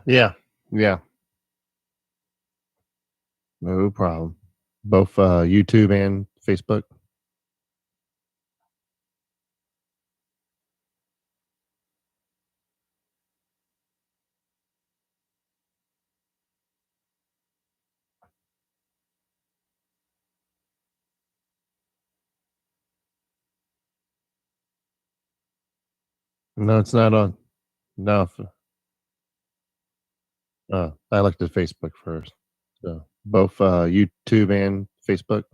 Yeah, yeah, no problem. Both, YouTube and Facebook? No, it's not on. No, I looked at Facebook first. So, both, YouTube and Facebook?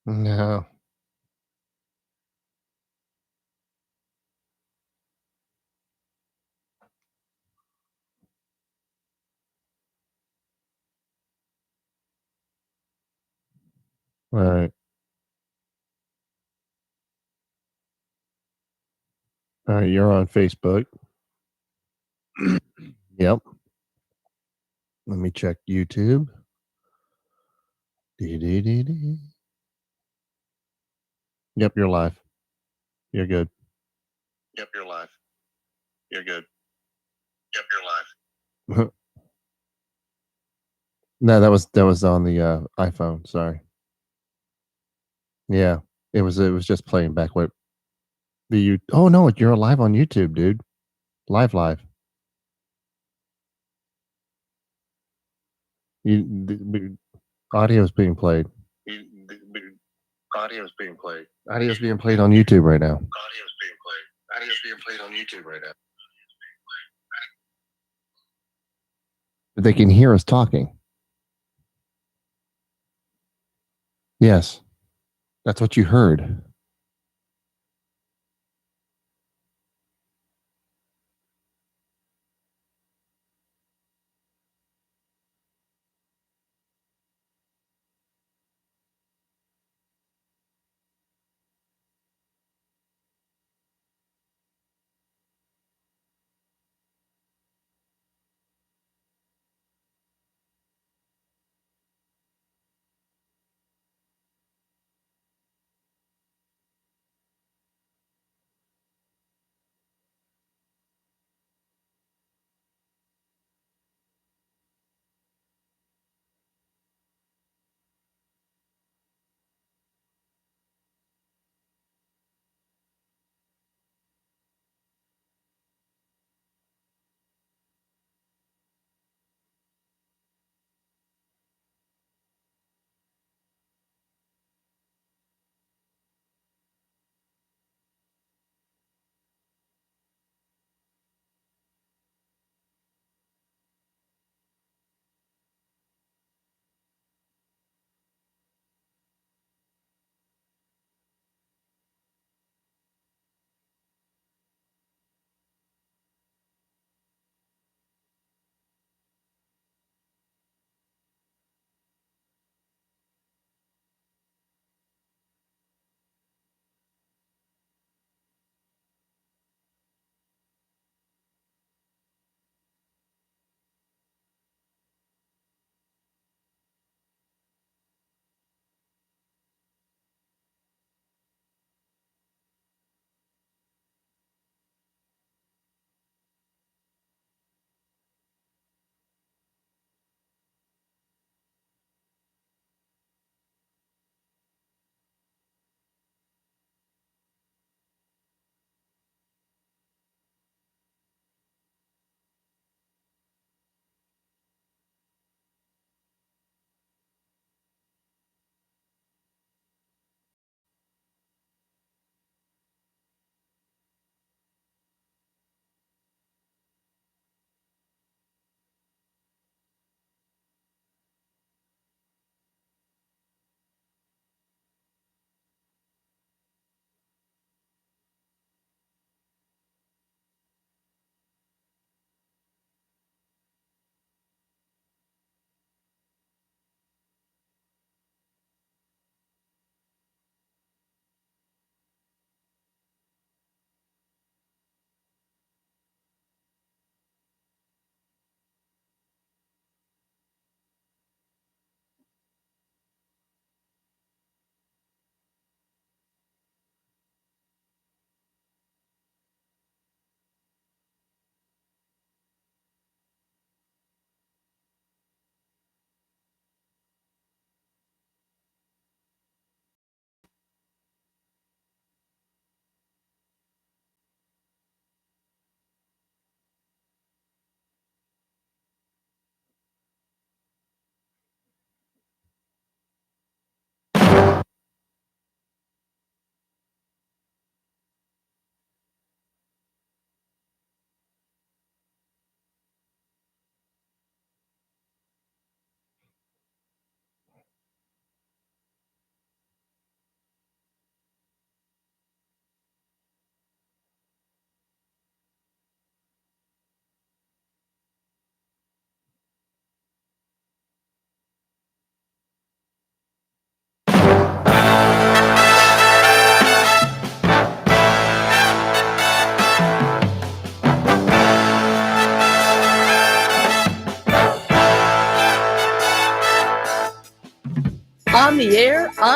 No. Alright. Alright, you're on Facebook. Yep. Let me check YouTube. Dee. Yep, you're live. You're good. Yep, you're live. You're good. Yep, you're live. No, that was on the, iPhone, sorry. Yeah. It was just playing back what the you oh, no, you're live on YouTube, dude. Live, live. You the audio is being played. You the audio is being played. Audio is being played on YouTube right now. Audio is being played. Audio is being played on YouTube right now. But they can hear us talking. Yes, that's what you heard.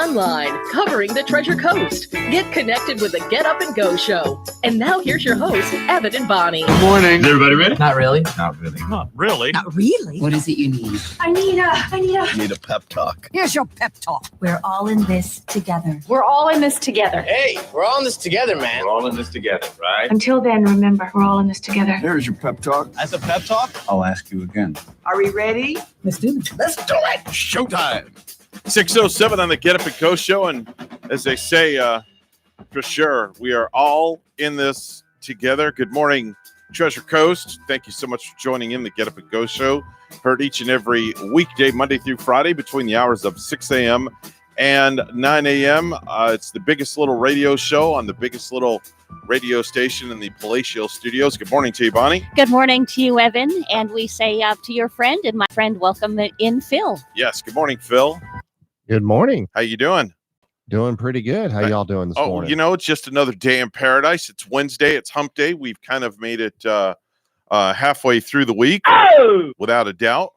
online, covering the Treasure Coast. Get connected with the Get Up and Go show. And now here's your hosts, Evan and Bonnie. Good morning. Is everybody ready? Not really. Not really. Not really. Not really? What is it you need? I need a... You need a pep talk. Here's your pep talk. We're all in this together. We're all in this together. Hey, we're all in this together, man. We're all in this together, right? Until then, remember, we're all in this together. Here's your pep talk. That's a pep talk? I'll ask you again. Are we ready? Let's do it. Let's do it. Showtime. 6:07 on the Get Up and Go show. And as they say, for sure, we are all in this together. Good morning, Treasure Coast. Thank you so much for joining in the Get Up and Go show. Heard each and every weekday, Monday through Friday, between the hours of 6 a.m. and 9 a.m. It's the biggest little radio show on the biggest little radio station in the Palatial Studios. Good morning to you, Bonnie. Good morning to you, Evan. And we say to your friend and my friend, welcome in, Phil. Yes, good morning, Phil. Good morning. How you doing? Doing pretty good. How y'all doing this morning? You know, it's just another day in paradise. It's Wednesday. It's hump day. We've kind of made it halfway through the week, without a doubt.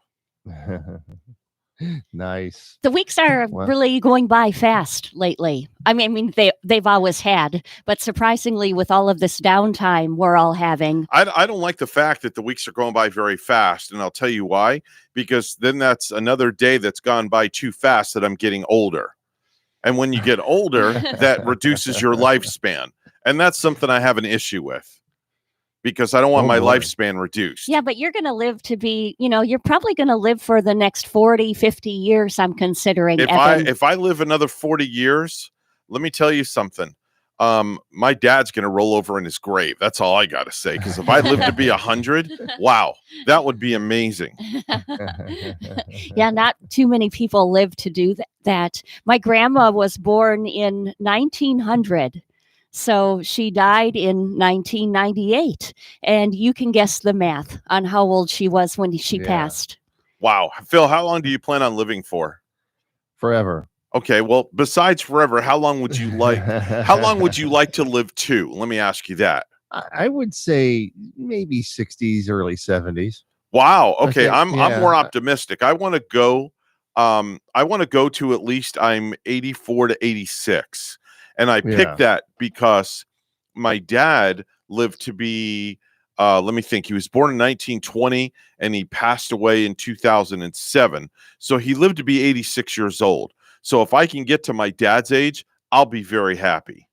Nice. The weeks are really going by fast lately. I mean, they've always had, but surprisingly, with all of this downtime we're all having. I don't like the fact that the weeks are going by very fast, and I'll tell you why. Because then that's another day that's gone by too fast that I'm getting older. And when you get older, that reduces your lifespan. And that's something I have an issue with. Because I don't want my lifespan reduced. Yeah, but you're going to live to be, you're probably going to live for the next 40, 50 years, I'm considering. If I live another 40 years, let me tell you something. My dad's going to roll over in his grave. That's all I got to say. Because if I live to be 100, wow, that would be amazing. Yeah, not too many people live to do that. My grandma was born in 1900. So she died in 1998, and you can guess the math on how old she was when she passed. Wow. Phil, how long do you plan on living for? Forever. Okay, well, besides forever, how long would you like to live to? Let me ask you that. I would say maybe 60s, early 70s. Wow. Okay, I'm more optimistic. I want to go to at least I'm 84 to 86. And I picked that because my dad lived to be, let me think, he was born in 1920 and he passed away in 2007. So he lived to be 86 years old. So if I can get to my dad's age, I'll be very happy.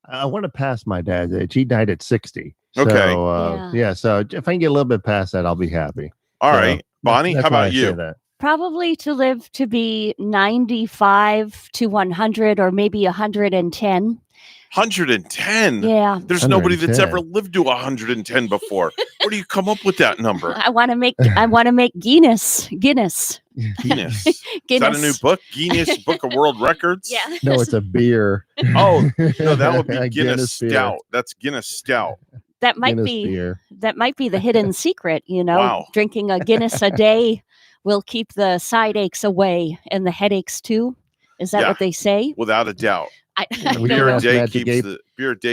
I want to pass my dad's age. He died at 60. Okay. So, so if I can get a little bit past that, I'll be happy. All right. Bonnie, how about you? Probably to live to be 95 to 100 or maybe 110. 110? Yeah. There's nobody that's ever lived to 110 before. Where do you come up with that number? I want to make Guinness. Guinness. Is that a new book? Guinness Book of World Records? Yeah. No, it's a beer. Oh, no, that would be Guinness Stout. Beer. That's Guinness Stout. That might be the hidden secret, Wow. Drinking a Guinness a day will keep the side aches away and the headaches too. Is that what they say? Without a doubt. Beer a day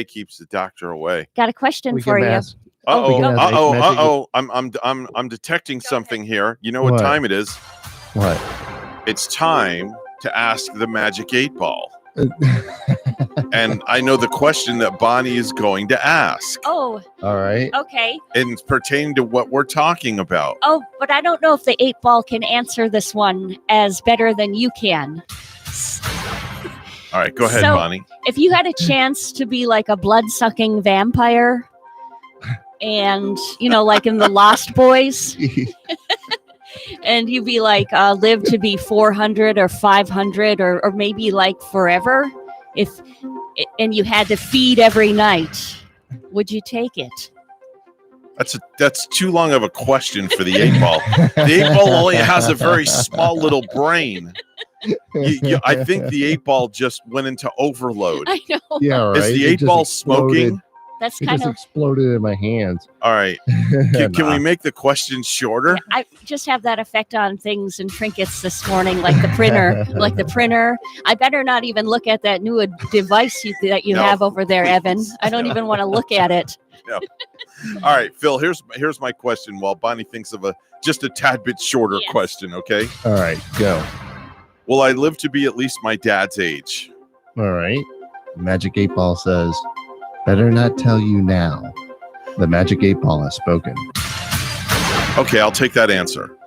keeps the doctor away. Got a question for you. I'm detecting something here. You know what time it is? What? It's time to ask the Magic 8 Ball. And I know the question that Bonnie is going to ask. Oh. All right. Okay. And it's pertaining to what we're talking about. Oh, but I don't know if the 8 Ball can answer this one as better than you can. All right, go ahead, Bonnie. If you had a chance to be like a blood-sucking vampire and, like in the Lost Boys, and you'd be like, live to be 400 or 500 or maybe like forever, and you had to feed every night, would you take it? That's too long of a question for the 8 Ball. The 8 Ball only has a very small little brain. I think the 8 Ball just went into overload. I know. Yeah, right. Is the 8 Ball smoking? That's kind of exploded in my hands. All right. Can we make the question shorter? I just have that effect on things and trinkets this morning, like the printer. I better not even look at that new device that you have over there, Evan. I don't even want to look at it. No. All right, Phil, here's my question while Bonnie thinks of just a tad bit shorter question, okay? All right, go. Will I live to be at least my dad's age? All right. Magic 8 Ball says, better not tell you now. The Magic 8 Ball has spoken. Okay, I'll take that answer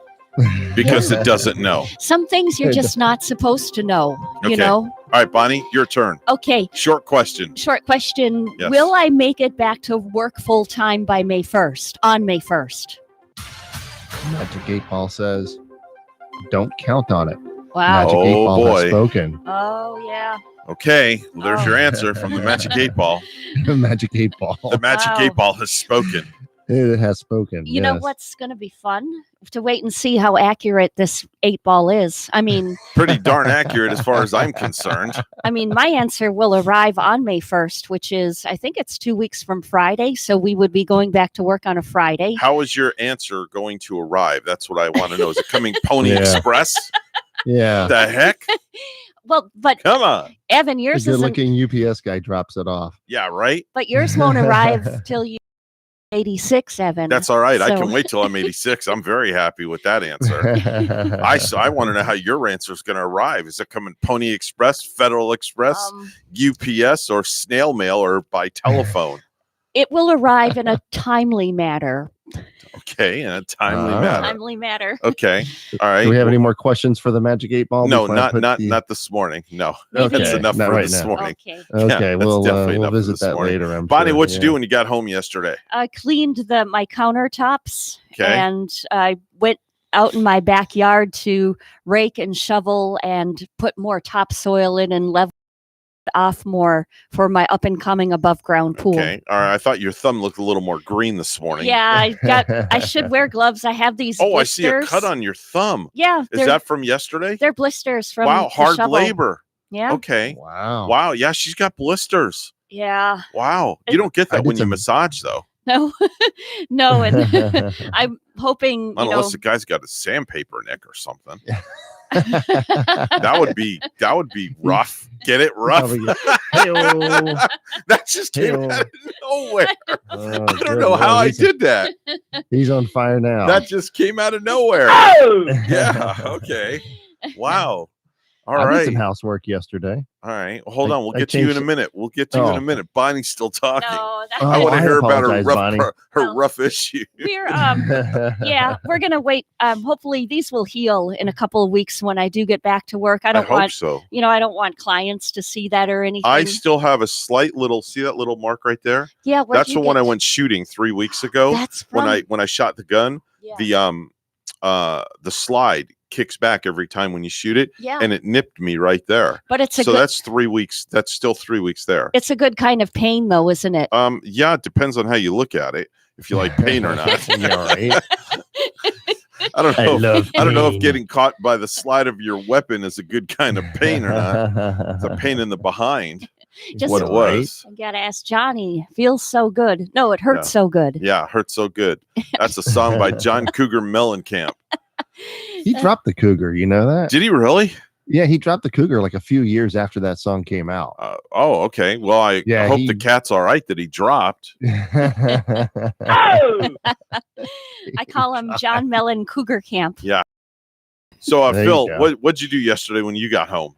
because it doesn't know. Some things you're just not supposed to know, Okay. you know? All right, Bonnie, your turn. Okay. Short question. Short question. Yes. Will I make it back to work full time by May 1st? On May 1st? Magic 8 Ball says, don't count on it. Wow. Magic 8 Oh, Ball boy. has spoken. Oh, yeah. Okay, well, there's Oh. your answer from the Magic 8 Ball. Magic 8 Ball. The Magic Wow. 8 Ball has spoken. It has spoken. You know yes. what's going to be fun? To wait and see how accurate this 8 ball is. I mean, Pretty darn accurate as far as I'm concerned. my answer will arrive on May 1st, which is, I think it's 2 weeks from Friday. So we would be going back to work on a Friday. How is your answer going to arrive? That's what I want to know. Is it coming Pony Yeah. Express? Yeah. The heck? Well, but Come on. Evan, The yours good isn't, looking UPS guy drops it off. Yeah, right? but yours won't arrive till you 86, Evan. That's all right. I So- can wait till I'm 86. I'm very happy with that answer. I want to know how your answer is going to arrive. Is it coming Pony Express, Federal Express, UPS, or snail mail, or by telephone? It will arrive in a timely manner. Okay, in a timely Ah. manner. Timely manner. Okay, all right. Do we have any more questions for the Magic 8 Ball? No, before I put the- not this morning. No, Okay, that's enough not for right this now. morning. Okay. Okay, that's we'll definitely enough for visit this that morning. later. I'm Bonnie, sure, what'd you yeah. do when you got home yesterday? I cleaned my countertops Okay. and I went out in my backyard to rake and shovel and put more topsoil in and level off more for my up and coming above ground pool. Okay, all right. I thought your thumb looked a little more green this morning. Yeah, I should wear gloves. I have these Oh, blisters. I see a cut on your thumb. Yeah, Is they're, that from yesterday? they're blisters from Wow, the hard shovel. labor. Yeah. Okay. Wow. Wow. Yeah, she's got blisters. Yeah. Wow. You don't get I that did when you some- massage, though. No. No, and I'm hoping, you know, Unless the guy's got a sandpaper nick or something. That would be rough. Get it rough. Hey-o. That just came Hey-o. out of nowhere. Oh, I don't good know how Lord, I did that. He's on fire now. That just came out of nowhere. Oh! Yeah. Okay. Wow. All I did right. some housework yesterday. All right. Well, hold I- on. We'll I get to you in a changed- minute. We'll get to you in Oh. a minute. Bonnie's still talking. no, that's Oh, I want to I hear about her apologize, rough, Bonnie. her Well, rough issue. we're yeah, we're gonna wait. Hopefully these will heal in a couple of weeks when I do get back to work. I don't hope want so. I don't want clients to see that or anything. I still have a slight little. See that little mark right there? yeah, where'd That's you the one get- I went shooting 3 weeks ago. That's from, when I shot the gun. yeah. The slide kicks back every time when you shoot it, yeah, and it nipped me right there. but it's a So good, that's 3 weeks. That's still 3 weeks there. it's a good kind of pain though, isn't it? Yeah, it depends on how you look at it. If you like pain or not. Yeah, right. I don't I know. love I don't know if pain. getting caught by the slide of your weapon is a good kind of pain or not. It's a pain in the behind. Just What it Right. was. I gotta ask Johnny. Feels so good. No, it hurts so good. Yeah, hurts so good. That's a song by John Cougar Mellencamp. He dropped the cougar. You know that? Did he really? Yeah, he dropped the cougar like a few years after that song came out. Oh, okay. Well, I Yeah, hope he- the cat's all right that he dropped. I call him John Mellon Cougar Camp. So, There you Phil, go. what'd you do yesterday when you got home?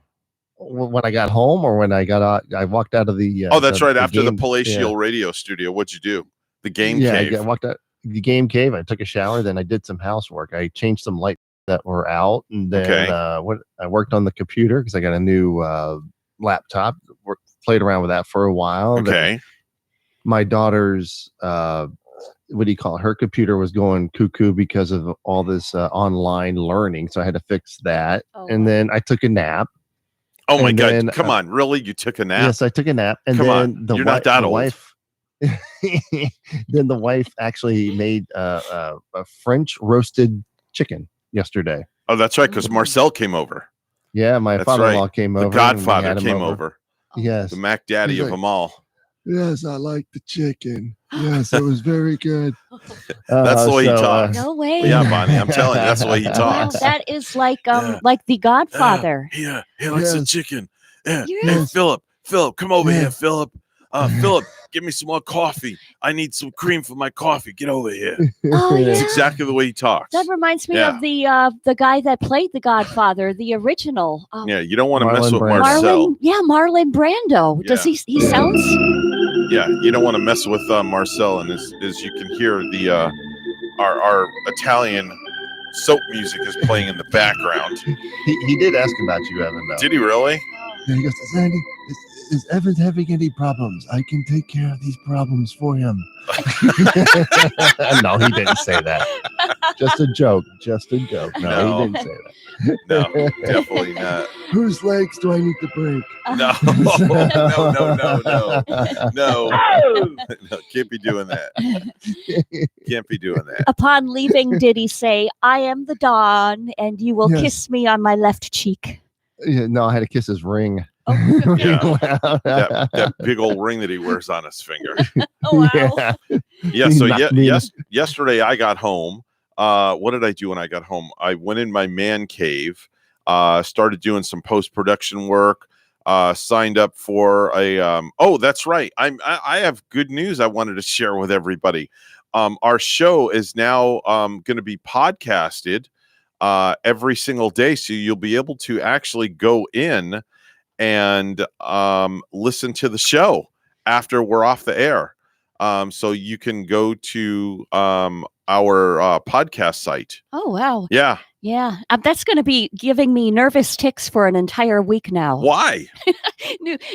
When I got home, or when I got out, I walked out of the. Oh, that's right. After the game- Palatial yeah. radio studio, what'd you do? The game Yeah, cave. I walked out the game cave. I took a shower, then I did some housework. I changed some lights that were out, and then Okay. I worked on the computer because I got a new laptop. Played around with that for a while. Then Okay. my daughter's what do you call it? Her computer was going cuckoo because of all this online learning, so I had to fix that. Oh, And then I took a nap. Oh my And God! then, Come on, really? You took a nap? Yes, I took a nap, and Come then on, you're not that the old. wife. Then the wife actually made a French roasted chicken yesterday. Oh, that's right. Because Marcel came over. Yeah, my That's father-in-law came The over. and we Godfather had him came over. Yes, The Mac Daddy He's of like- them all. yes, I like the chicken. Yes, it was very good. That's the way he talks. no way. Yeah, Bonnie. I'm telling you, that's the way he Wow, talks. that is like Yeah. like the Godfather. He likes the Yes. chicken. Yeah. Hey, Yes. Philip, come over here, Yes. Philip. Philip, give me some more coffee. I need some cream for my coffee. Get over here. Oh, It's yeah. exactly the way he talks. That reminds me Yeah. of the guy that played the Godfather, the original. Yeah, you don't want to mess Marlon with Brando. Marcel. Marlon Brando. Does Yeah. he sounds? Yeah, you don't want to mess with Marcel, and as you can hear, the our Italian soap music is playing in the background. He did ask about you, Evan, though. Did he really? He goes, is Evan having any problems? I can take care of these problems for him. No, he didn't say that. Just a joke. No, No. he didn't say that. No, definitely not. Whose legs do I need to break? No, no, can't be doing that. Can't be doing that. Upon leaving, did he say, "I am the Don, and you will Yes. kiss me on my left cheek"? Yeah, no, I had to kiss his ring. Oh, Yeah. That big old ring that he wears on his finger. oh wow. Yeah. Yeah. So Not me. yesterday I got home. What did I do when I got home? I went in my man cave, started doing some post-production work, signed up for a, oh, that's right. I have good news I wanted to share with everybody. Our show is now going to be podcasted every single day. So you'll be able to actually go in and listen to the show after we're off the air. So you can go to our podcast site. Oh wow. Yeah. Yeah. That's going to be giving me nervous tics for an entire week now. Why?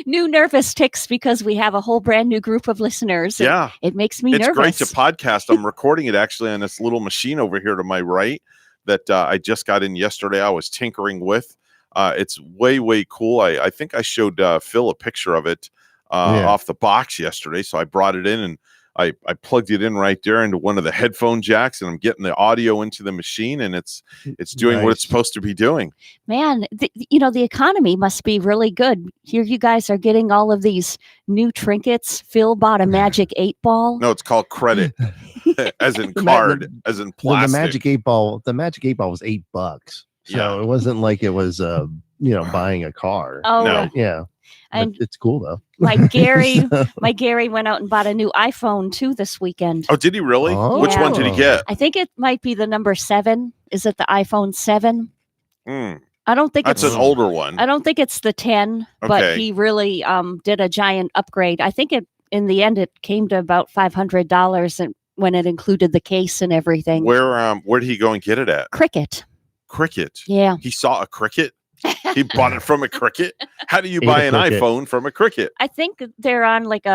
New nervous tics because we have a whole brand new group of listeners. and Yeah. It makes me It's nervous. great to podcast. I'm recording it actually on this little machine over here to my right that I just got in yesterday. I was tinkering with. It's way cool. I think I showed Phil a picture of it off the box yesterday. So I brought it in and I plugged it in right there into one of the headphone jacks, and I'm getting the audio into the machine, and it's doing what it's Nice. supposed to be doing. Man, the economy must be really good. Here you guys are getting all of these new trinkets. Phil bought a magic 8-ball. No, it's called credit, as in The card, as in Well, plastic. the magic 8-ball. The magic 8-ball was $8, so Yeah. it wasn't like it was buying a car. Oh, No. Yeah, but and it's cool though. my Gary went out and bought a new iPhone too this weekend. Oh, did he really? Oh. Which one did he get? I think it might be the number 7. Is it the iPhone 7? Hmm, I don't think that's it's an older one. I don't think it's the 10, but Okay. he really did a giant upgrade. I think in the end it came to about $500 and when it included the case and everything. Where did he go and get it at? Cricket. Cricket. Yeah. He saw a cricket. He bought it from a cricket. How do you Ate buy a an cricket. iPhone from a cricket? I think they're on like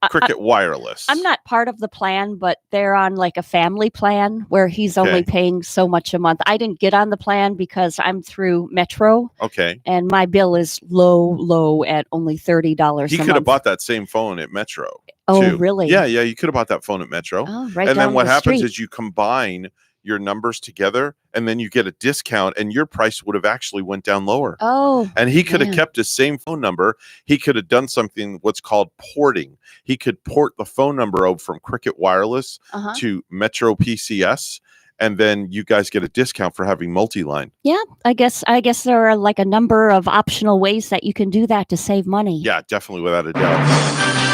Cricket wireless. I'm not part of the plan, but they're on like a family plan where he's only Okay. paying so much a month. I didn't get on the plan because I'm through Metro Okay. and my bill is low at only $30 He a could month. have bought that same phone at Metro. Oh, too. really? Yeah. You could have bought that phone at Metro. Oh, right and down then what the happens street. is you combine your numbers together and then you get a discount and your price would have actually went down lower. Oh, And he could have man. kept his same phone number. He could have done something what's called porting. He could port the phone number over from Cricket Wireless uh-huh. to Metro PCS, and then you guys get a discount for having multi-line. Yeah, I guess there are like a number of optional ways that you can do that to save money. Yeah, definitely, without a doubt.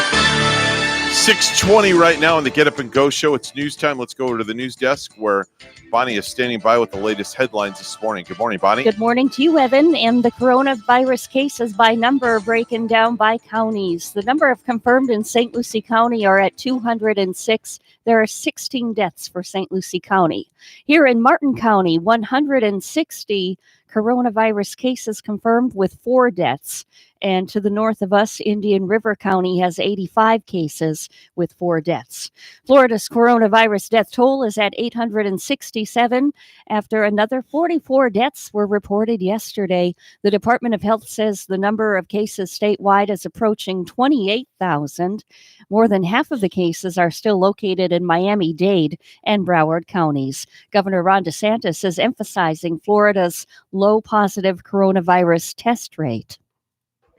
6:20 right now on the Get Up and Go show. It's news time. Let's go over to the news desk where Bonnie is standing by with the latest headlines this morning. Good morning, Bonnie. Good morning to you, Evan. And the coronavirus cases by number breaking down by counties. The number of confirmed in St. Lucie County are at 206. There are 16 deaths for St. Lucie County. Here in Martin County, 160 coronavirus cases confirmed with 4 deaths. And to the north of us, Indian River County has 85 cases with 4 deaths. Florida's coronavirus death toll is at 867 after another 44 deaths were reported yesterday. The Department of Health says the number of cases statewide is approaching 28,000. More than half of the cases are still located in Miami-Dade and Broward counties. Governor Ron DeSantis is emphasizing Florida's low positive coronavirus test rate.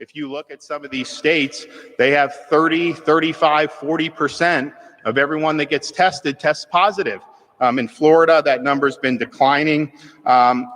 If you look at some of these states, they have 30, 35, 40% of everyone that gets tested tests positive. In Florida, that number's been declining.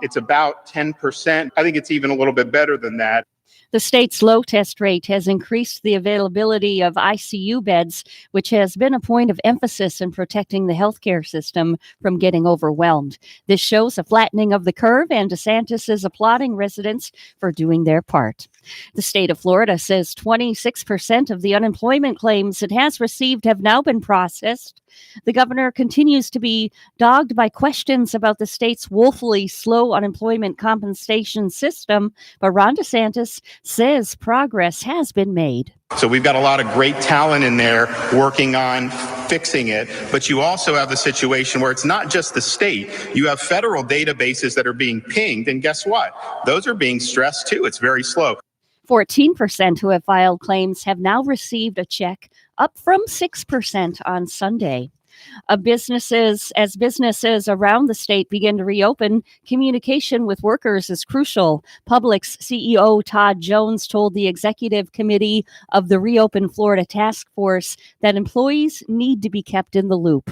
It's about 10%. I think it's even a little bit better than that. The state's low test rate has increased the availability of ICU beds, which has been a point of emphasis in protecting the healthcare system from getting overwhelmed. This shows a flattening of the curve, and DeSantis is applauding residents for doing their part. The state of Florida says 26% of the unemployment claims it has received have now been processed. The governor continues to be dogged by questions about the state's woefully slow unemployment compensation system, but Ron DeSantis says progress has been made. So we've got a lot of great talent in there working on fixing it, but you also have the situation where it's not just the state. You have federal databases that are being pinged, and guess what? Those are being stressed too. It's very slow. 14% who have filed claims have now received a check, up from 6% on Sunday. Businesses around the state begin to reopen, communication with workers is crucial. Publix CEO Todd Jones told the executive committee of the Reopen Florida Task Force that employees need to be kept in the loop.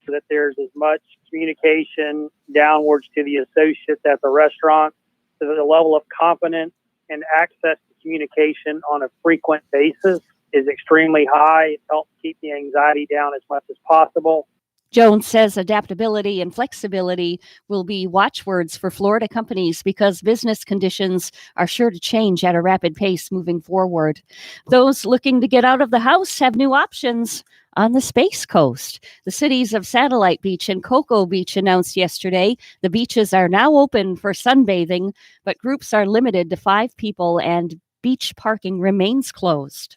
So that there's as much communication downwards to the associates at the restaurant, so that the level of confidence and access to communication on a frequent basis is extremely high. It helps keep the anxiety down as much as possible. Jones says adaptability and flexibility will be watchwords for Florida companies because business conditions are sure to change at a rapid pace moving forward. Those looking to get out of the house have new options on the Space Coast. The cities of Satellite Beach and Cocoa Beach announced yesterday the beaches are now open for sunbathing, but groups are limited to 5 people and beach parking remains closed.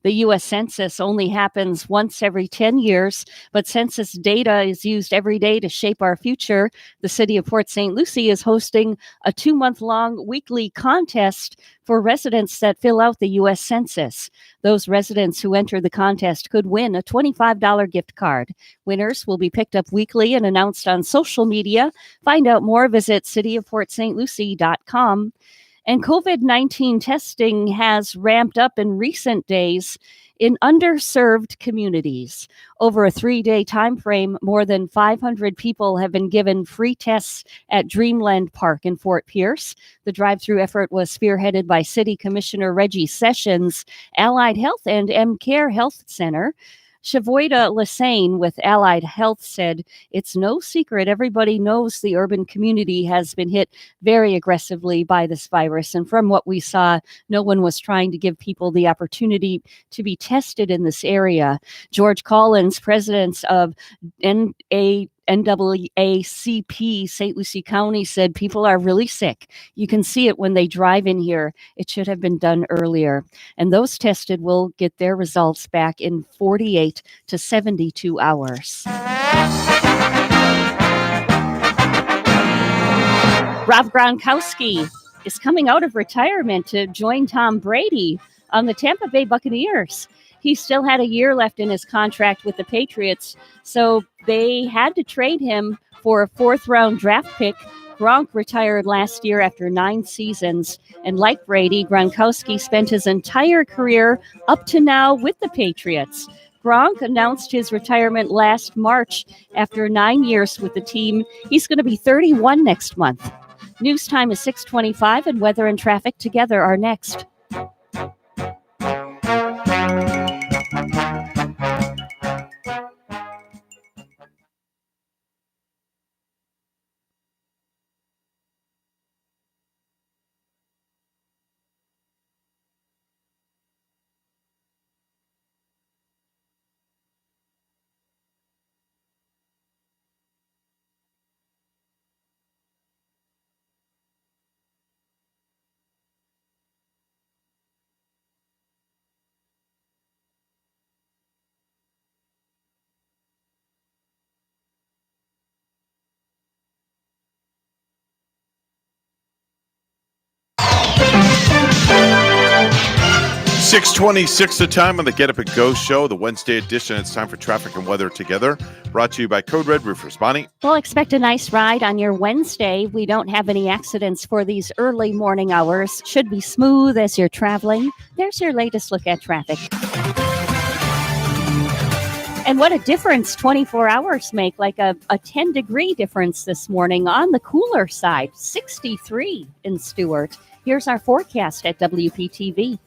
The U.S. Census only happens once every 10 years, but census data is used every day to shape our future. The city of Port St. Lucie is hosting a 2-month-long weekly contest for residents that fill out the U.S. Census. Those residents who enter the contest could win a $25 gift card. Winners will be picked up weekly and announced on social media. Find out more, visit cityofportstlucie.com. And COVID-19 testing has ramped up in recent days in underserved communities. Over a 3-day time frame, more than 500 people have been given free tests at Dreamland Park in Fort Pierce. The drive-through effort was spearheaded by City Commissioner Reggie Sessions, Allied Health, and M-Care Health Center. Shavoida Lassane with Allied Health said, "It's no secret. Everybody knows the urban community has been hit very aggressively by this virus. And from what we saw, no one was trying to give people the opportunity to be tested in this area." George Collins, president of NAACP St. Lucie County, said people are really sick. You can see it when they drive in here. It should have been done earlier. And those tested will get their results back in 48 to 72 hours. Rob Gronkowski is coming out of retirement to join Tom Brady on the Tampa Bay Buccaneers. He still had a year left in his contract with the Patriots, so they had to trade him for a 4th-round draft pick. Gronk retired last year after 9 seasons, and like Brady, Gronkowski spent his entire career up to now with the Patriots. Gronk announced his retirement last March after 9 years with the team. He's going to be 31 next month. News time is 6:25, and weather and traffic together are next. .26 the time on the Get Up and Go show, the Wednesday edition. It's time for traffic and weather together. Brought to you by Code Red Roofers. Bonnie? Well, expect a nice ride on your Wednesday. We don't have any accidents for these early morning hours. Should be smooth as you're traveling. There's your latest look at traffic. And what a difference 24 hours make, like a 10-degree difference this morning on the cooler side. 63 in Stewart. Here's our forecast at WPTV.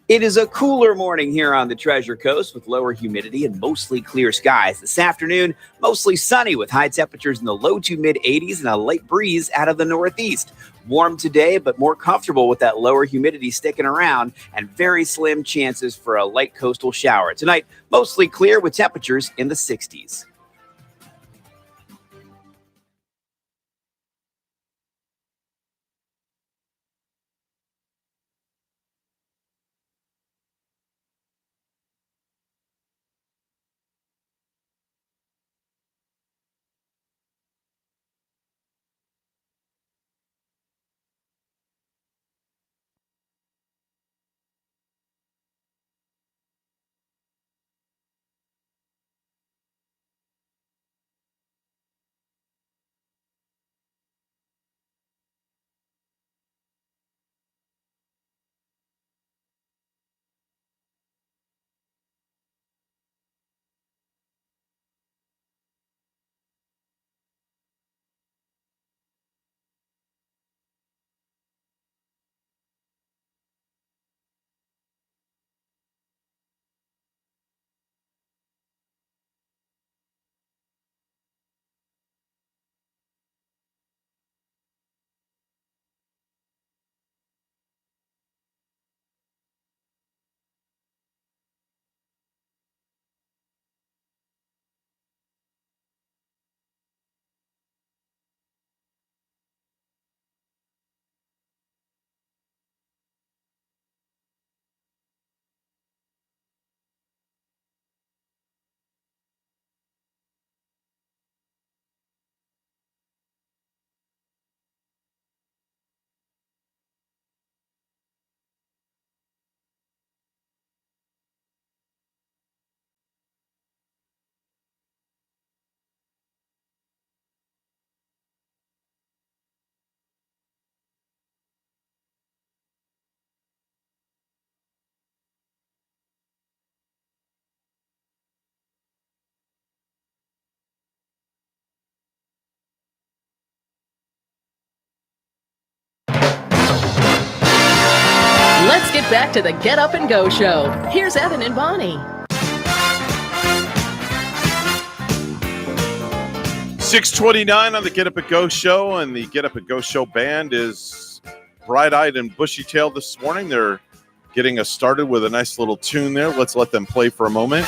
It is a cooler morning here on the Treasure Coast with lower humidity and mostly clear skies. This afternoon, mostly sunny with high temperatures in the low to mid 80s and a light breeze out of the northeast. Warm today, but more comfortable with that lower humidity sticking around and very slim chances for a light coastal shower. Tonight, mostly clear with temperatures in the 60s. Let's get back to the Get Up and Go show. Here's Evan and Bonnie. 6:29 on the Get Up and Go show, and the Get Up and Go show band is bright-eyed and bushy-tailed this morning. They're getting us started with a nice little tune there. Let's let them play for a moment.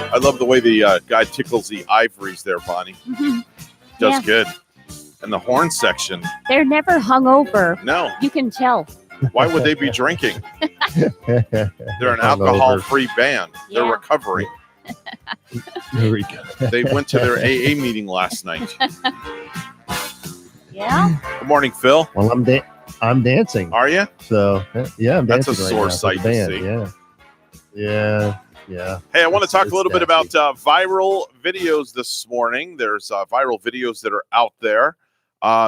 I love the way the guy tickles the ivories there, Bonnie. Mm-hmm. Does Yeah. good. And the horn section. They're never hungover. No. You can tell. Why would they be drinking? They're an Hungover. alcohol-free band. They're Yeah. recovering. There we go. They went to their AA meeting last night. Yeah. Good morning, Phil. Well, I'm dancing. Are you? So yeah, I'm That's dancing a right sore now for sight the to band. see. Yeah. Hey, I want to It's- talk a it's little bit nasty. about viral videos this morning. There's viral videos that are out there.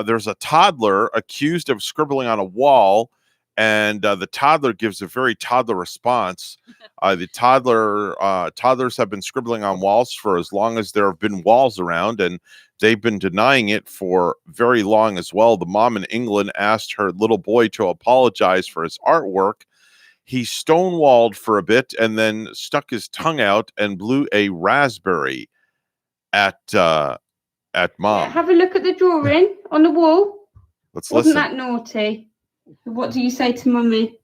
There's a toddler accused of scribbling on a wall, and the toddler gives a very toddler response. Toddlers have been scribbling on walls for as long as there have been walls around, and they've been denying it for very long as well. The mom in England asked her little boy to apologize for his artwork. He stonewalled for a bit and then stuck his tongue out and blew a raspberry at mom. Have a look at the drawing on the wall. Let's Wasn't listen. that naughty? What do you say to mummy?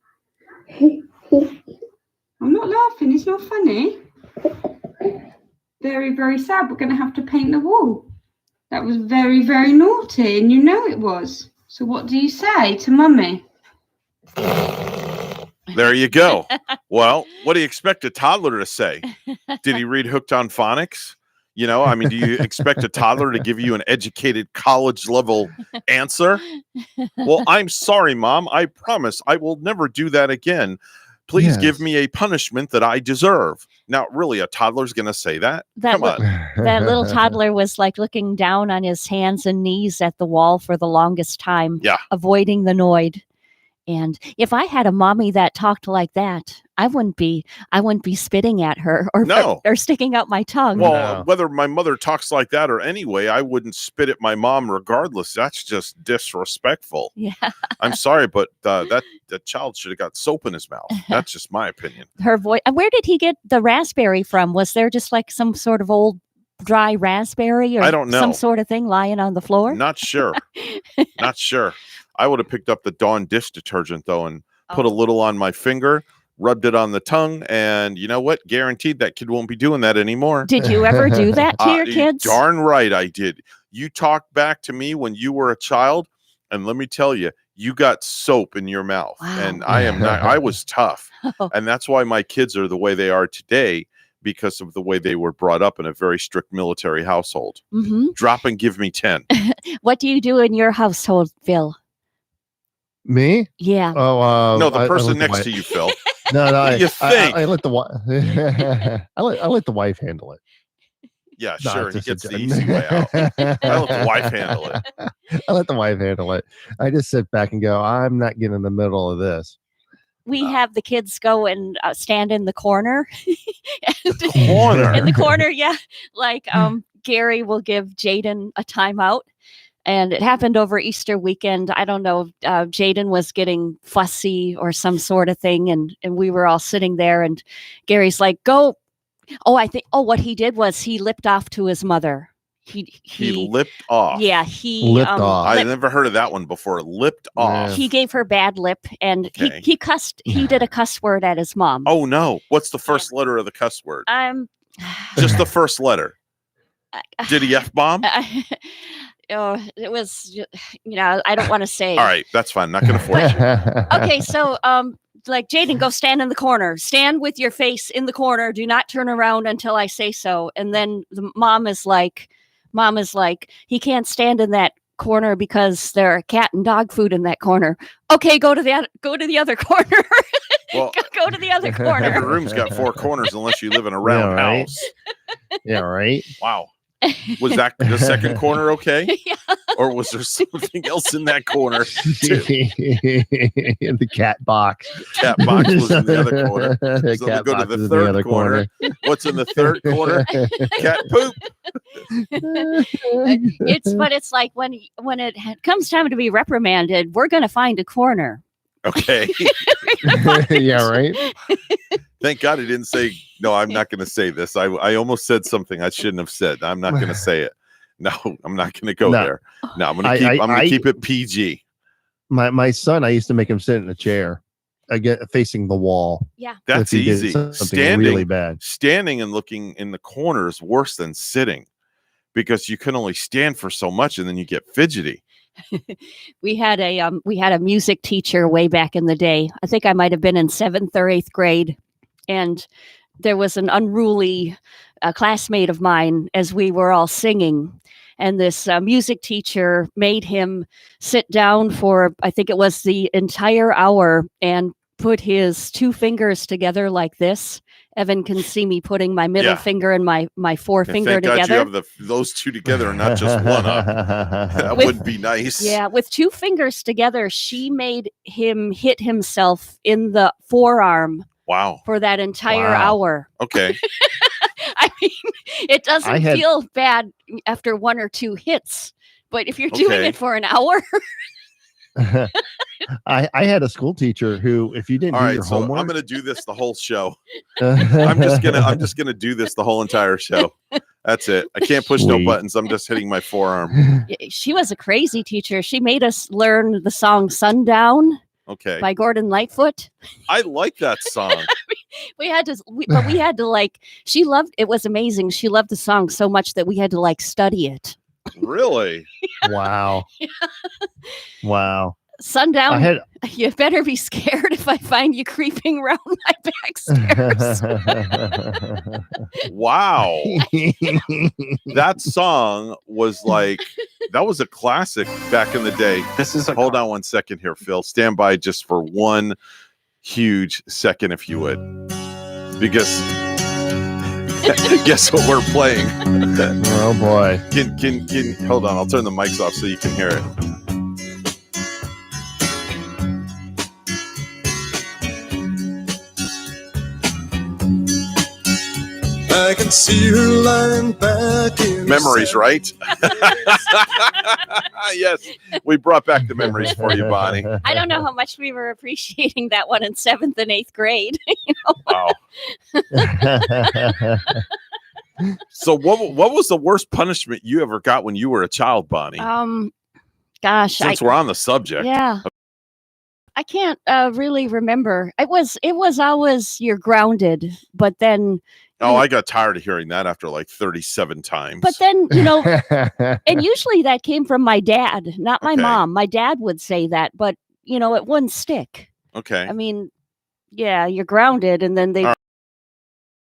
I'm not laughing. It's not funny. Very, very sad. We're going to have to paint the wall. That was very, very naughty, and you know it was. So what do you say to mummy? There you go. Well, what do you expect a toddler to say? Did he read Hooked on Phonics? You know, I mean, do you expect a toddler to give you an educated college level answer? Well, I'm sorry, Mom. I promise I will never do that again. Please Yes. give me a punishment that I deserve. Now, really, a toddler's going to say that? Come on. That little toddler was like looking down on his hands and knees at the wall for the longest time, Yeah. avoiding the Noid. And if I had a mommy that talked like that, I wouldn't be spitting at her or sticking out my tongue. Well, whether my mother talks like that or anyway, I wouldn't spit at my mom regardless. That's just disrespectful. Yeah. I'm sorry, but that child should have got soap in his mouth. That's just my opinion. Her voice. Where did he get the raspberry from? Was there just like some sort of old dry raspberry or I don't know. some sort of thing lying on the floor? Not sure. Not sure. I would have picked up the Dawn dish detergent though and put a little on my finger, rubbed it on the tongue, and you know what? Guaranteed that kid won't be doing that anymore. Did you ever do that to your kids? Darn right I did. You talked back to me when you were a child, and let me tell you, you got soap in your mouth. Wow. And I was tough. And that's why my kids are the way they are today, because of the way they were brought up in a very strict military household. Mm-hmm. Drop and give me 10. What do you do in your household, Phil? Me? Yeah. Oh, no, the person next to you, Phil. No, What do you think? I let the I let the wife handle it. Yeah, No, sure. it's He just gets a the joke. easy way out. I let the wife handle it. I let the wife handle it. I just sit back and go, I'm not getting in the middle of this. We have the kids go and stand in the corner. Corner. In the corner, yeah. Like Gary will give Jaden a timeout. And it happened over Easter weekend. I don't know. Jaden was getting fussy or some sort of thing. And we were all sitting there. And Gary's like, go. What he did was he lipped off to his mother. He lipped off. Yeah, he Lipped off. I never heard of that one before. Lipped off. He gave her bad lip, and Okay. he cussed. He did a cuss word at his mom. Oh no! What's the first letter of the cuss word? Just the first letter. Did he F-bomb? It was, I don't want to say. All right, that's fine. Not going to force you. Okay, so like Jaden, go stand in the corner. Stand with your face in the corner. Do not turn around until I say so. And then the mom is like, he can't stand in that corner because there are cat and dog food in that corner. Okay, go to the other corner. Well, go to the other corner. Every room's got 4 corners unless you live in a round right. house. Yeah, right. Wow. Was that the second corner okay? Yeah. Or was there something else in that corner too? In the cat box. Cat box was in the other corner. The So cat we go to box the is in third other corner. What's in the third corner? Cat poop. It's like when it comes time to be reprimanded, we're going to find a corner. Okay. Yeah, right. Thank God he didn't say, no, I'm not going to say this. I almost said something I shouldn't have said. I'm not going to say it. No, I'm not going to go there. No, I'm going to keep it PG. My son, I used to make him sit in a chair, facing the wall. Yeah. That's if he did easy. something really bad. Standing and looking in the corner is worse than sitting, because you can only stand for so much and then you get fidgety. We had a music teacher way back in the day. I think I might have been in 7th or 8th grade, and there was an unruly classmate of mine as we were all singing, and this music teacher made him sit down for, I think it was the entire hour, and put his 2 fingers together like this. Evan can see me putting my middle finger and my forefinger thank together. God you have those 2 together and not just one up. That would be nice. Yeah, with 2 fingers together, she made him hit himself in the forearm. Wow. For that entire hour. Okay. I mean, it doesn't feel bad after 1 or 2 hits, but if you're doing it for an hour. I had a school teacher who, if you didn't do your homework, I'm going to do this the whole show. I'm just gonna do this the whole entire show. That's it. I can't push no buttons. I'm just hitting my forearm. She was a crazy teacher. She made us learn the song "Sundown." Okay. By Gordon Lightfoot. I like that song. we had to like. She loved it. Was amazing. She loved the song so much that we had to like study it. Really? Wow. Yeah. Wow. Sundown. You better be scared if I find you creeping around my back stairs. Wow. That song was that was a classic back in the day. Hold on 1 second here, Phil. Stand by just for 1 huge second, if you would. Because guess what we're playing? Oh boy. Can hold on, I'll turn the mics off so you can hear it. I can see her lying back in Memories, right? Yes, we brought back the memories for you, Bonnie. I don't know how much we were appreciating that one in 7th and 8th grade. Wow. So what was the worst punishment you ever got when you were a child, Bonnie? Gosh, Since we're on the subject. Yeah. I can't really remember. It was always you're grounded, but then I got tired of hearing that after like 37 times. But then, and usually that came from my dad, not my mom. My dad would say that, but it wouldn't stick. Okay. I mean, yeah, you're grounded, and then they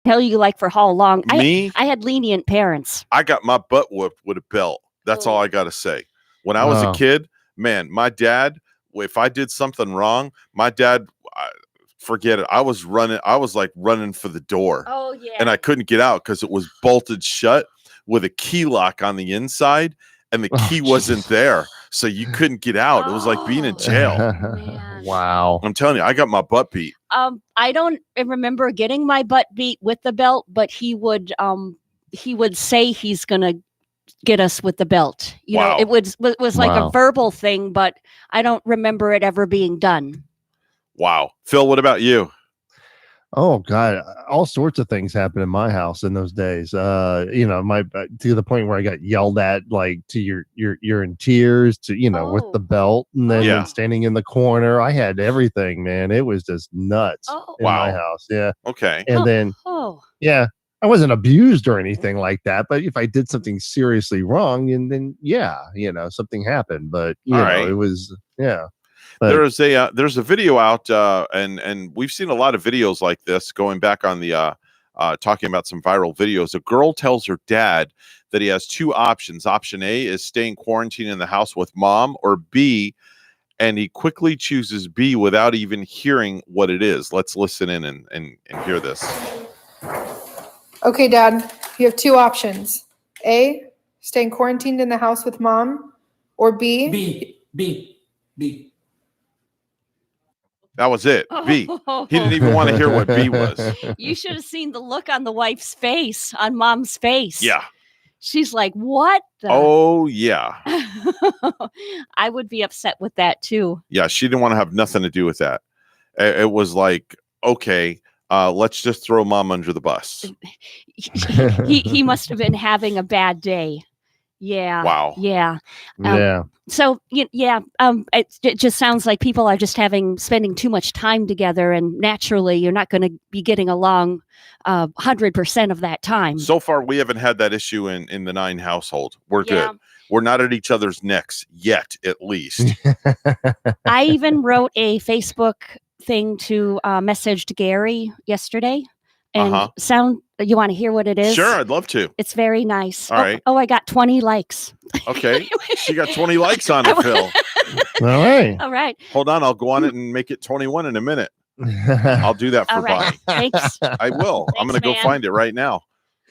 tell you like for how long. I had lenient parents. I got my butt whooped with a belt. That's all I got to say. When I was a kid, man, my dad, if I did something wrong, my dad, forget it. I was like running for the door. Oh, yeah. And I couldn't get out because it was bolted shut with a key lock on the inside, and the key wasn't there. So you couldn't get out. It was like being in jail. Wow. I'm telling you, I got my butt beat. I don't remember getting my butt beat with the belt, but he would say he's going to get us with the belt. It was like a verbal thing, but I don't remember it ever being done. Wow. Phil, what about you? Oh God, all sorts of things happened in my house in those days. To the point where I got yelled at, like to you're in tears, to with the belt, and then standing in the corner. I had everything, man. It was just nuts in my house. Yeah. Okay. And then I wasn't abused or anything like that, but if I did something seriously wrong, and then something happened. But it was But there's a video out, and we've seen a lot of videos like this going back on the talking about some viral videos. A girl tells her dad that he has two options. Option A is staying quarantined in the house with mom, or B, and he quickly chooses B without even hearing what it is. Let's listen in and hear this. Okay, Dad, you have two options. A, staying quarantined in the house with mom, or B. That was it. B. He didn't even want to hear what B was. You should have seen the look on the wife's face, on mom's face. Yeah. She's like, what? Oh, yeah. I would be upset with that too. Yeah, she didn't want to have nothing to do with that. It was like, okay, let's just throw mom under the bus. He must have been having a bad day. Yeah. Wow. Yeah. Yeah. So it just sounds like people are just spending too much time together, and naturally you're not going to be getting along 100% of that time. So far, we haven't had that issue in the 9 household. We're good. We're not at each other's necks yet, at least. I even wrote a Facebook thing to messaged Gary yesterday, and you want to hear what it is? Sure, I'd love to. It's very nice. All right. Oh, I got 20 likes. Okay. She got 20 likes on it, Phil. All right. All right. Hold on. I'll go on it and make it 21 in a minute. I'll do that for All right. Bonnie. Thanks. I will. I'm going to go find it right now.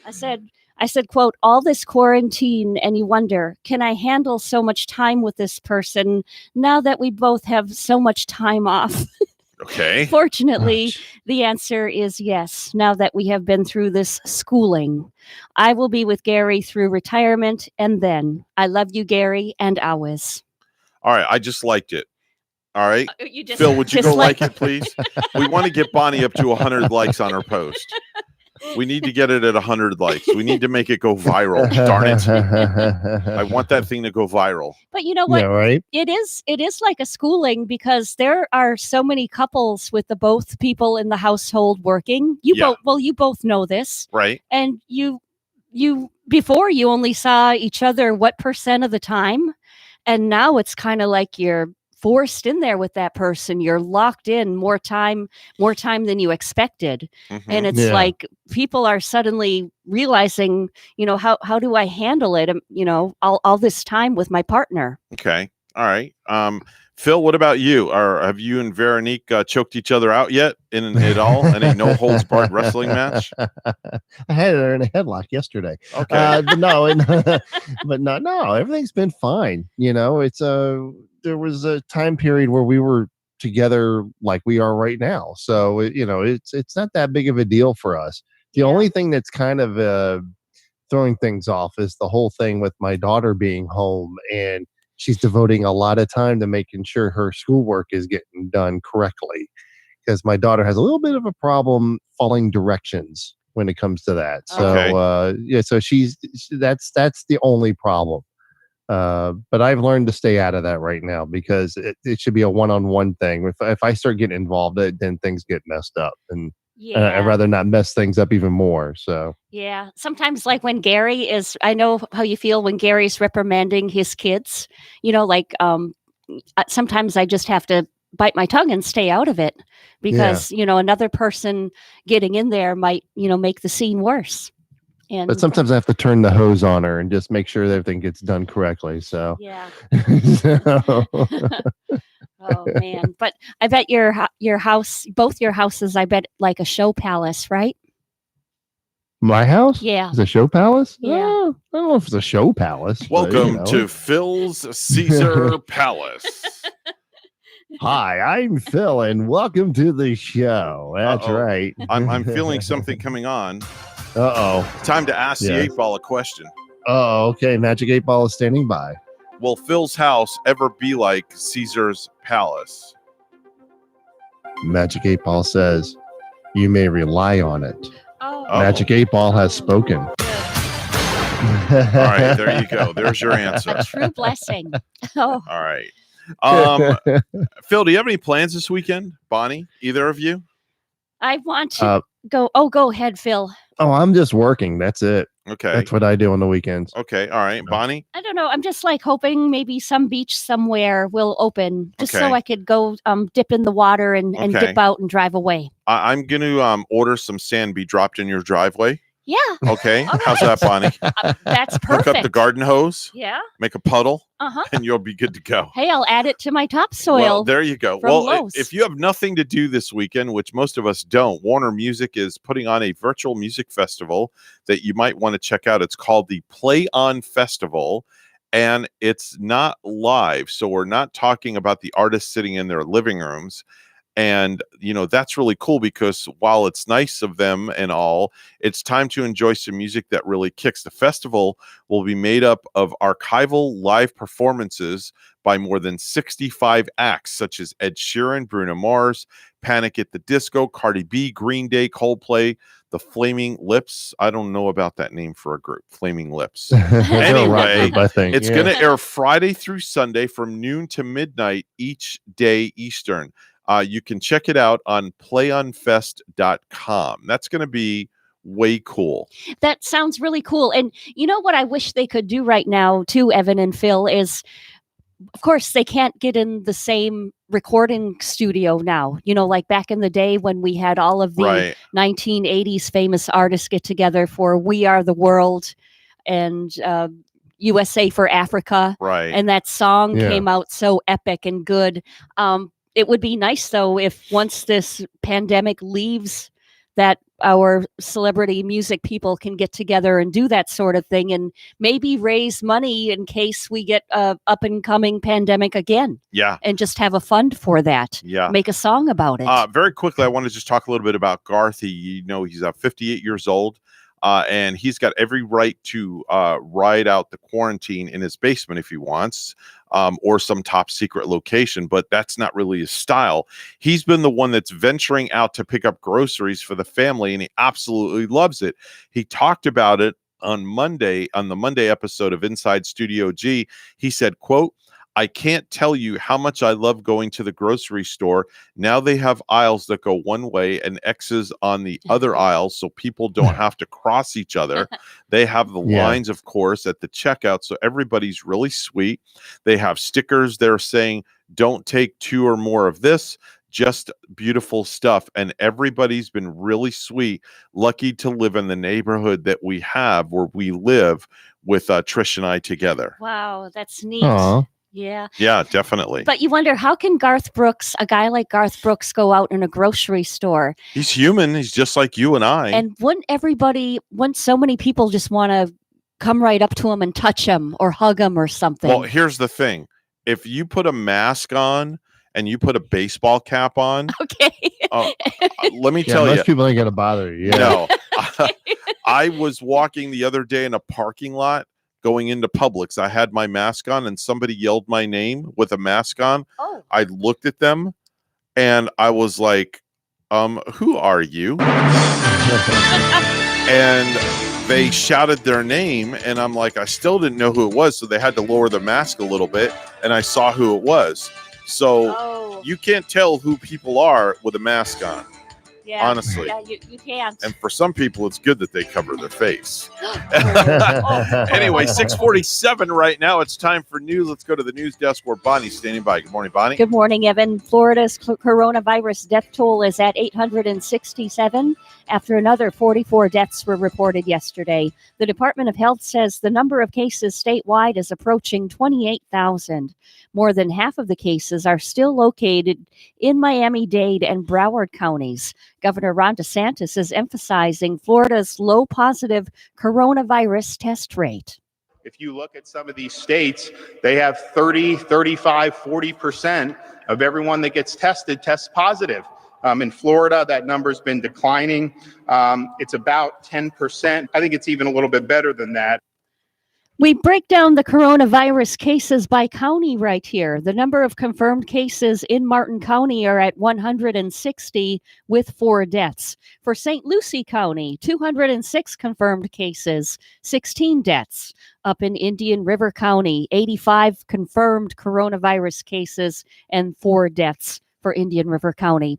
I said, quote, all this quarantine, and you wonder, can I handle so much time with this person now that we both have so much time off? Okay. Fortunately, the answer is yes. Now that we have been through this schooling, I will be with Gary through retirement, and then I love you, Gary, and always. All right. I just liked it. All right. Phil, would you go like it, please? We want to get Bonnie up to 100 likes on her post. We need to get it at 100 likes. We need to make it go viral. Darn it. I want that thing to go viral. But you know what? Yeah, right? It is like a schooling, because there are so many couples with the both people in the household working. You both know this. Right. And you before you only saw each other what % of the time? And now it's kind of like you're forced in there with that person. You're locked in more time than you expected. Mm-hmm. And it's like people are suddenly realizing, how do I handle it? All this time with my partner. Okay. All right. Phil, what about you? Have you and Veronique choked each other out yet in a no holds barred wrestling match? I had her in a headlock yesterday. Okay. But no, everything's been fine. There was a time period where we were together like we are right now. So, it's not that big of a deal for us. The only thing that's kind of throwing things off is the whole thing with my daughter being home, and she's devoting a lot of time to making sure her schoolwork is getting done correctly. Because my daughter has a little bit of a problem following directions when it comes to that. So so that's the only problem. But I've learned to stay out of that right now because it should be a one-on-one thing. If I start getting involved, then things get messed up, and I'd rather not mess things up even more. So yeah, sometimes like when Gary is, I know how you feel when Gary's reprimanding his kids. Sometimes I just have to bite my tongue and stay out of it because another person getting in there might make the scene worse. But sometimes I have to turn the hose on her and just make sure that everything gets done correctly. So yeah. Oh man! But I bet your house, both your houses, I bet like a show palace, right? My house? Yeah. Is a show palace? Yeah. I don't know if it's a show palace. Welcome to Phil's Caesar Palace. Hi, I'm Phil, and welcome to the show. That's right. I'm feeling something coming on. Time to ask the 8-Ball a question. Okay. Magic 8-Ball is standing by. Will Phil's house ever be like Caesar's palace? Magic 8-Ball says, you may rely on it. Oh. Magic 8-Ball has spoken. All right, there you go. There's your answer. A true blessing. Oh. All right. Phil, do you have any plans this weekend? Bonnie, either of you? I want to go. Oh, go ahead, Phil. Oh, I'm just working. That's it. Okay. That's what I do on the weekends. Okay. All right. Bonnie? I don't know. I'm just like hoping maybe some beach somewhere will open just so Okay. I could go dip in the water and Okay. dip out and drive away. I'm going to order some sand be dropped in your driveway. Yeah. Okay. How's that, Bonnie? That's Hook perfect. up the garden hose, Yeah. make a puddle, Uh-huh. and you'll be good to go. Hey, I'll add it to my topsoil. Well, there you go. from Well, Lowe's. if you have nothing to do this weekend, which most of us don't, Warner Music is putting on a virtual music festival that you might want to check out. It's called the Play On Festival, and it's not live. So we're not talking about the artists sitting in their living rooms. And, that's really cool because while it's nice of them and all, it's time to enjoy some music that really kicks. The festival will be made up of archival live performances by more than 65 acts, such as Ed Sheeran, Bruno Mars, Panic at the Disco, Cardi B, Green Day, Coldplay, The Flaming Lips. I don't know about that name for a group, Flaming Lips. They're a rock Anyway, group, I think. it's Yeah. going to air Friday through Sunday from noon to midnight each day Eastern. You can check it out on playonfest.com. That's going to be way cool. That sounds really cool. And you know what I wish they could do right now, too, Evan and Phil, is of course they can't get in the same recording studio now. Like back in the day when we had all of the Right. 1980s famous artists get together for We Are the World and USA for Africa. Right. And that song Yeah. came out so epic and good. It would be nice, though, if once this pandemic leaves, that our celebrity music people can get together and do that sort of thing and maybe raise money in case we get a up and coming pandemic again. Yeah. And just have a fund for that. Yeah. Make a song about it. Very quickly, I want to just talk a little bit about Garth. He's 58 years old. And he's got every right to ride out the quarantine in his basement if he wants, or some top secret location, but that's not really his style. He's been the one that's venturing out to pick up groceries for the family, and he absolutely loves it. He talked about it on the Monday episode of Inside Studio G. He said, quote, I can't tell you how much I love going to the grocery store. Now they have aisles that go one way and X's on the other aisles so people don't have to cross each other. They have the lines, of course, at the checkout. So everybody's really sweet. They have stickers there saying, don't take 2 or more of this. Just beautiful stuff. And everybody's been really sweet. Lucky to live in the neighborhood that we have where we live with Trish and I together. Wow, that's neat. Aw. Yeah. Yeah, definitely. But you wonder, how can a guy like Garth Brooks go out in a grocery store? He's human. He's just like you and I. And wouldn't so many people just want to come right up to him and touch him or hug him or something? Well, here's the thing. If you put a mask on and you put a baseball cap on, okay. let me tell most you. people ain't gonna bother you. Yeah. No, I was walking the other day in a parking lot going into Publix. I had my mask on and somebody yelled my name with a mask on. Oh. I looked at them and I was like, who are you? And they shouted their name and I'm like, I still didn't know who it was. So they had to lower the mask a little bit and I saw who it was. So you can't tell who people are with a mask on. Yeah, honestly. Yeah, you can't. And for some people, it's good that they cover their face. Anyway, 6:47 right now. It's time for news. Let's go to the news desk where Bonnie's standing by. Good morning, Bonnie. Good morning, Evan. Florida's coronavirus death toll is at 867 after another 44 deaths were reported yesterday. The Department of Health says the number of cases statewide is approaching 28,000. More than half of the cases are still located in Miami-Dade and Broward counties. Governor Ron DeSantis is emphasizing Florida's low positive coronavirus test rate. If you look at some of these states, they have 30, 35, 40% of everyone that gets tested tests positive. In Florida, that number's been declining. It's about 10%. I think it's even a little bit better than that. We break down the coronavirus cases by county right here. The number of confirmed cases in Martin County are at 160 with 4 deaths. For St. Lucie County, 206 confirmed cases, 16 deaths. Up in Indian River County, 85 confirmed coronavirus cases and 4 deaths for Indian River County.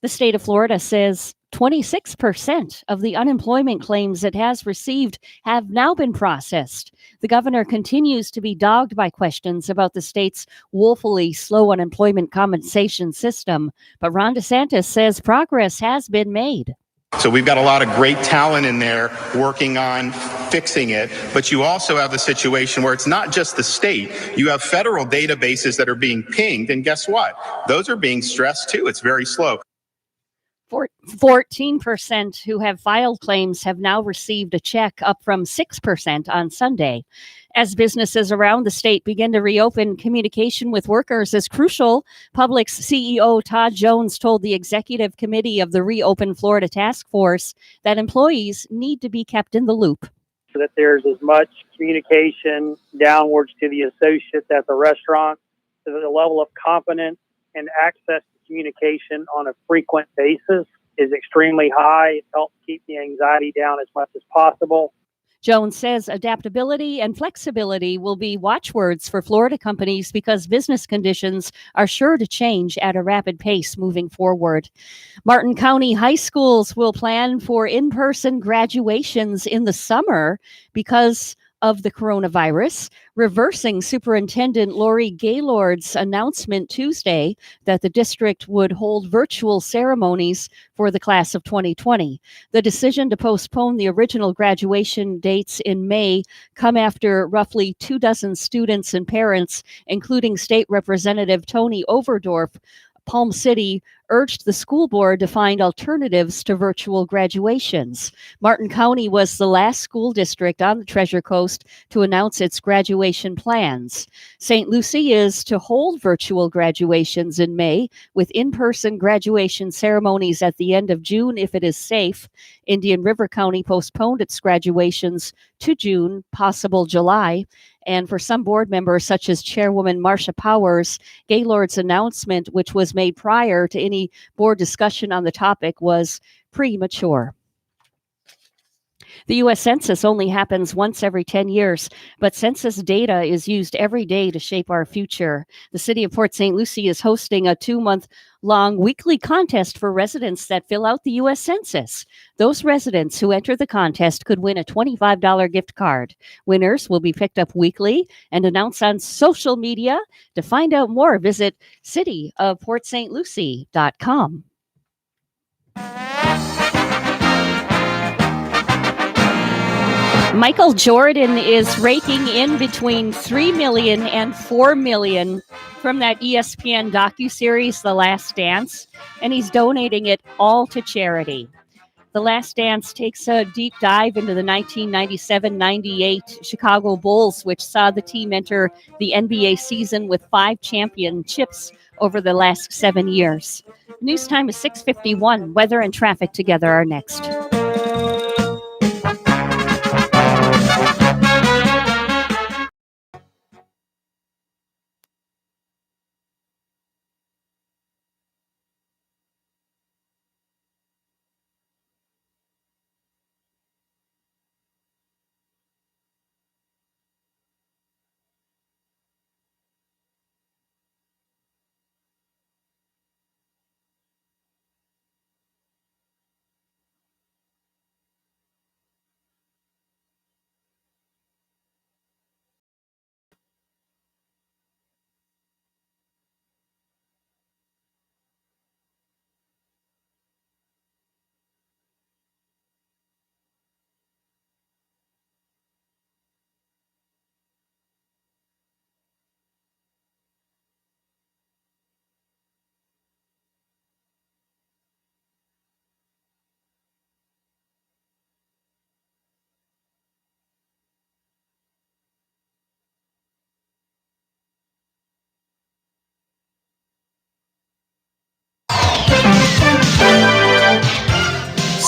The state of Florida says 26% of the unemployment claims it has received have now been processed. The governor continues to be dogged by questions about the state's woefully slow unemployment compensation system, but Ron DeSantis says progress has been made. So we've got a lot of great talent in there working on fixing it, but you also have a situation where it's not just the state. You have federal databases that are being pinged, and guess what? Those are being stressed too. It's very slow. 14% who have filed claims have now received a check, up from 6% on Sunday. As businesses around the state begin to reopen, communication with workers is crucial. Publix CEO Todd Jones told the executive committee of the Reopen Florida Task Force that employees need to be kept in the loop. So that there's as much communication downwards to the associates at the restaurant, so that the level of confidence and access to communication on a frequent basis is extremely high. It helps keep the anxiety down as much as possible. Jones says adaptability and flexibility will be watchwords for Florida companies because business conditions are sure to change at a rapid pace moving forward. Martin County high schools will plan for in-person graduations in the summer because of the coronavirus, reversing Superintendent Lori Gaylord's announcement Tuesday that the district would hold virtual ceremonies for the class of 2020. The decision to postpone the original graduation dates in May come after roughly 24 students and parents, including State Representative Tony Overdorf, Palm City, urged the school board to find alternatives to virtual graduations. Martin County was the last school district on the Treasure Coast to announce its graduation plans. St. Lucie is to hold virtual graduations in May, with in-person graduation ceremonies at the end of June if it is safe. Indian River County postponed its graduations to June, possible July. And for some board members, such as Chairwoman Marcia Powers, Gaylord's announcement, which was made prior to any board discussion on the topic, was premature. The U.S. Census only happens once every 10 years, but census data is used every day to shape our future. The city of Port St. Lucie is hosting a 2-month-long weekly contest for residents that fill out the U.S. Census. Those residents who enter the contest could win a $25 gift card. Winners will be picked up weekly and announced on social media. To find out more, visit cityofportstlucie.com. Michael Jordan is raking in between $3 million and $4 million from that ESPN docuseries, The Last Dance, and he's donating it all to charity. The Last Dance takes a deep dive into the 1997-98 Chicago Bulls, which saw the team enter the NBA season with 5 championships over the last 7 years. News time is 6:51. Weather and traffic together are next.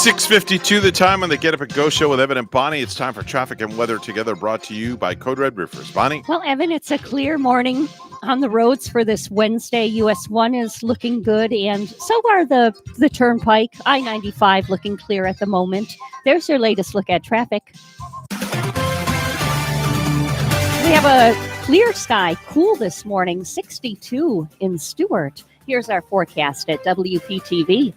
6:52 the time on the Get Up and Go show with Evan and Bonnie. It's time for traffic and weather together, brought to you by Code Red Roofers. Bonnie? Well, Evan, it's a clear morning on the roads for this Wednesday. US 1 is looking good, and so are the Turnpike. I-95 looking clear at the moment. There's your latest look at traffic. We have a clear sky, cool this morning, 62 in Stewart. Here's our forecast at WPTV.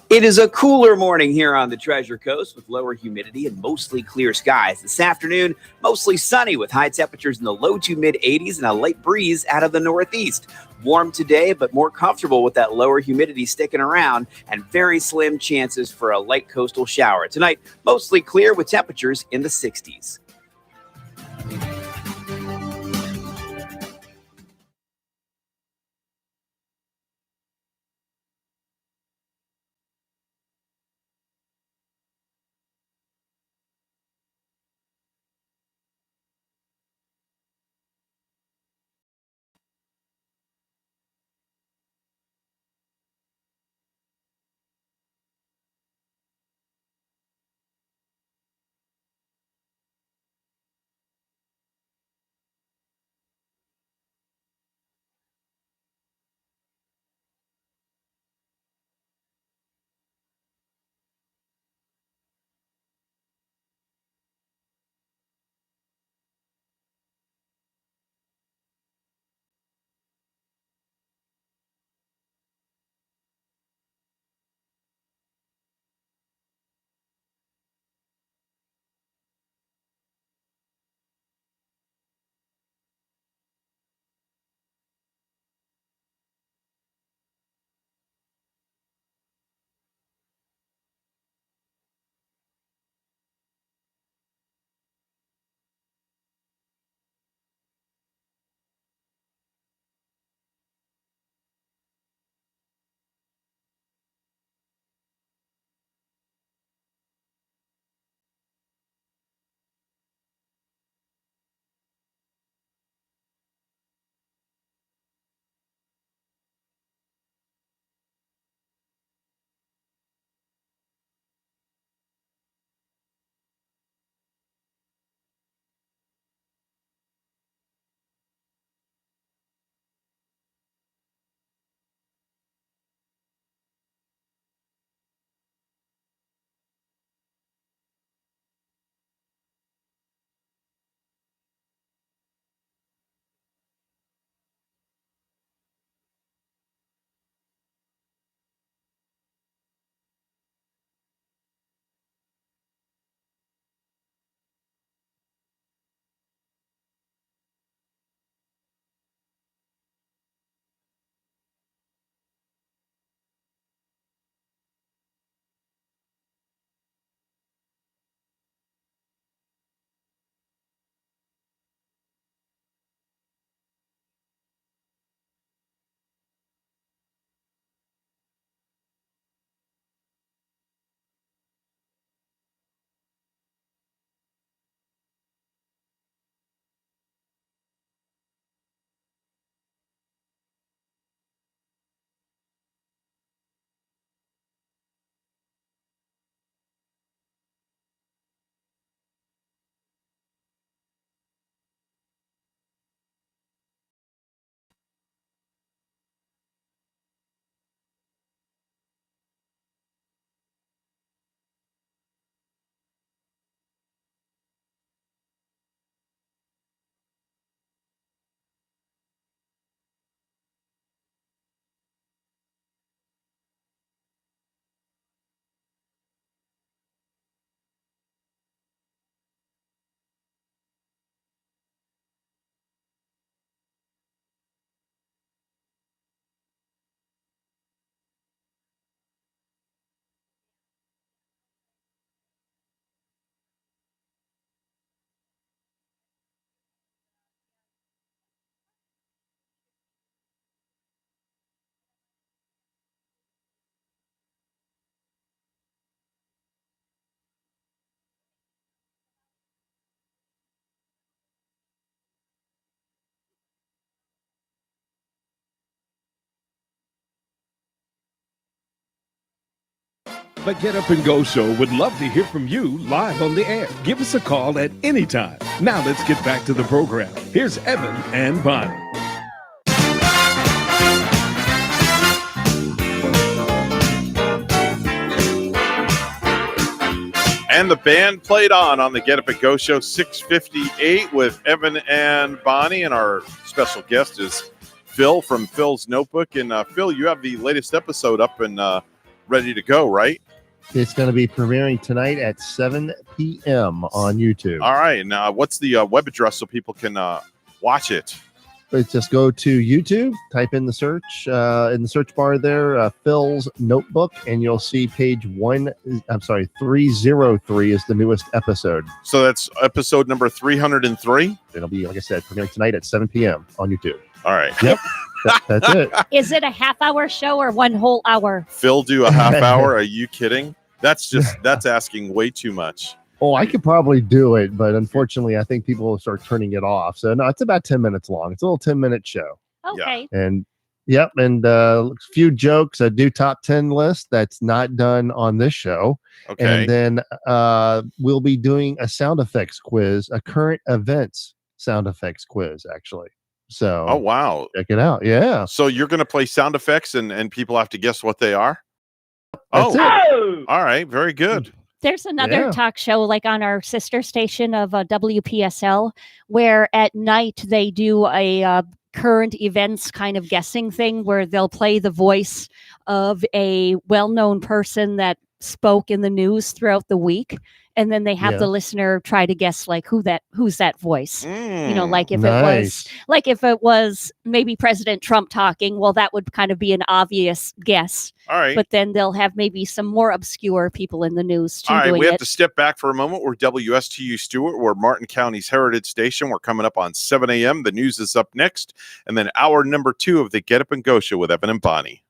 It is a cooler morning here on the Treasure Coast with lower humidity and mostly clear skies. This afternoon, mostly sunny with high temperatures in the low to mid 80s and a light breeze out of the northeast. Warm today, but more comfortable with that lower humidity sticking around and very slim chances for a light coastal shower. Tonight, mostly clear with temperatures in the 60s. The Get Up and Go Show would love to hear from you live on the air. Give us a call at any time. Now let's get back to the program. Here's Evan and Bonnie. And the band played on the Get Up and Go Show 658 with Evan and Bonnie. And our special guest is Phil from Phil's Notebook. And Phil, you have the latest episode up and ready to go, right? It's going to be premiering tonight at 7 p.m. on YouTube. All right. And what's the web address so people can watch it? But just go to YouTube, type in the search bar there, Phil's Notebook, and you'll see page 303 is the newest episode. So that's episode number 303? It'll be, like I said, premiering tonight at 7 p.m. on YouTube. All right. Yep. That's it. Is it a half-hour show or one whole hour? Phil do a half hour? Are you kidding? That's asking way too much. Oh, I could probably do it, but unfortunately, I think people will start turning it off. So no, it's about 10 minutes long. It's a little 10-minute show. Okay. And a few jokes. I do top 10 list that's not done on this show. Okay. And then we'll be doing a sound effects quiz, a current events sound effects quiz, actually. So oh wow, check it out. Yeah. So you're gonna play sound effects and people have to guess what they are? That's it. All right, very good. There's another talk show like on our sister station of WPSL where at night they do a current events kind of guessing thing where they'll play the voice of a well-known person that spoke in the news throughout the week. And then they have the listener try to guess like who's that voice. You know, like if it was maybe President Trump talking, well, that would kind of be an obvious guess. All right. But then they'll have maybe some more obscure people in the news too. All right, doing we have it. to step back for a moment. We're WSTU Stewart. We're Martin County's Heritage Station. We're coming up on 7 a.m. The news is up next. And then hour number 2 of the Get Up and Go Show with Evan and Bonnie.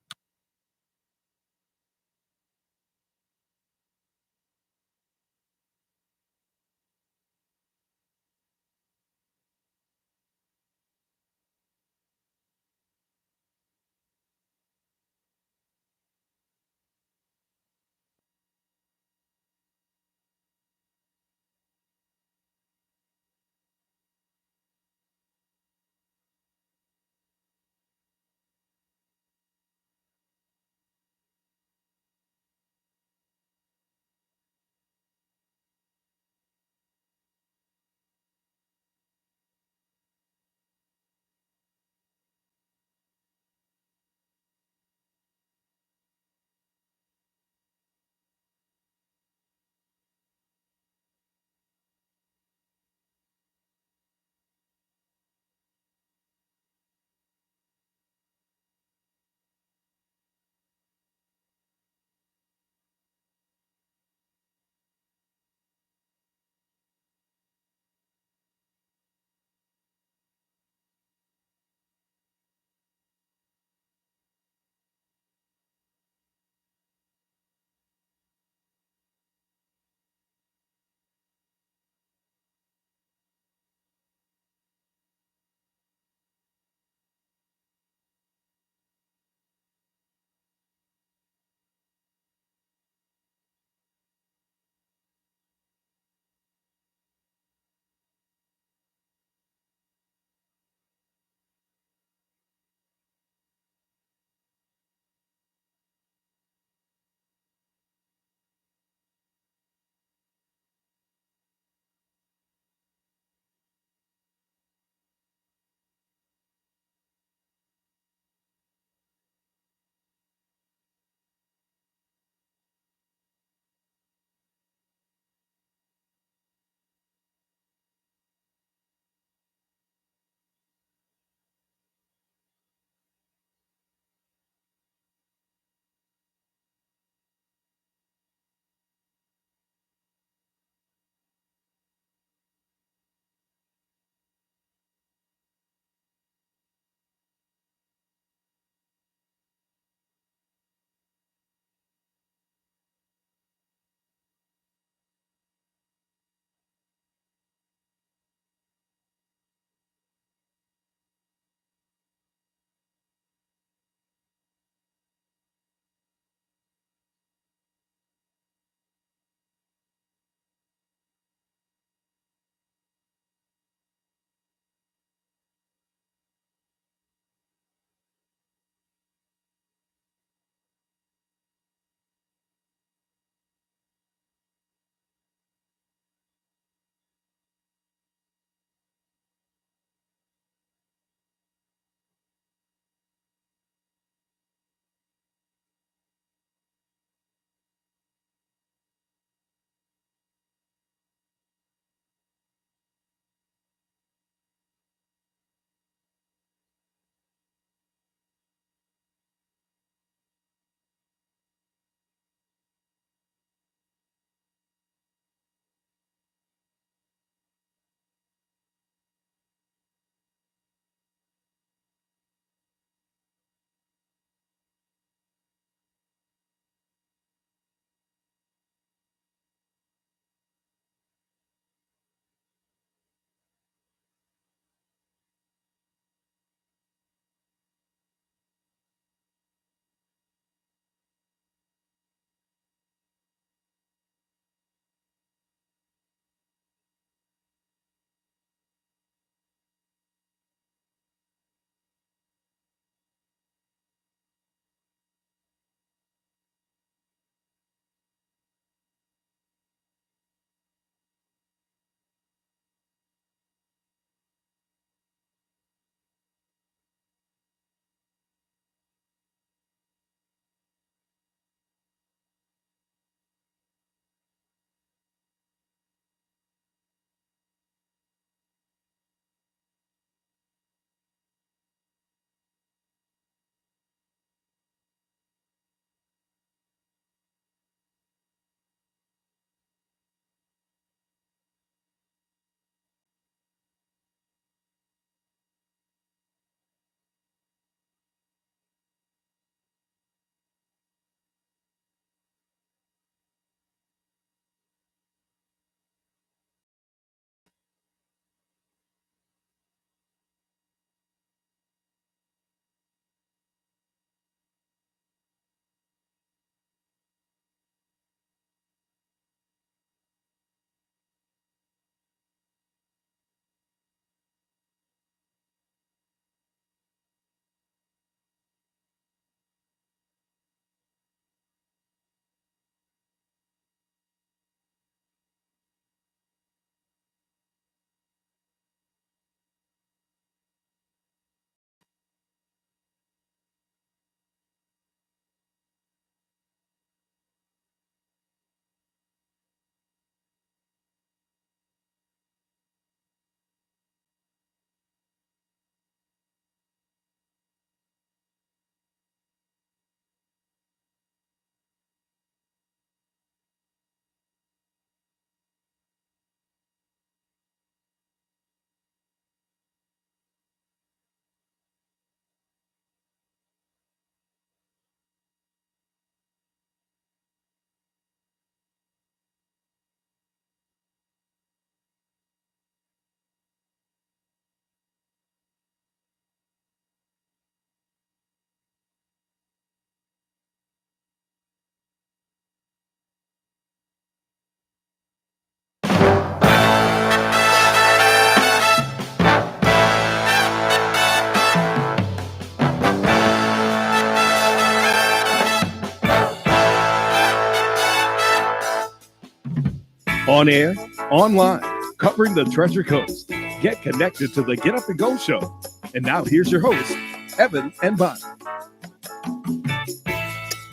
On air, online, covering the Treasure Coast. Get connected to the Get Up and Go Show. And now here's your hosts, Evan and Bonnie.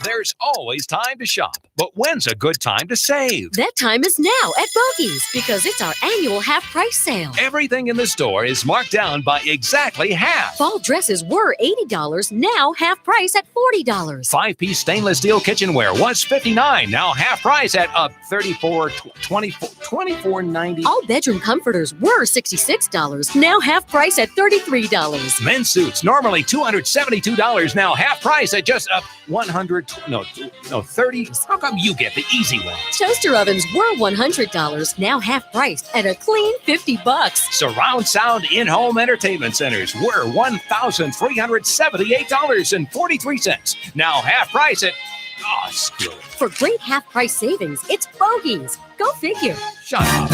There's always time to shop, but when's a good time to save? That time is now at Bogies because it's our annual half price sale. Everything in the store is marked down by exactly half. Fall dresses were $80, now half price at $40. 5-piece stainless steel kitchenware was $59, now half price at $24.90. All bedroom comforters were $66, now half price at $33. Men's suits normally $272, now half price at just $30. How come you get the easy one? Toaster ovens were $100, now half priced at a clean $50. Surround sound in-home entertainment centers were $1,378.43, now half price at screw it. For great half price savings, it's Bogies. Go figure. Shut up.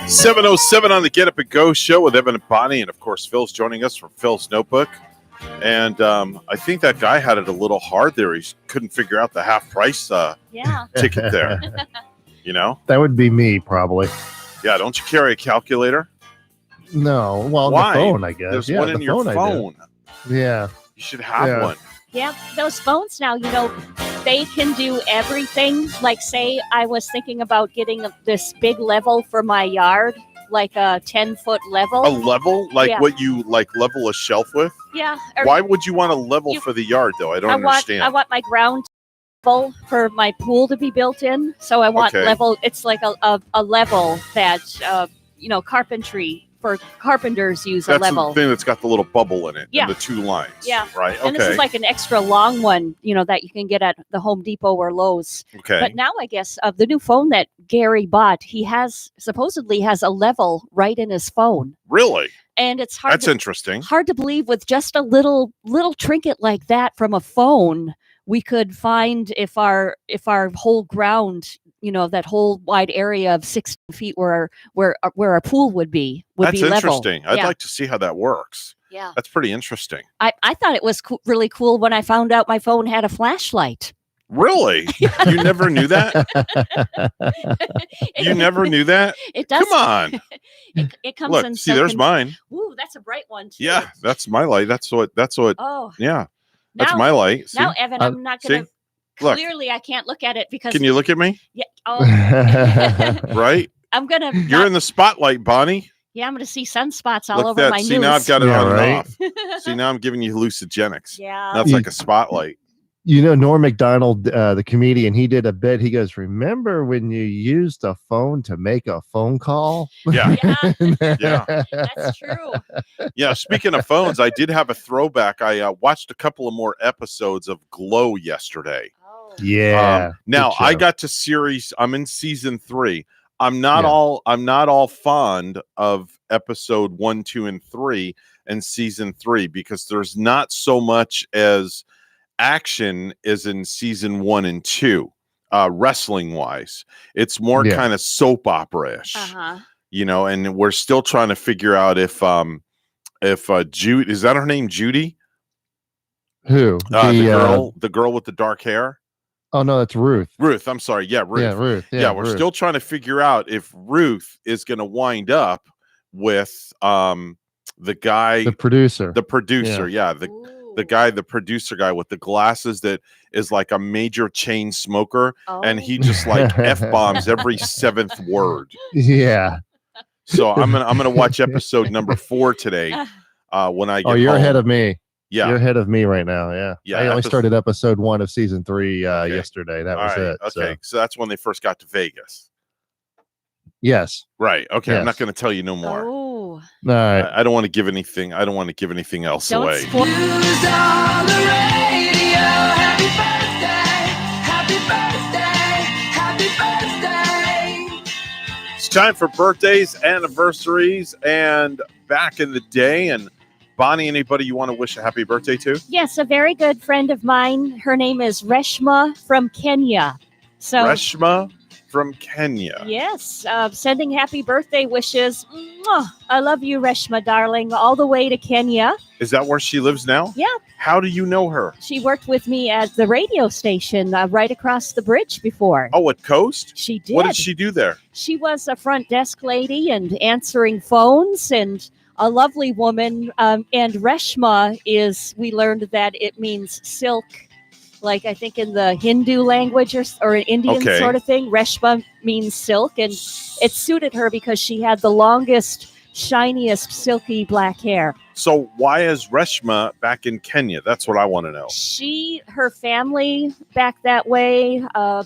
$7:07 on the Get Up and Go show with Evan and Bonnie, and of course Phil's joining us from Phil's Notebook. And I think that guy had it a little hard there. He couldn't figure out the half price ticket there. You know, that would be me probably. Yeah, don't you carry a calculator? No, well, why? The phone, I guess. There's yeah, one in your phone. Yeah, you should have one. Yeah, those phones now, they can do everything. Like, say, I was thinking about getting this big level for my yard, like a 10-foot level. A level? Like what you level a shelf with? Yeah. Why would you want a level for the yard, though? I don't understand. I want my ground level for my pool to be built in. So I want level. It's like a level that, carpentry. For carpenters use a level. That's the thing that's got the little bubble in it. Yeah. And the two lines. Yeah. Right. Okay. And this is like an extra long one, that you can get at the Home Depot or Lowe's. Okay. But now I guess the new phone that Gary bought, he supposedly has a level right in his phone. Really? And it's hard. That's interesting. Hard to believe with just a little trinket like that from a phone, we could find if our whole ground, that whole wide area of 6 feet where our pool would be That's be level. Interesting. I'd like to see how that works. Yeah. That's pretty interesting. I thought it was really cool when I found out my phone had a flashlight. Really? You never knew that? You never knew that? It does. Come on. It comes Look, in. see, there's mine. Ooh, that's a bright one too. Yeah, that's my light. That's what. Oh. Yeah. That's my light. See? Now, Evan, I'm not going to. Look. Clearly, I can't look at it because. Can you look at me? Yeah. Oh. Right? I'm going to. You're in the spotlight, Bonnie. Yeah, I'm going to see sunspots all Look over that. my See, news. now I've got it on right? and off. See, now I'm giving you hallucinogenics. Yeah. That's like a spotlight. Norm Macdonald, the comedian, he did a bit. He goes, "Remember when you used a phone to make a phone call?" Yeah. Yeah. That's true. Yeah. Speaking of phones, I did have a throwback. I watched a couple of more episodes of Glow yesterday. Yeah. Now I got to I'm in season 3. I'm not all fond of episode 1, 2, and 3 and season 3 because there's not so much as action as in season 1 and 2, wrestling wise. It's more kind of soap opera-ish, and we're still trying to figure out if Jude, is that her name, Judy? Who? The girl with the dark hair. Oh no, that's Ruth. Ruth, I'm sorry. Yeah, Ruth. Yeah, Ruth. Yeah, we're still trying to figure out if Ruth is going to wind up with the guy, the producer. The producer guy with the glasses that is like a major chain smoker, and he just like F-bombs every 7th word. Yeah. So I'm gonna watch episode number 4 today. When I get you're home. ahead of me. Yeah, you're ahead of me right now. Yeah. Yeah. I only started episode 1 of season 3 yesterday. That was it. Okay, so that's when they first got to Vegas. Yes. Right. Okay. Yes. I'm not going to tell you no more. Oh. All right. I don't want to give anything. I don't want to give anything else away. It's time for birthdays, anniversaries, and back in the day. And Bonnie, anybody you want to wish a happy birthday to? Yes, a very good friend of mine. Her name is Reshma from Kenya. So Reshma from Kenya. Yes, sending happy birthday wishes. Mwah. I love you, Reshma, darling, all the way to Kenya. Is that where she lives now? Yeah. How do you know her? She worked with me at the radio station right across the bridge before. Oh, at Coast? She did. What did she do there? She was a front desk lady and answering phones, and a lovely woman. And Reshma we learned that it means silk, like I think in the Hindu language or an Indian sort of thing. Reshma means silk, and it suited her because she had the longest, shiniest, silky black hair. So why is Reshma back in Kenya? That's what I want to know. Her family back that way,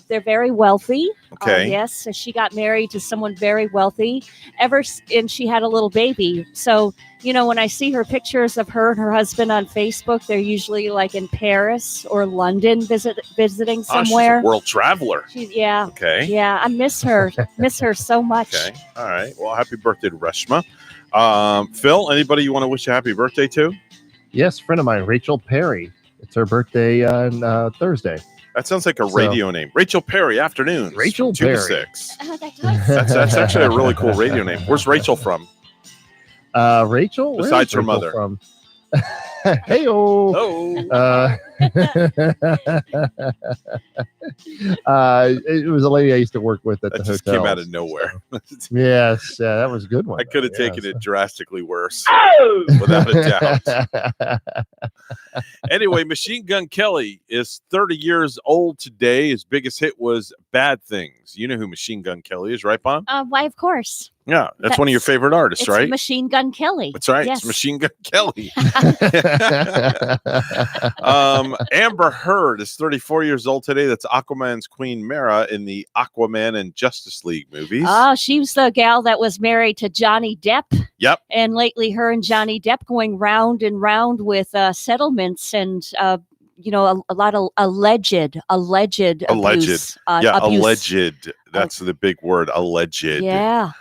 they're very wealthy. Okay. Yes, so she got married to someone very wealthy. And she had a little baby. So, when I see her pictures of her and her husband on Facebook, they're usually like in Paris or London visiting somewhere. She's a world traveler. Yeah. Okay. Yeah, I miss her. Miss her so much. Okay. All right. Well, happy birthday to Reshma. Phil, anybody you want to wish a happy birthday to? Yes, friend of mine, Rachel Perry. It's her birthday on Thursday. That sounds like a radio name. Rachel Perry, afternoons. Rachel 2 Perry. to 6. That's actually a really cool radio name. Where's Rachel from? Rachel? Where Besides is her Rachel mother. From? Hey-o. It was a lady I used to work with at the Just hotel. came out of nowhere. Yes, that was a good one. I could have taken it drastically worse. Oh! Without a doubt. Anyway, Machine Gun Kelly is 30 years old today. His biggest hit was Bad Things. You know who Machine Gun Kelly is, right, Bon? Why, of course. Yeah, that's one of your favorite artists, It's right? Machine Gun Kelly. That's right. Yes. It's Machine Gun Kelly. Amber Heard is 34 years old today. That's Aquaman's Queen Mara in the Aquaman and Justice League movies. Oh, she was the gal that was married to Johnny Depp. Yep. And lately, her and Johnny Depp going round and round with settlements and, a lot of alleged abuse. Yeah, abuse. alleged. That's the big word, alleged. Yeah.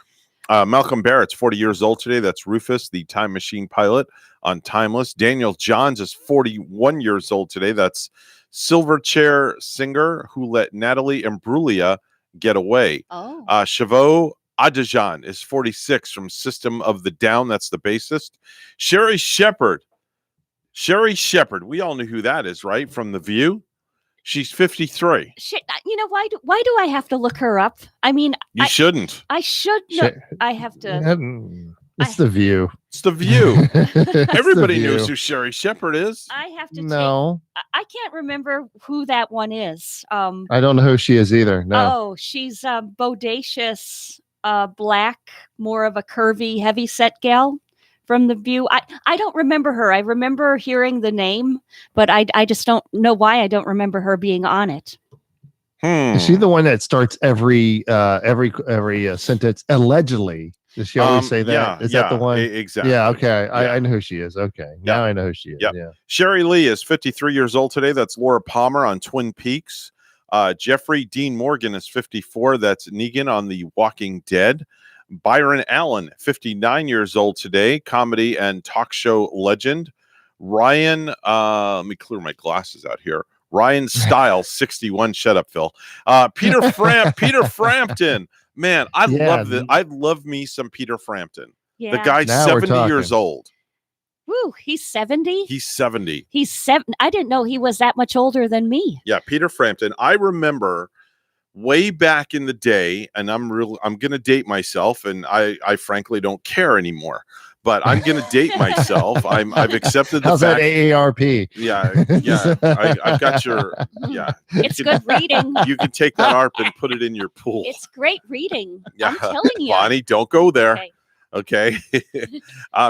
Malcolm Barrett's 40 years old today. That's Rufus, the time machine pilot on Timeless. Daniel Johns is 41 years old today. That's Silverchair singer who let Natalie Imbruglia get away. Oh. Chavo Adejan is 46 from System of the Down. That's the bassist. Sherry Shepherd. We all knew who that is, right? From The View. She's 53. Why do I have to look her up? I mean, You shouldn't. I should know. I have to. It's The View. It's The View. It's Everybody The View. knows who Sherry Shepherd is. I have to. No. I can't remember who that one is. I don't know who she is either. No. Oh, she's bodacious, black, more of a curvy, heavy set gal from The View. I don't remember her. I remember hearing the name, but I just don't know why I don't remember her being on it. Is she the one that starts every sentence allegedly? Does she always say that? Yeah, Is that the one? Exactly. Yeah. Okay. I know who she is. Okay. Now I know who she is. Yep. Yeah. Sherry Lee is 53 years old today. That's Laura Palmer on Twin Peaks. Jeffrey Dean Morgan is 54. That's Negan on The Walking Dead. Byron Allen, 59 years old today, comedy and talk show legend. Ryan, let me clear my glasses out here. Ryan Stiles, 61. Shut up, Phil. Peter Frampton. Man, I love me some Peter Frampton. Yeah. The guy's Now we're 70 years talking. old. Woo, he's 70? He's 70. He's 7. I didn't know he was that much older than me. Yeah, Peter Frampton. I remember way back in the day, and I'm going to date myself, and I frankly don't care anymore. But I'm going to date myself. I've accepted the How's fact. that AARP? Yeah. I've got your. Yeah. It's good reading. You can take that ARP and put it in your pool. It's great reading. Yeah. I'm telling you. Bonnie, don't go there. Okay.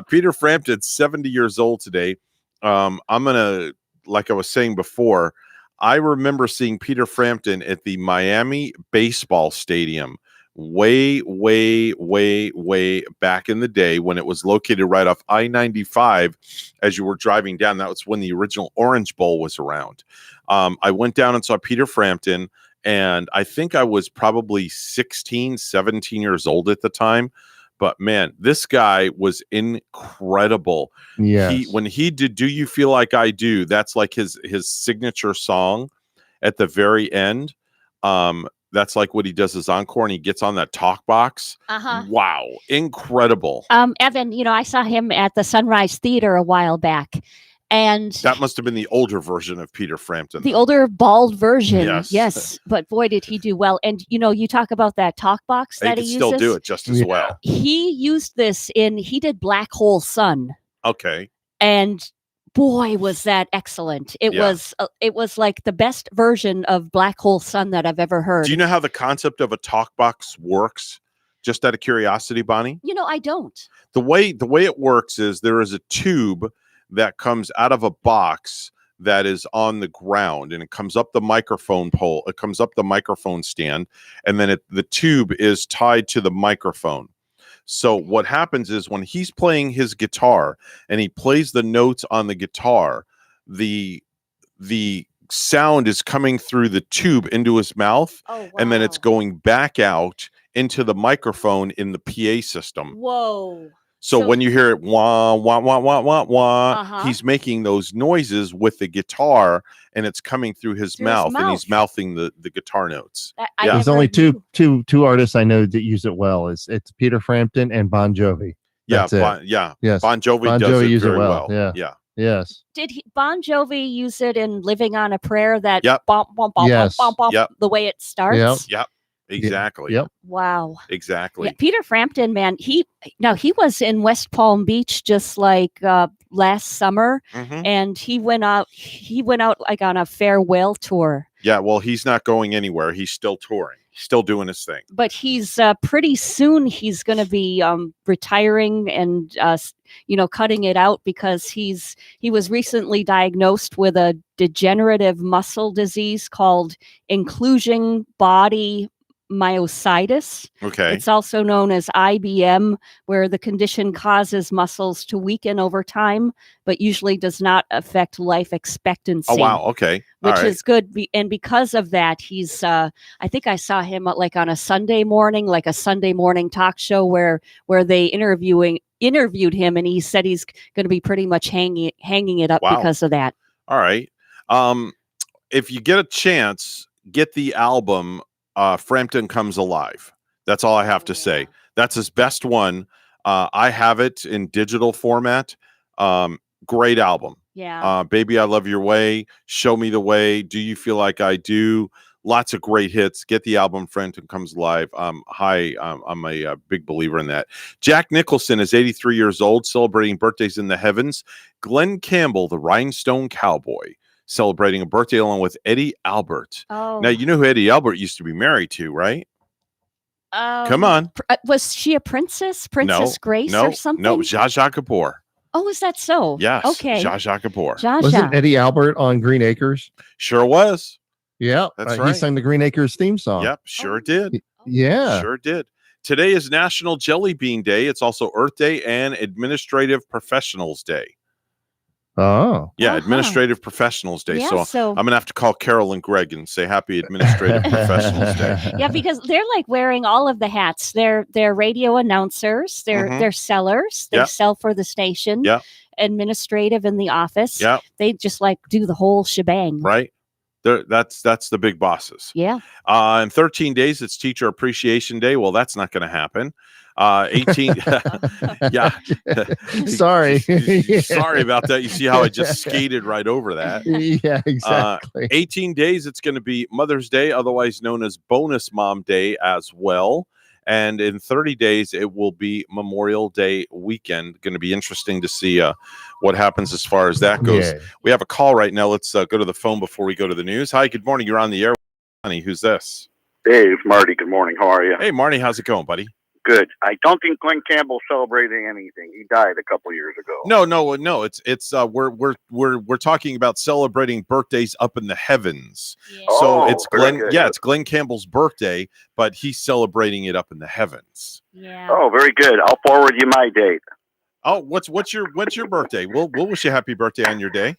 Peter Frampton's 70 years old today. I'm going to, like I was saying before, I remember seeing Peter Frampton at the Miami baseball stadium way back in the day when it was located right off I-95 as you were driving down. That was when the original Orange Bowl was around. I went down and saw Peter Frampton, and I think I was probably 16, 17 years old at the time. But man, this guy was incredible. Yes. When he did Do You Feel Like I Do, that's like his signature song at the very end. That's like what he does as Encore, and he gets on that talk box. Uh-huh. Wow, incredible. Evan, I saw him at the Sunrise Theater a while back, and That must have been the older version of Peter Frampton. the older bald version. Yes. Yes, but boy, did he do well. And you talk about that talk box They that could he still uses. do it just as well. He used this he did Black Hole Sun, Okay. and boy, was that excellent. It was like the best version of Black Hole Sun that I've ever heard. Do you know how the concept of a talk box works? Just out of curiosity, Bonnie? I don't. The way it works is there is a tube that comes out of a box that is on the ground, and it comes up the microphone pole. It comes up the microphone stand, and then the tube is tied to the microphone. So what happens is when he's playing his guitar and he plays the notes on the guitar, the sound is coming through the tube into his mouth, and then it's going back out into the microphone in the PA system. Whoa. So when you hear it, wah, wah, wah, wah, wah, wah, Uh-huh. he's making those noises with the guitar, and it's coming through his mouth, and he's mouthing the guitar notes. There's only two artists I know that use it well. It's Peter Frampton and Bon Jovi. Yeah, That's it. Yes. Bon Jovi does it uses very well. Yeah. Yes. Did Bon Jovi use it in Living on a Prayer? That Yep. bump, bump, bump, Yes. bump, bump, Yep. the way it starts? Yep. Exactly. Yep. Wow. Exactly. Yeah, Peter Frampton, man, he was in West Palm Beach just like last summer, Mhm. and he went out like on a farewell tour. Yeah, well, he's not going anywhere. He's still touring. He's still doing his thing. But he's pretty soon he's going to be retiring and cutting it out because he was recently diagnosed with a degenerative muscle disease called inclusion body myositis. Okay. It's also known as IBM, where the condition causes muscles to weaken over time, but usually does not affect life expectancy. Oh, wow. Okay. All Which right. is good. And because of that, he's, I think I saw him like on a Sunday morning talk show where they interviewed him, and he said he's going to be pretty much hanging it up Wow. because of that. All right. If you get a chance, get the album Frampton Comes Alive. That's all I have to say. That's his best one. I have it in digital format. Great album. Yeah. Baby, I Love Your Way, Show Me the Way, Do You Feel Like I Do? Lots of great hits. Get the album Frampton Comes Alive. I'm a big believer in that. Jack Nicholson is 83 years old, celebrating birthdays in the heavens. Glenn Campbell, the Rhinestone Cowboy, celebrating a birthday along with Eddie Albert. Oh. Now, you know who Eddie Albert used to be married to, right? Come on. Was she a princess? Princess Grace or something? No, Zsa Zsa Gabor. Oh, is that so? Yes. Okay. Zsa Zsa Gabor. Wasn't Eddie Albert on Green Acres? Sure was. Yeah. That's He right. sang the Green Acres theme song. Yep, sure did. Yeah. Sure did. Today is National Jelly Bean Day. It's also Earth Day and Administrative Professionals Day. Oh. Yeah, Administrative Professionals Day. Yeah, so I'm going to have to call Carol and Greg and say Happy Administrative Professionals Day. Yeah, because they're like wearing all of the hats. They're radio announcers. Mhm. They're sellers. They Yep. sell for the station. Yep. Administrative in the office. Yep. They just like do the whole shebang. Right? That's the big bosses. Yeah. In 13 days, it's Teacher Appreciation Day. Well, that's not going to happen. 18. Yeah. Sorry. Sorry about that. You see how I just skated right over that. Yeah, exactly. 18 days, it's going to be Mother's Day, otherwise known as Bonus Mom Day as well. And in 30 days, it will be Memorial Day weekend. Going to be interesting to see what happens as far as that goes. Yeah. We have a call right now. Let's go to the phone before we go to the news. Hi, good morning. You're on the air. Honey, who's this? Dave, Marty, good morning. How are you? Hey, Marty, how's it going, buddy? Good. I don't think Glenn Campbell's celebrating anything. He died a couple years ago. No. It's we're talking about celebrating birthdays up in the heavens. So Oh, it's very Glenn. good. Yeah, it's Glenn Campbell's birthday, but he's celebrating it up in the heavens. Yeah. Oh, very good. I'll forward you my date. Oh, what's your birthday? We'll wish you happy birthday on your day.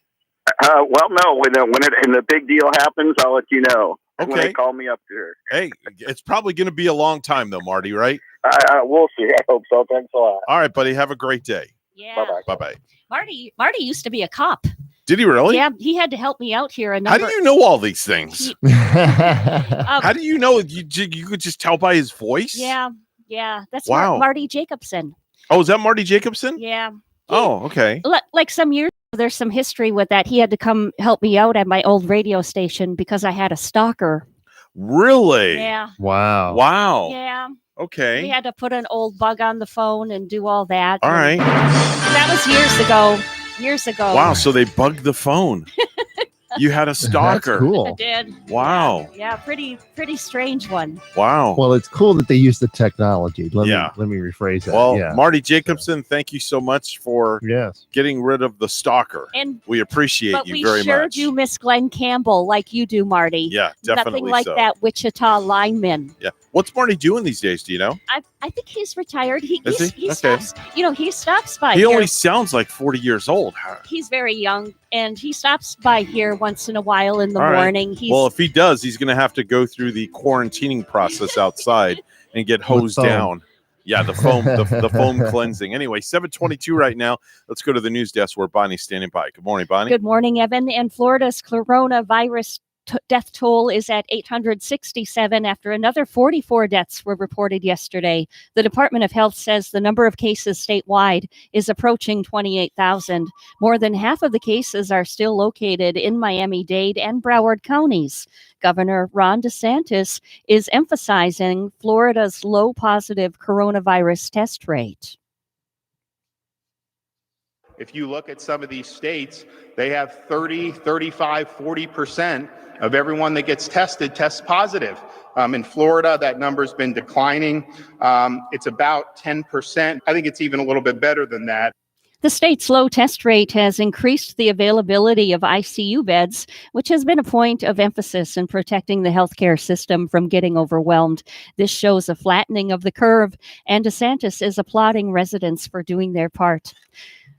Well, no. When the big deal happens, I'll let you know. When Okay. they call me up here. Hey, it's probably going to be a long time though, Marty. Right? We'll see. I hope so. Thanks a lot. All right, buddy. Have a great day. Yeah. Bye bye. Marty used to be a cop. Did he really? Yeah, he had to help me out here. How do you know all these things? How do you know? You could just tell by his voice? Yeah. That's Wow. Marty Jacobson. Oh, is that Marty Jacobson? Yeah. Oh, okay. Like some years ago, there's some history with that. He had to come help me out at my old radio station because I had a stalker. Really? Yeah. Wow. Yeah. Okay. We had to put an old bug on the phone and do all that. All right. That was years ago. Wow. So they bugged the phone. You had a stalker. That's cool. I did. Wow. Yeah, pretty strange one. Wow. Well, it's cool that they use the technology. Let Yeah. me rephrase that. Well, yeah. Marty Jacobson, thank you so much for Yes. getting rid of the stalker. And we appreciate But you we very sure much. do miss Glenn Campbell like you do, Marty. Yeah, definitely Nothing like so. that Wichita lineman. Yeah. What's Marty doing these days? Do you know? I think he's retired. Is he? Okay. stops. He stops by He here. only sounds like 40 years old. He's very young, and he stops by here once in a while in the All right. morning. He's Well, if he does, he's going to have to go through the quarantining process outside and get hosed foam. down. Yeah, the foam, the foam cleansing. Anyway, 7:22 right now. Let's go to the news desk where Bonnie's standing by. Good morning, Bonnie. Good morning, Evan. And Florida's coronavirus death toll is at 867 after another 44 deaths were reported yesterday. The Department of Health says the number of cases statewide is approaching 28,000. More than half of the cases are still located in Miami-Dade and Broward counties. Governor Ron DeSantis is emphasizing Florida's low positive coronavirus test rate. If you look at some of these states, they have 30, 35, 40% of everyone that gets tested tests positive. In Florida, that number's been declining. It's about 10%. I think it's even a little bit better than that. The state's low test rate has increased the availability of ICU beds, which has been a point of emphasis in protecting the healthcare system from getting overwhelmed. This shows a flattening of the curve, and DeSantis is applauding residents for doing their part.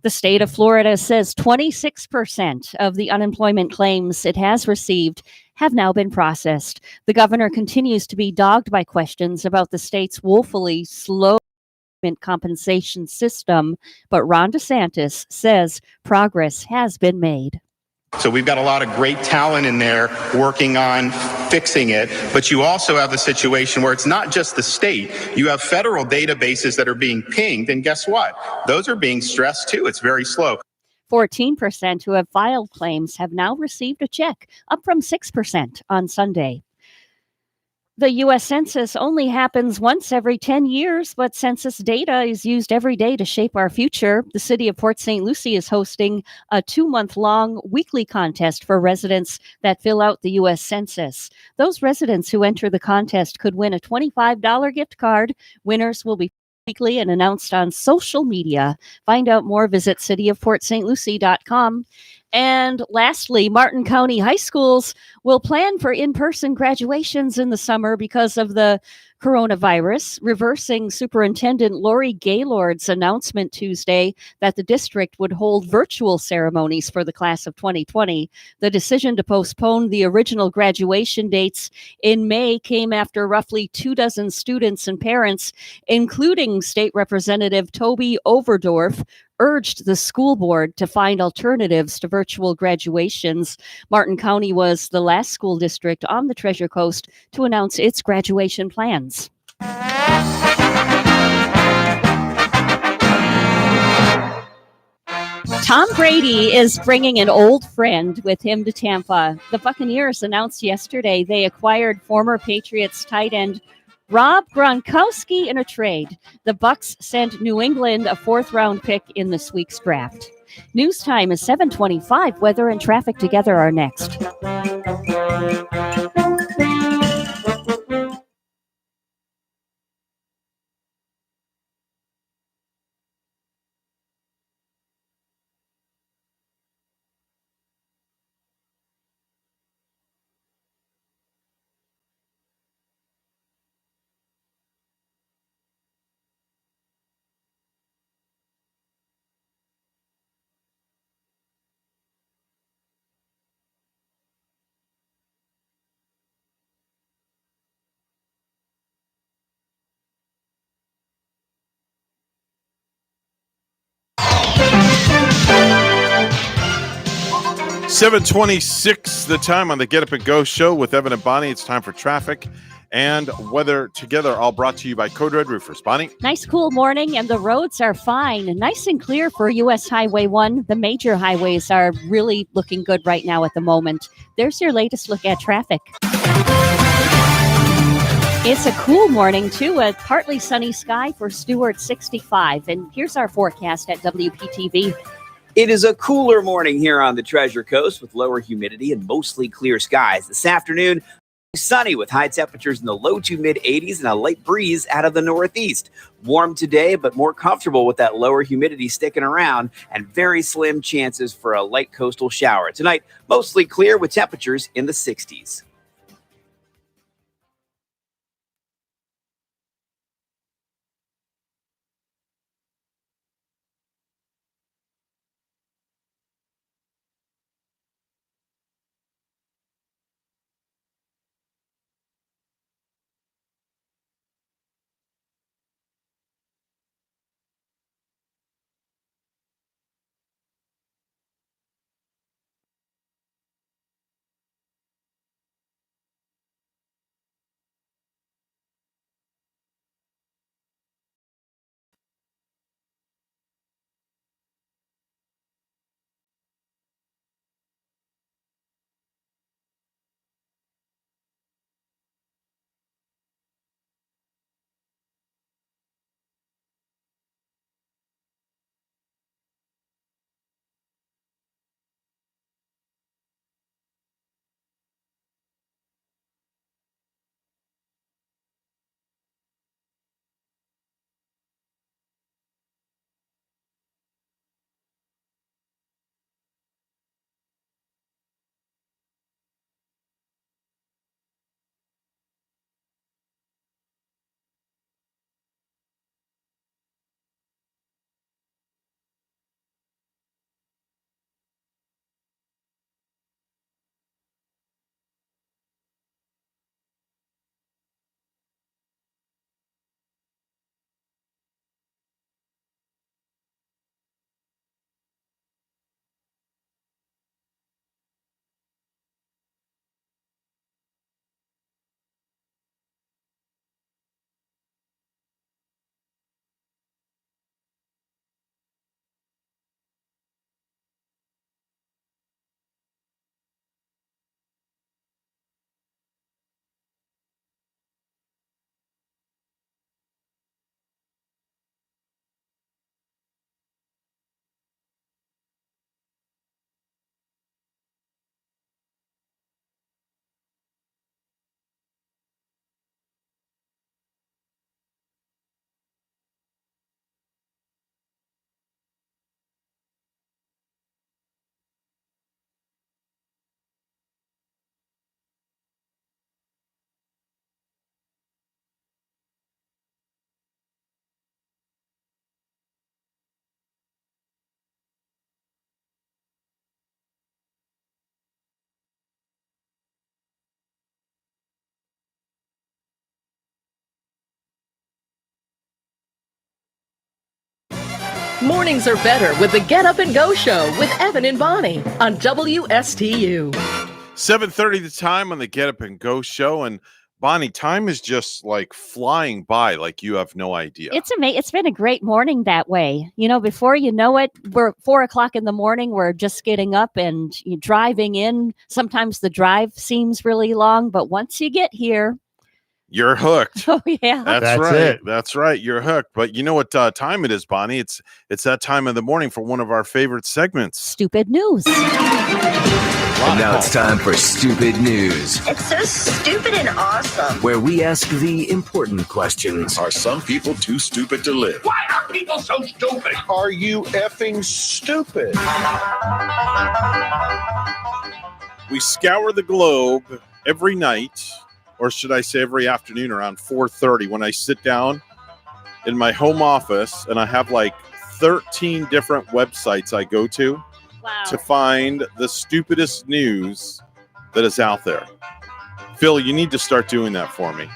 The state of Florida says 26% of the unemployment claims it has received have now been processed. The governor continues to be dogged by questions about the state's woefully slow compensation system, but Ron DeSantis says progress has been made. So we've got a lot of great talent in there working on fixing it, but you also have the situation where it's not just the state. You have federal databases that are being pinged, and guess what? Those are being stressed too. It's very slow. 14% who have filed claims have now received a check, up from 6% on Sunday. The U.S. Census only happens once every 10 years, but census data is used every day to shape our future. The city of Port St. Lucie is hosting a 2-month-long weekly contest for residents that fill out the U.S. Census. Those residents who enter the contest could win a $25 gift card. Winners will be weekly and announced on social media. Find out more, visit cityofportstlucie.com. And lastly, Martin County high schools will plan for in-person graduations in the summer because of the coronavirus, reversing Superintendent Lori Gaylord's announcement Tuesday that the district would hold virtual ceremonies for the class of 2020. The decision to postpone the original graduation dates in May came after roughly 24 students and parents, including State Representative Toby Overdorf, urged the school board to find alternatives to virtual graduations. Martin County was the last school district on the Treasure Coast to announce its graduation plans. Tom Brady is bringing an old friend with him to Tampa. The Buccaneers announced yesterday they acquired former Patriots tight end Rob Gronkowski in a trade. The Bucs sent New England a 4th-round pick in this week's draft. News time is 7:25. Weather and traffic together are next. 7:26 the time on the Get Up and Go show with Evan and Bonnie. It's time for traffic and weather together, all brought to you by Code Red Roofers. Bonnie? Nice cool morning, and the roads are fine. Nice and clear for US Highway 1. The major highways are really looking good right now at the moment. There's your latest look at traffic. It's a cool morning, too, a partly sunny sky for Stewart, 65. And here's our forecast at WPTV. It is a cooler morning here on the Treasure Coast with lower humidity and mostly clear skies. This afternoon, sunny with high temperatures in the low to mid 80s and a light breeze out of the northeast. Warm today, but more comfortable with that lower humidity sticking around and very slim chances for a light coastal shower. Tonight, mostly clear with temperatures in the 60s. Mornings are better with the Get Up and Go show with Evan and Bonnie on WSTU. 7:30 the time on the Get Up and Go show. And Bonnie, time is just like flying by like you have no idea. It's been a great morning that way. You know, before you know it, we're 4 o'clock in the morning. We're just getting up and driving in. Sometimes the drive seems really long, but once you get here, you're hooked. Oh, yeah. That's right. It. That's right. You're hooked. But you know what time it is, Bonnie? It's that time of the morning for one of our favorite segments. Stupid News. And now it's time for Stupid News. It's so stupid and awesome. Where we ask the important questions. Are some people too stupid to live? Why are people so stupid? Are you effing stupid? We scour the globe every night, or should I say every afternoon around 4:30 when I sit down in my home office and I have like 13 different websites I go to to find the stupidest news that is out there. Phil, you need to start doing that for me.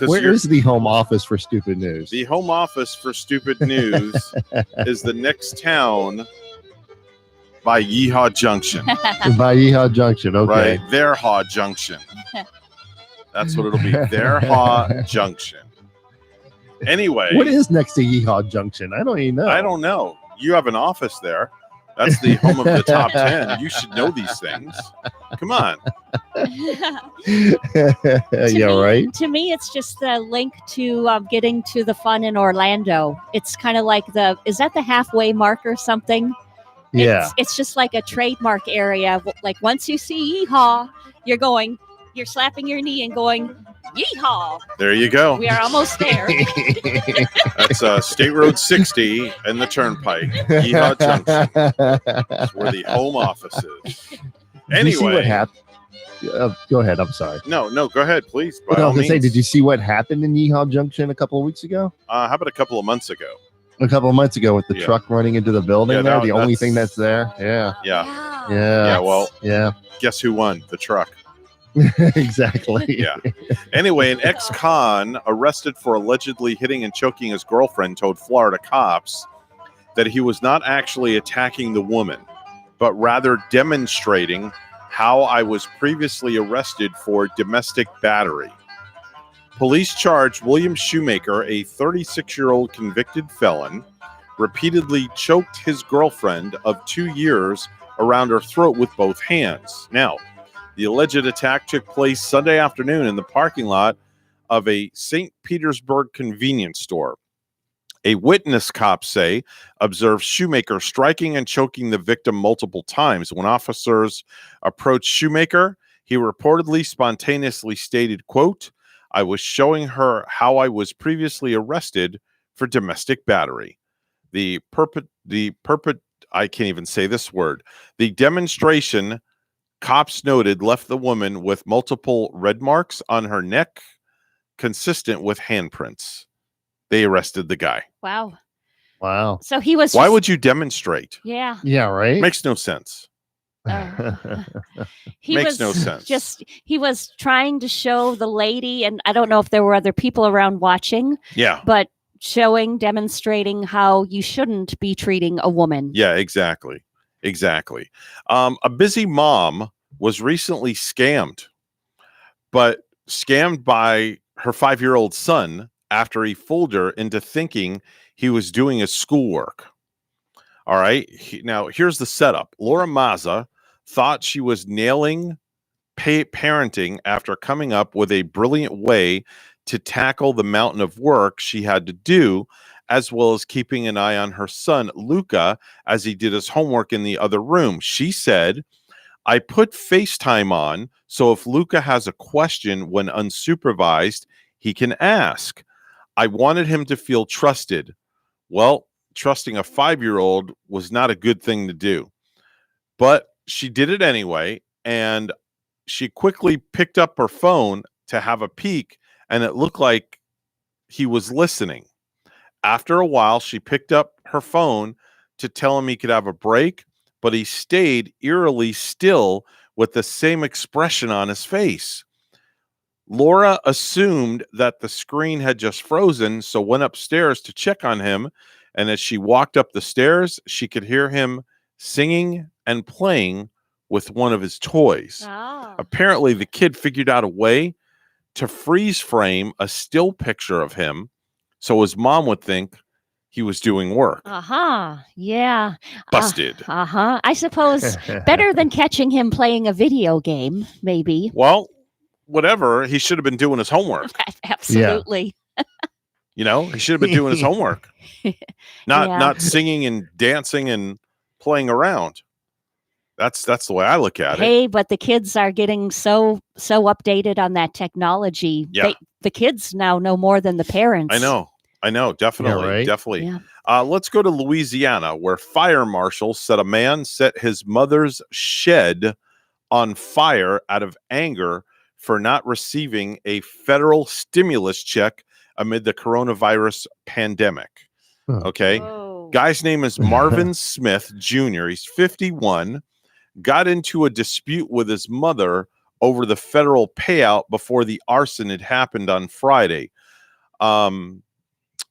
Where is the home office for stupid news? The home office for stupid news is the next town by Yeehaw Junction. By Yeehaw Junction. Okay. Right. Their Haw Junction. That's what it'll be. Their Haw Junction. Anyway. What is next to Yeehaw Junction? I don't even know. I don't know. You have an office there. That's the home of the top 10. You should know these things. Come on. Right. To me, it's just the link to getting to the fun in Orlando. It's kind of like is that the halfway mark or something? Yeah. It's just like a trademark area. Like once you see Yeehaw, you're slapping your knee and going, Yeehaw. There you go. We are almost there. That's State Road 60 and the Turnpike. Yeehaw Junction. That's where the home office is. Did you see what Anyway. happened? Go ahead. I'm sorry. No, go ahead, please. By I all was gonna say, means. did you see what happened in Yeehaw Junction a couple of weeks ago? How about a couple of months ago? A couple of months ago with the Yeah. truck running into the building Yeah, there. that- The only that's- thing that's there. Yeah. Yeah. Well, Yeah. guess who won? The truck. Exactly. Yeah. Anyway, an ex-con arrested for allegedly hitting and choking his girlfriend told Florida cops that he was not actually attacking the woman, but rather demonstrating how I was previously arrested for domestic battery. Police charged William Shoemaker, a 36-year-old convicted felon, repeatedly choked his girlfriend of 2 years around her throat with both hands. Now, the alleged attack took place Sunday afternoon in the parking lot of a St. Petersburg convenience store. A witness, cops say, observed Shoemaker striking and choking the victim multiple times. When officers approached Shoemaker, he reportedly spontaneously stated, quote, I was showing her how I was previously arrested for domestic battery. I can't even say this word. The demonstration, cops noted, left the woman with multiple red marks on her neck, consistent with handprints. They arrested the guy. Wow. Wow. So he was. Why would you demonstrate? Yeah. Yeah. Right. Makes no sense. He Makes was no sense. He was trying to show the lady, and I don't know if there were other people around watching. Yeah. But demonstrating how you shouldn't be treating a woman. Yeah, exactly. Exactly. A busy mom was recently scammed, but scammed by her 5-year-old son after he fooled her into thinking he was doing his schoolwork. All right. Now, here's the setup. Laura Mazza thought she was nailing parenting after coming up with a brilliant way to tackle the mountain of work she had to do, as well as keeping an eye on her son, Luca, as he did his homework in the other room. She said, I put FaceTime on, so if Luca has a question when unsupervised, he can ask. I wanted him to feel trusted. Well, trusting a 5-year-old was not a good thing to do. But she did it anyway, and she quickly picked up her phone to have a peek, and it looked like he was listening. After a while, she picked up her phone to tell him he could have a break, but he stayed eerily still with the same expression on his face. Laura assumed that the screen had just frozen, so went upstairs to check on him, and as she walked up the stairs, she could hear him singing and playing with one of his toys. Oh. Apparently, the kid figured out a way to freeze frame a still picture of him so his mom would think he was doing work. Yeah. Busted. I suppose better than catching him playing a video game, maybe. Well, whatever. He should have been doing his homework. Absolutely. You know, he should have been doing his homework, not Yeah. not singing and dancing and playing around. That's the way I look at it. Hey, but the kids are getting so updated on that technology. Yeah. The kids now know more than the parents. I know, definitely, right? definitely. Yeah. Let's go to Louisiana, where fire marshals said a man set his mother's shed on fire out of anger for not receiving a federal stimulus check amid the coronavirus pandemic. Okay. Guy's name is Marvin Smith Jr. He's 51. Got into a dispute with his mother over the federal payout before the arson had happened on Friday.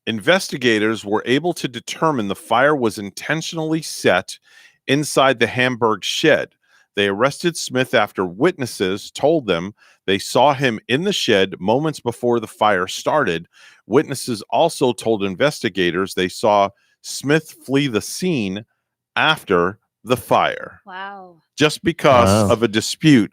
Investigators were able to determine the fire was intentionally set inside the Hamburg shed. They arrested Smith after witnesses told them they saw him in the shed moments before the fire started. Witnesses also told investigators they saw Smith flee the scene after the fire. Wow. Just because of a dispute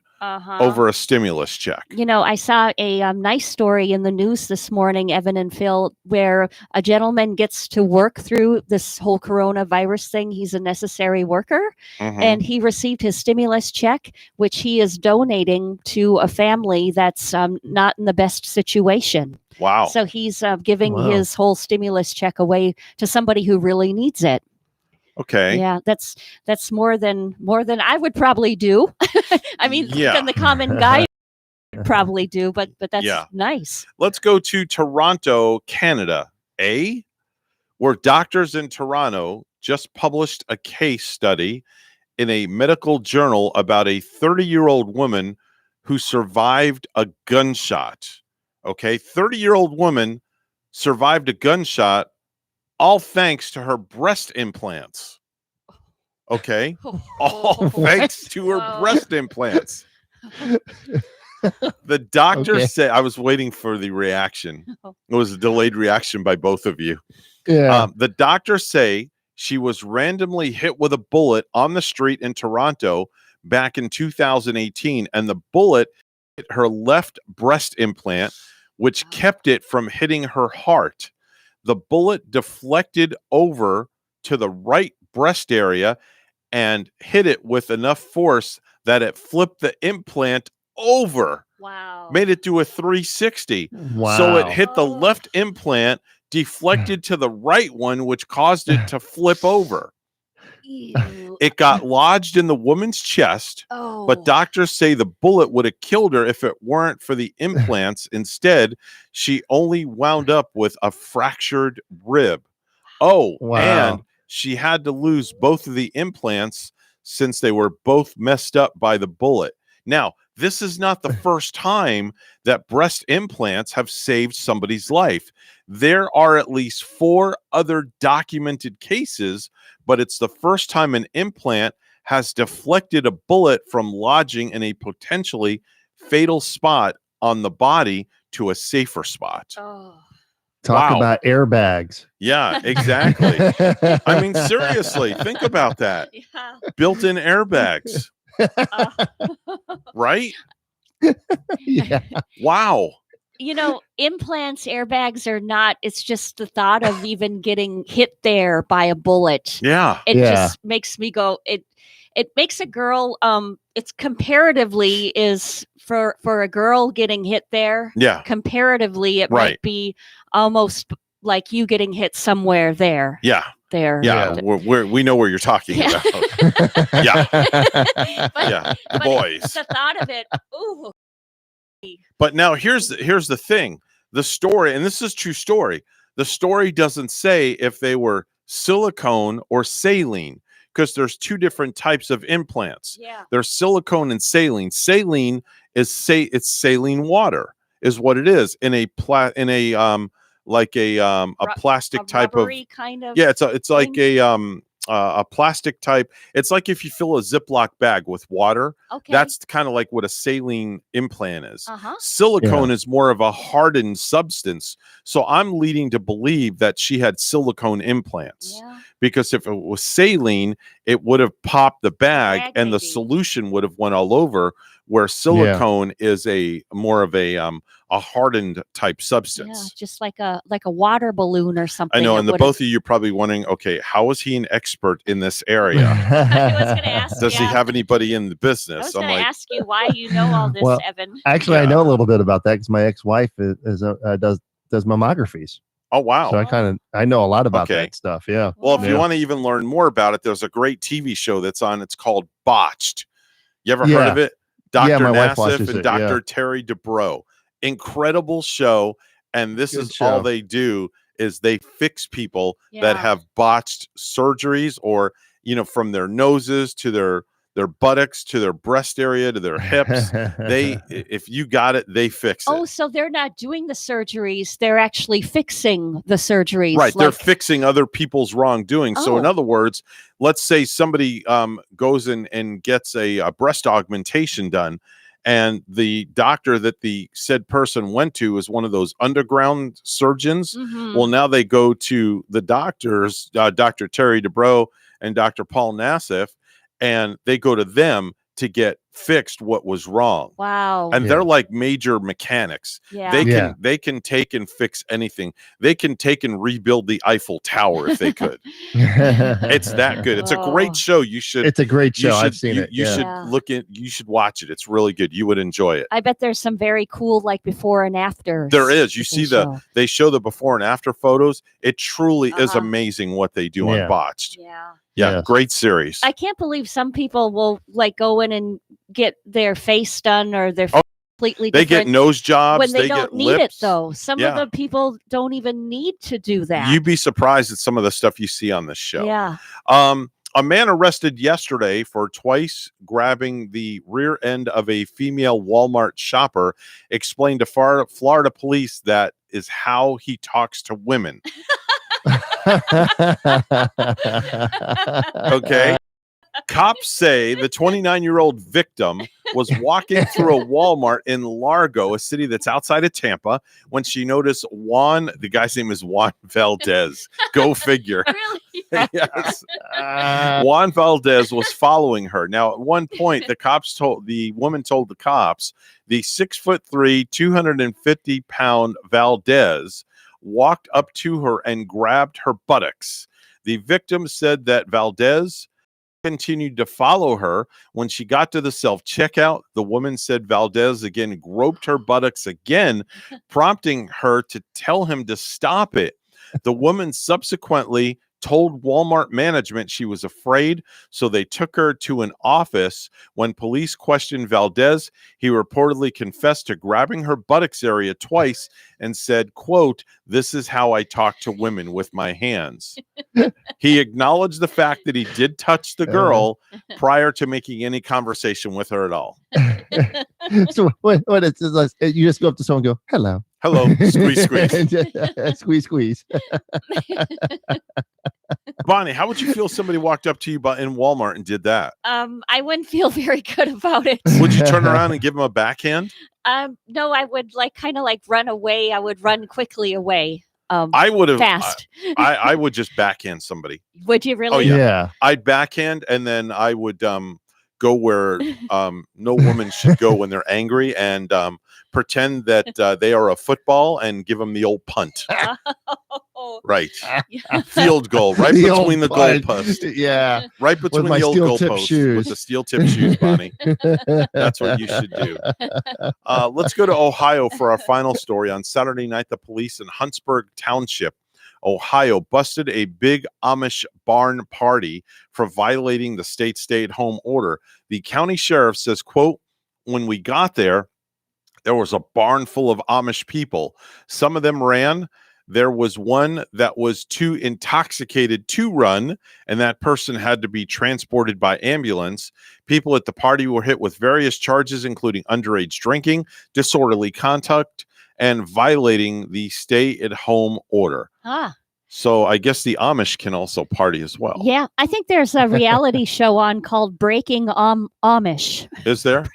over a stimulus check. You know, I saw a nice story in the news this morning, Evan and Phil, where a gentleman gets to work through this whole coronavirus thing. He's a necessary worker, and he received his stimulus check, which he is donating to a family that's not in the best situation. Wow. So he's giving his whole stimulus check away to somebody who really needs it. Okay. Yeah, that's more than I would probably do. I mean, than the common guy would probably do, but that's nice. Let's go to Toronto, Canada, where doctors in Toronto just published a case study in a medical journal about a 30-year-old woman who survived a gunshot. Okay, 30-year-old woman survived a gunshot, all thanks to her breast implants. Okay. All thanks to her breast implants. The doctor said, I was waiting for the reaction. It was a delayed reaction by both of you. Yeah. The doctors say she was randomly hit with a bullet on the street in Toronto back in 2018, and the bullet hit her left breast implant, which kept it from hitting her heart. The bullet deflected over to the right breast area and hit it with enough force that it flipped the implant over. Wow. Made it do a 360. Wow. So it hit the left implant, deflected to the right one, which caused it to flip over. It got lodged in the woman's chest, but doctors say the bullet would have killed her if it weren't for the implants. Instead, she only wound up with a fractured rib. And she had to lose both of the implants since they were both messed up by the bullet. Now, this is not the first time that breast implants have saved somebody's life. There are at least 4 other documented cases, but it's the first time an implant has deflected a bullet from lodging in a potentially fatal spot on the body to a safer spot. Talk about airbags. Yeah, exactly. I mean, seriously, think about that. Built-in airbags. Right? Yeah. Wow. You know, implants, airbags are not, it's just the thought of even getting hit there by a bullet. Yeah. It just makes me go, it makes a girl, it's comparatively is for a girl getting hit there. Yeah. Comparatively, it might be almost like you getting hit somewhere there. Yeah. There. Yeah. We know where you're talking about. Yeah. The boys. The thought of it. Ooh. But now here's the thing. The story, and this is a true story. The story doesn't say if they were silicone or saline, because there's 2 different types of implants. Yeah. There's silicone and saline. Saline is it's saline water is what it is in a plastic type of kind of. Yeah, it's like a plastic type. It's like if you fill a Ziploc bag with water. Okay. That's kind of like what a saline implant is. Silicone is more of a hardened substance. So I'm leading to believe that she had silicone implants. Because if it was saline, it would have popped the bag and the solution would have went all over, where silicone is a more of a hardened type substance. Yeah, just like a water balloon or something. I know, and both of you are probably wondering, okay, how is he an expert in this area? I was going to ask. Does he have anybody in the business? I was going to ask you why you know all this, Evan. Actually, I know a little bit about that because my ex-wife does mammographies. Oh, wow. So I know a lot about that stuff. Yeah. Well, if you want to even learn more about it, there's a great TV show that's on. It's called Botched. You ever heard of it? Dr. my wife Nassif watches and it, Dr. Terry Dubrow. Incredible show. And this is all they do is they fix people that have botched surgeries, or, from their noses to their buttocks to their breast area to their hips. If you got it, they fix it. Oh, so they're not doing the surgeries; they're actually fixing the surgeries. Right, they're fixing other people's wrongdoing. So, in other words, let's say somebody goes in and gets a breast augmentation done, and the doctor that the said person went to is one of those underground surgeons. Well, now they go to the doctors, Dr. Terry Dubrow and Dr. Paul Nassif, and they go to them to get fixed what was wrong. Wow. And they're like major mechanics. Yeah. They can take and fix anything. They can take and rebuild the Eiffel Tower if they could. It's that good. It's a great show. You should. It's a great show. I've seen it. You should look at. You should watch it. It's really good. You would enjoy it. I bet there's some very cool like before and after. There is. You see they show the before and after photos. It truly is amazing what they do on Botched. Yeah, great series. I can't believe some people will like go in and get their face done or their completely they different get nose jobs when they get don't need lips. it though. Some of the people don't even need to do that. You'd be surprised at some of the stuff you see on this show. Yeah. A man arrested yesterday for twice grabbing the rear end of a female Walmart shopper explained to Florida police that is how he talks to women. Okay. Cops say the 29-year-old victim was walking through a Walmart in Largo, a city that's outside of Tampa, when she noticed the guy's name is Juan Valdez. Go figure. Really? Yes. Juan Valdez was following her. Now, at one point, the woman told the cops the 6'3", 250-pound Valdez walked up to her and grabbed her buttocks. The victim said that Valdez continued to follow her. When she got to the self-checkout, the woman said Valdez again groped her buttocks again, prompting her to tell him to stop it. The woman subsequently told Walmart management she was afraid, so they took her to an office. When police questioned Valdez, he reportedly confessed to grabbing her buttocks area twice and said, quote, "This is how I talk to women, with my hands." He acknowledged the fact that he did touch the girl prior to making any conversation with her at all. So what it says, you just go up to someone and go, hello. Hello, squeeze, squeeze. Squeeze, squeeze. Bonnie, how would you feel if somebody walked up to you in Walmart and did that? I wouldn't feel very good about it. Would you turn around and give them a backhand? No, I would kind of run away. I would run quickly away. I would have fast. I would just backhand somebody. Would you really? Oh yeah. I'd backhand, and then I would go where no woman should go when they're angry, and pretend that they are a football and give them the old punt. Right. Field goal right between the goalposts. Yeah. Right between the old goalposts with the steel tip shoes, Bonnie. That's what you should do. Let's go to Ohio for our final story. On Saturday night, the police in Huntsburg Township, Ohio, busted a big Amish barn party for violating the state stay-at-home order. The county sheriff says, quote, "When we got there was a barn full of Amish people. Some of them ran. There was one that was too intoxicated to run, and that person had to be transported by ambulance. People at the party were hit with various charges, including underage drinking, disorderly conduct, and violating the stay-at-home order." So I guess the Amish can also party as well. Yeah, I think there's a reality show on called Breaking Amish. Is there?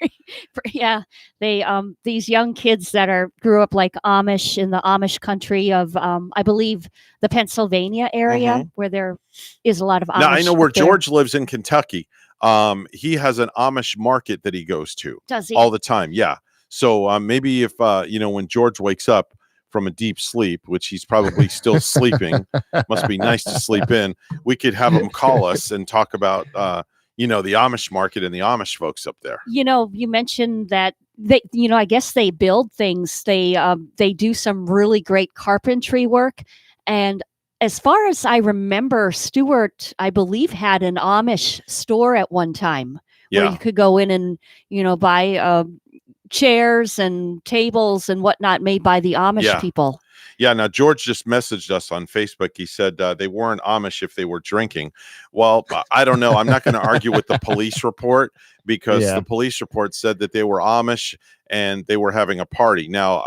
Yeah, they these young kids that grew up like Amish in the Amish country of I believe the Pennsylvania area where there is a lot of Amish. Now I know where George lives in Kentucky. He has an Amish market that he goes to. Does he? All the time? Yeah. So maybe if when George wakes up from a deep sleep, which he's probably still sleeping, must be nice to sleep in, we could have him call us and talk about the Amish market and the Amish folks up there. You mentioned that they, I guess they build things. They do some really great carpentry work. And as far as I remember, Stuart, I believe, had an Amish store at one time where you could go in and, buy chairs and tables and whatnot made by the Amish people. Yeah, now George just messaged us on Facebook. He said they weren't Amish if they were drinking. Well, I don't know. I'm not going to argue with the police report because Yeah. the police report said that they were Amish and they were having a party. Now,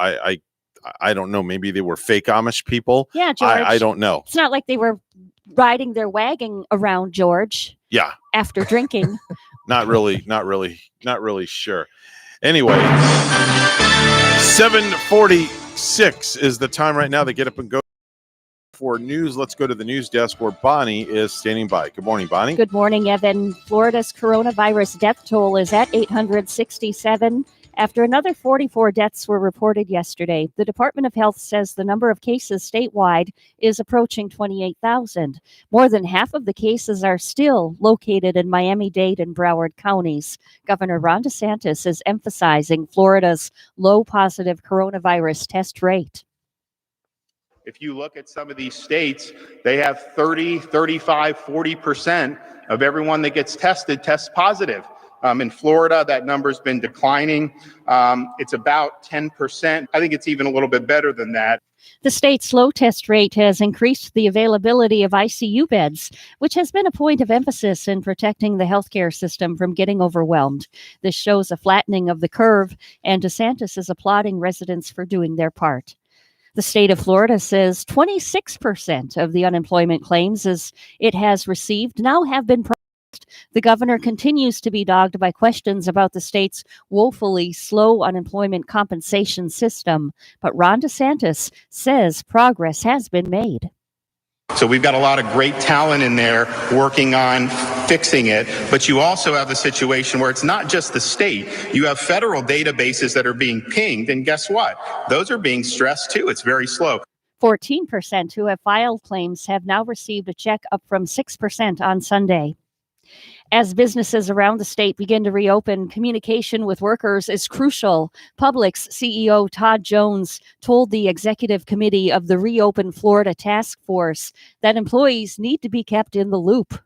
I don't know. Maybe they were fake Amish people. Yeah, George. I don't know. It's not like they were riding their wagon around, George. Yeah. After drinking. Not really sure. Anyway, 7:46 is the time right now to get up and go for news. Let's go to the news desk where Bonnie is standing by. Good morning, Bonnie. Good morning, Evan. Florida's coronavirus death toll is at 867 after another 44 deaths were reported yesterday. The Department of Health says the number of cases statewide is approaching 28,000. More than half of the cases are still located in Miami-Dade and Broward counties. Governor Ron DeSantis is emphasizing Florida's low positive coronavirus test rate. If you look at some of these states, they have 30, 35, 40% of everyone that gets tested tests positive. In Florida, that number's been declining. It's about 10%. I think it's even a little bit better than that. The state's low test rate has increased the availability of ICU beds, which has been a point of emphasis in protecting the healthcare system from getting overwhelmed. This shows a flattening of the curve, and DeSantis is applauding residents for doing their part. The state of Florida says 26% of the unemployment claims as it has received now have been processed. The governor continues to be dogged by questions about the state's woefully slow unemployment compensation system, but Ron DeSantis says progress has been made. So we've got a lot of great talent in there working on fixing it, but you also have the situation where it's not just the state. You have federal databases that are being pinged, and guess what? Those are being stressed too. It's very slow. 14% who have filed claims have now received a check, up from 6% on Sunday. As businesses around the state begin to reopen, communication with workers is crucial. Publix CEO Todd Jones told the executive committee of the Reopen Florida Task Force that employees need to be kept in the loop.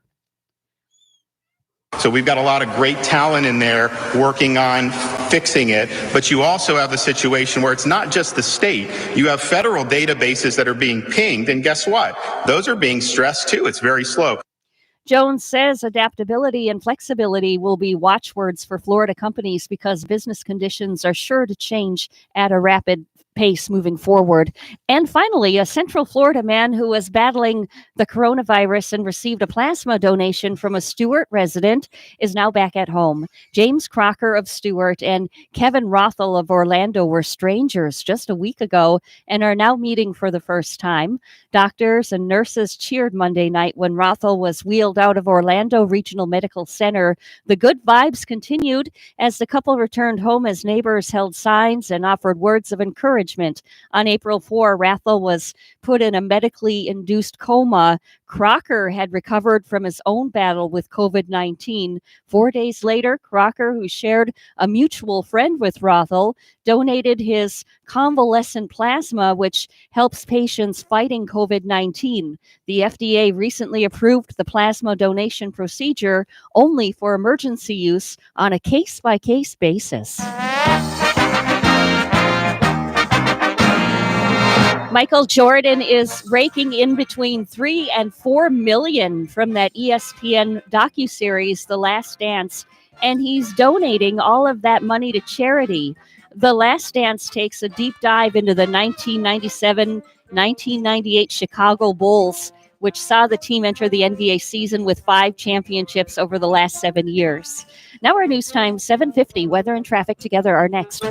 So we've got a lot of great talent in there working on fixing it, but you also have the situation where it's not just the state. You have federal databases that are being pinged, and guess what? Those are being stressed too. It's very slow. Jones says adaptability and flexibility will be watchwords for Florida companies because business conditions are sure to change at a rapid pace moving forward. And finally, a Central Florida man who was battling the coronavirus and received a plasma donation from a Stuart resident is now back at home. James Crocker of Stuart and Kevin Rothel of Orlando were strangers just a week ago and are now meeting for the first time. Doctors and nurses cheered Monday night when Rothel was wheeled out of Orlando Regional Medical Center. The good vibes continued as the couple returned home as neighbors held signs and offered words of encouragement. On April 4, Rothel was put in a medically induced coma. Crocker had recovered from his own battle with COVID-19. 4 days later, Crocker, who shared a mutual friend with Rothel, donated his convalescent plasma, which helps patients fighting COVID-19. The FDA recently approved the plasma donation procedure only for emergency use on a case-by-case basis. Michael Jordan is raking in between 3 and 4 million from that ESPN docuseries, The Last Dance, and he's donating all of that money to charity. The Last Dance takes a deep dive into the 1997-1998 Chicago Bulls, which saw the team enter the NBA season with 5 championships over the last 7 years. Now our news time, 7:50. Weather and traffic together are next.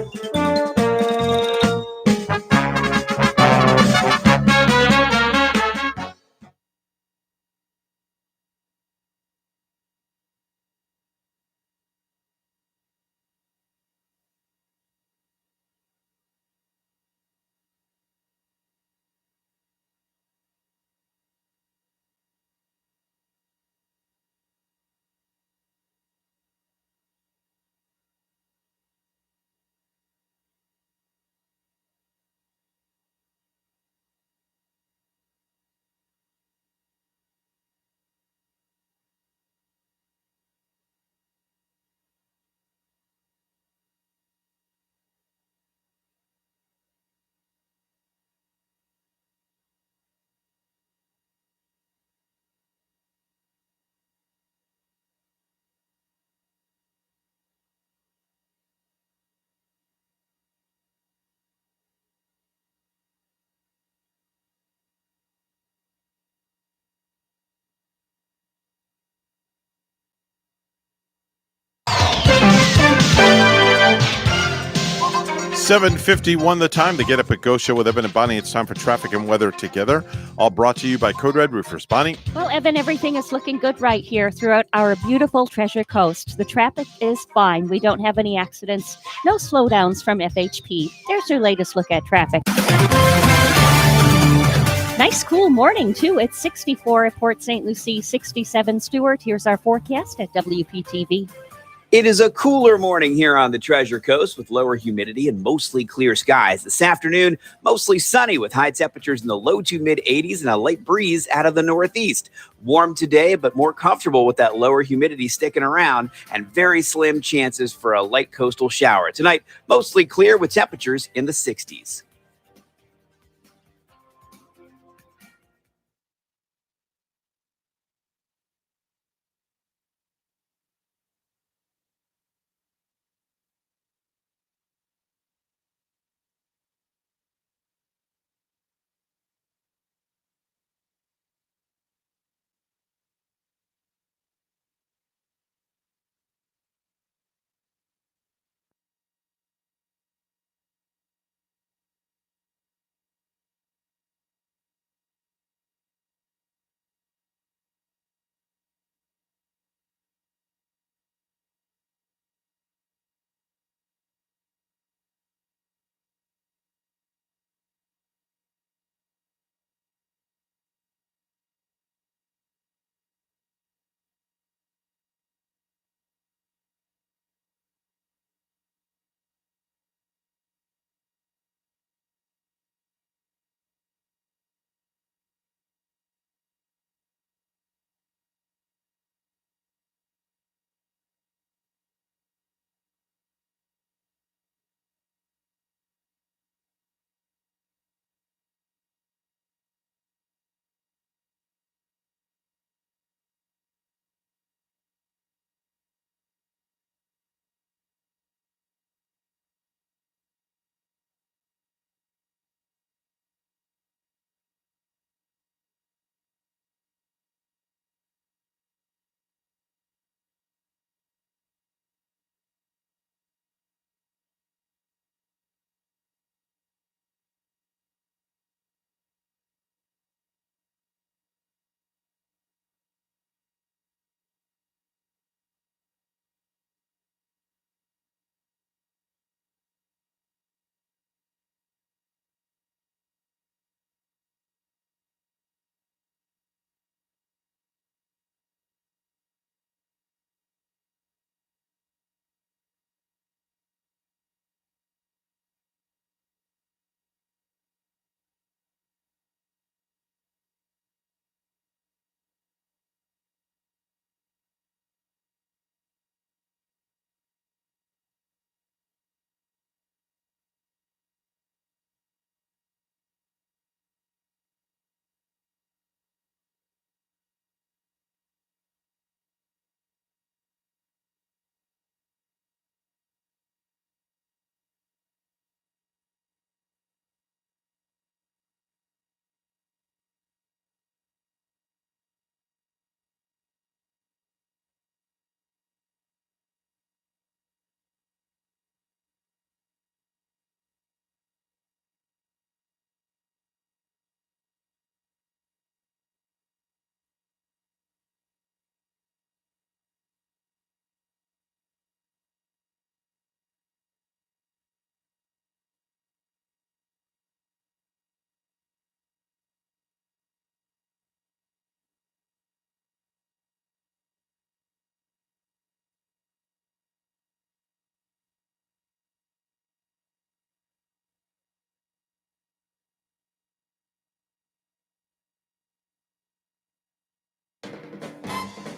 7:51 the time to Get Up and Go show with Evan and Bonnie. It's time for traffic and weather together. All brought to you by Code Red Roofers. Bonnie? Well, Evan, everything is looking good right here throughout our beautiful Treasure Coast. The traffic is fine. We don't have any accidents. No slowdowns from FHP. There's your latest look at traffic. Nice cool morning, too. It's 64 at Port St. Lucie, 67 Stewart. Here's our forecast at WPTV. It is a cooler morning here on the Treasure Coast with lower humidity and mostly clear skies. This afternoon, mostly sunny with high temperatures in the low to mid 80s and a light breeze out of the northeast. Warm today, but more comfortable with that lower humidity sticking around and very slim chances for a light coastal shower. Tonight, mostly clear with temperatures in the 60s.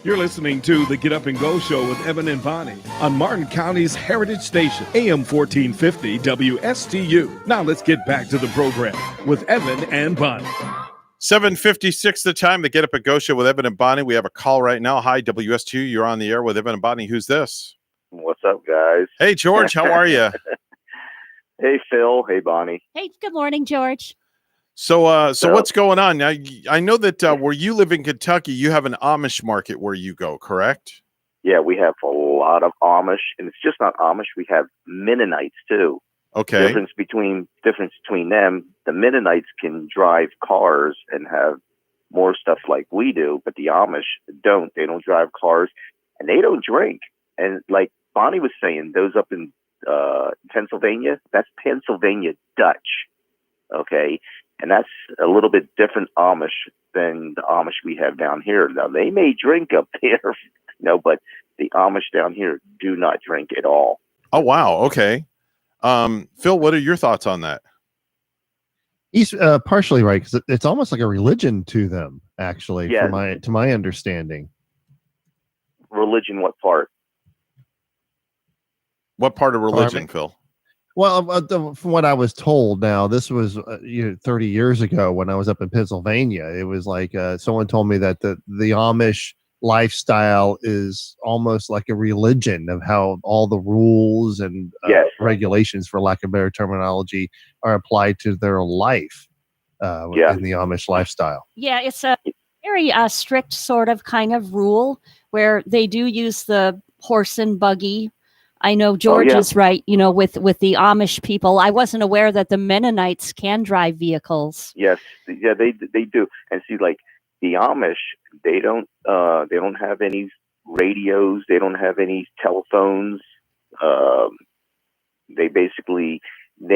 You're listening to the Get Up and Go show with Evan and Bonnie on Martin County's Heritage Station, AM 1450 WSTU. Now let's get back to the program with Evan and Bonnie. 7:56 the time to Get Up and Go show with Evan and Bonnie. We have a call right now. Hi, WSTU. You're on the air with Evan and Bonnie. Who's this? What's up, guys? Hey, George. How are you? Hey, Phil. Hey, Bonnie. Hey, good morning, George. So what's going on now? I know that where you live in Kentucky, you have an Amish market where you go, correct? Yeah, we have a lot of Amish, and it's just not Amish. We have Mennonites too. Okay. Difference between them, the Mennonites can drive cars and have more stuff like we do, but the Amish don't. They don't drive cars and they don't drink. And like Bonnie was saying, those up in Pennsylvania, that's Pennsylvania Dutch. Okay. And that's a little bit different Amish than the Amish we have down here. Now they may drink up there, but the Amish down here do not drink at all. Oh, wow. Okay. Phil, what are your thoughts on that? He's partially right, because it's almost like a religion to them, actually, Yeah. to my understanding. Religion, what part? What part of religion, Phil? Well, from what I was told, now this was 30 years ago when I was up in Pennsylvania. It was like someone told me that the Amish lifestyle is almost like a religion of how all the rules and regulations, for lack of better terminology, are applied to their life in the Amish lifestyle. Yeah, it's a very strict sort of kind of rule where they do use the horse and buggy. I know George is right, with the Amish people. I wasn't aware that the Mennonites can drive vehicles. Yes, yeah, they do. And see, like the Amish, they don't have any radios. They don't have any telephones. They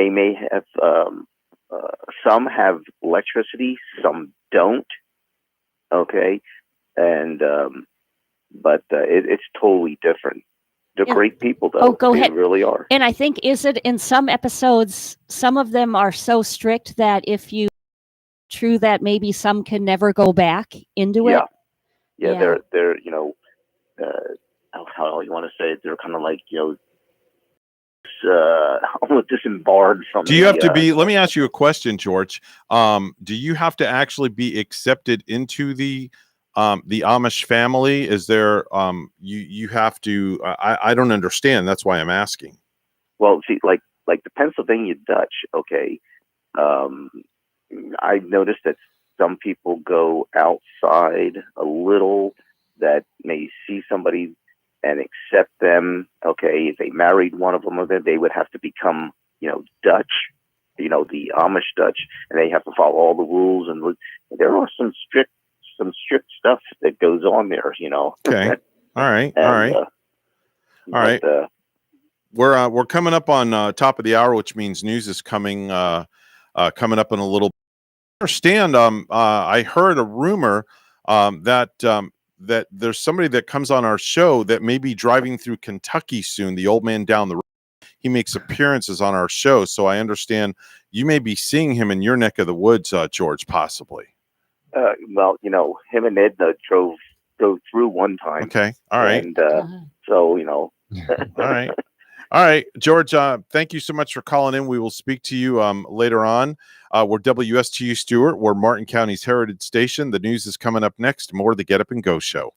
may have some have electricity, some don't. Okay, and but it's totally different. They're great people, though. Oh, go they ahead. Really are. And I think, is it in some episodes, some of them are so strict that if you true that maybe some can never go back into it. Yeah, they're how you want to say it? They're kind of like almost disembarred from. Do you have to be? Let me ask you a question, George. Do you have to actually be accepted into the Amish family? Is there you have to? I don't understand. That's why I'm asking. Well, see, like the Pennsylvania Dutch. Okay, I noticed that some people go outside a little, that may see somebody and accept them. Okay, if they married one of them, they would have to become, Dutch, the Amish Dutch, and they have to follow all the rules. And there are some strict stuff that goes on there. Okay. All right. We're coming up on top of the hour, which means news is coming up in a little. Understand? I heard a rumor that there's somebody that comes on our show that may be driving through Kentucky soon. The old man down the road. He makes appearances on our show, so I understand you may be seeing him in your neck of the woods, George, possibly. Well, him and Edna drove through one time. Okay. All right. And so, All right, George, thank you so much for calling in. We will speak to you later on. We're WSTU Stewart. We're Martin County's Heritage Station. The news is coming up next. More of the Get Up and Go show.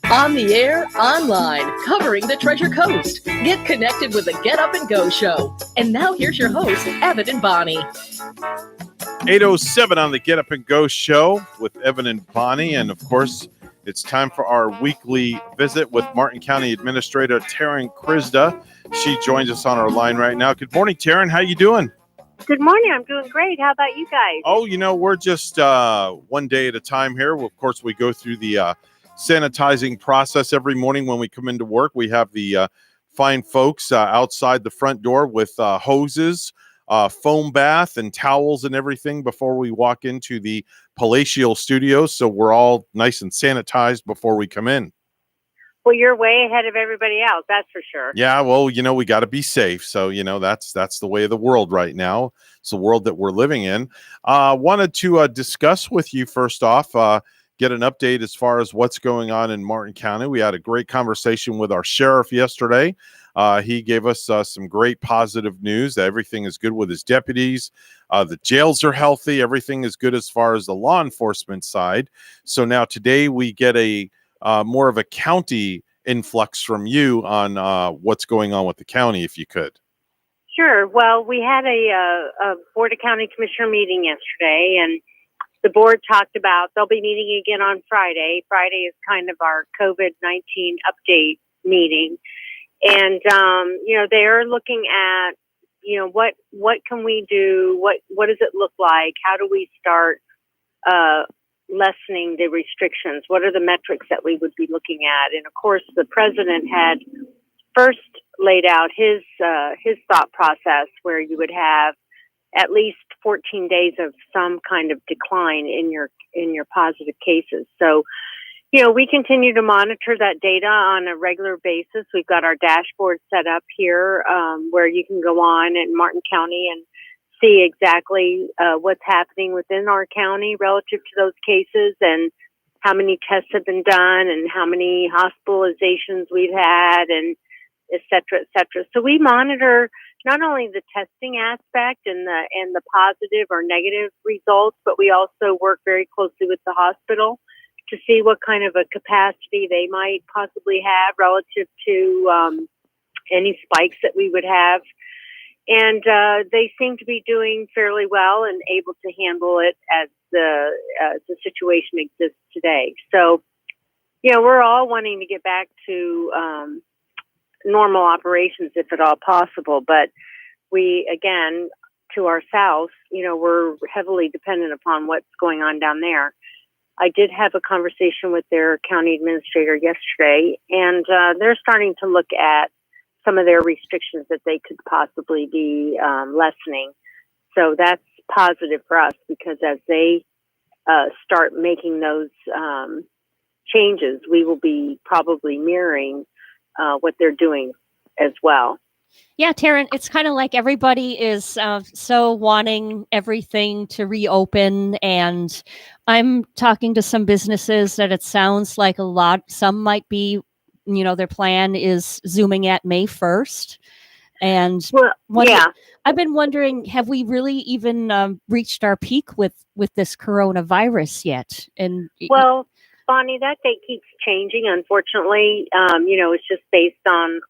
On the air, online, covering the Treasure Coast. Get connected with the Get Up and Go Show. And now here's your host, Evan and Bonnie. 8:07 on the Get Up and Go Show with Evan and Bonnie. And of course, it's time for our weekly visit with Martin County Administrator Taryn Krizda. She joins us on our line right now. Good morning, Taryn. How you doing? Good morning. I'm doing great. How about you guys? Oh, we're just one day at a time here. Well, of course, we go through the sanitizing process every morning when we come into work. We have the fine folks outside the front door with hoses, foam bath, and towels and everything before we walk into the palatial studios. So we're all nice and sanitized before we come in. Well, you're way ahead of everybody else. That's for sure. Yeah, well, we got to be safe. So, that's the way of the world right now. It's the world that we're living in. Wanted to discuss with you first off, get an update as far as what's going on in Martin County. We had a great conversation with our sheriff yesterday. He gave us some great positive news that everything is good with his deputies. The jails are healthy. Everything is good as far as the law enforcement side. So now today we get a more of a county influx from you on what's going on with the county, if you could. Sure. Well, we had a Board of County Commissioner meeting yesterday, and the board talked about they'll be meeting again on Friday. Friday is kind of our COVID-19 update meeting. And, they are looking at, what can we do? What does it look like? How do we start lessening the restrictions? What are the metrics that we would be looking at? And of course, the president had first laid out his thought process where you would have at least 14 days of some kind of decline in your positive cases. So, we continue to monitor that data on a regular basis. We've got our dashboard set up here where you can go on in Martin County and see exactly what's happening within our county relative to those cases and how many tests have been done and how many hospitalizations we've had and et cetera, et cetera. So we monitor not only the testing aspect and the positive or negative results, but we also work very closely with the hospital to see what kind of a capacity they might possibly have relative to any spikes that we would have. And they seem to be doing fairly well and able to handle it as the situation exists today. So, we're all wanting to get back to normal operations if at all possible. But we, again, to our south, we're heavily dependent upon what's going on down there. I did have a conversation with their county administrator yesterday, and they're starting to look at some of their restrictions that they could possibly be lessening. So that's positive for us because as they start making those changes, we will be probably mirroring what they're doing as well. Yeah, Taryn, it's kind of like everybody is so wanting everything to reopen. And I'm talking to some businesses that it sounds like some might be, their plan is zooming at May 1st. And I've been wondering, have we really even reached our peak with this coronavirus yet? And well, Bonnie, that date keeps changing. Unfortunately, it's just based on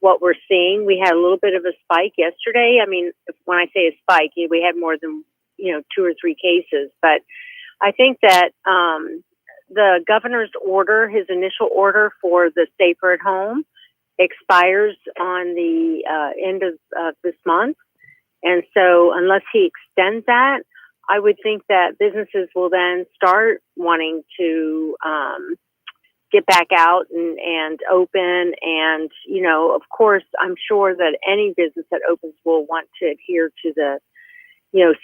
what we're seeing. We had a little bit of a spike yesterday. I mean, when I say a spike, we had more than 2 or 3 cases. But I think that the governor's order, his initial order for the safer at home, expires on the end of this month. And so unless he extends that, I would think that businesses will then start wanting to get back out and open. And, of course, I'm sure that any business that opens will want to adhere to the,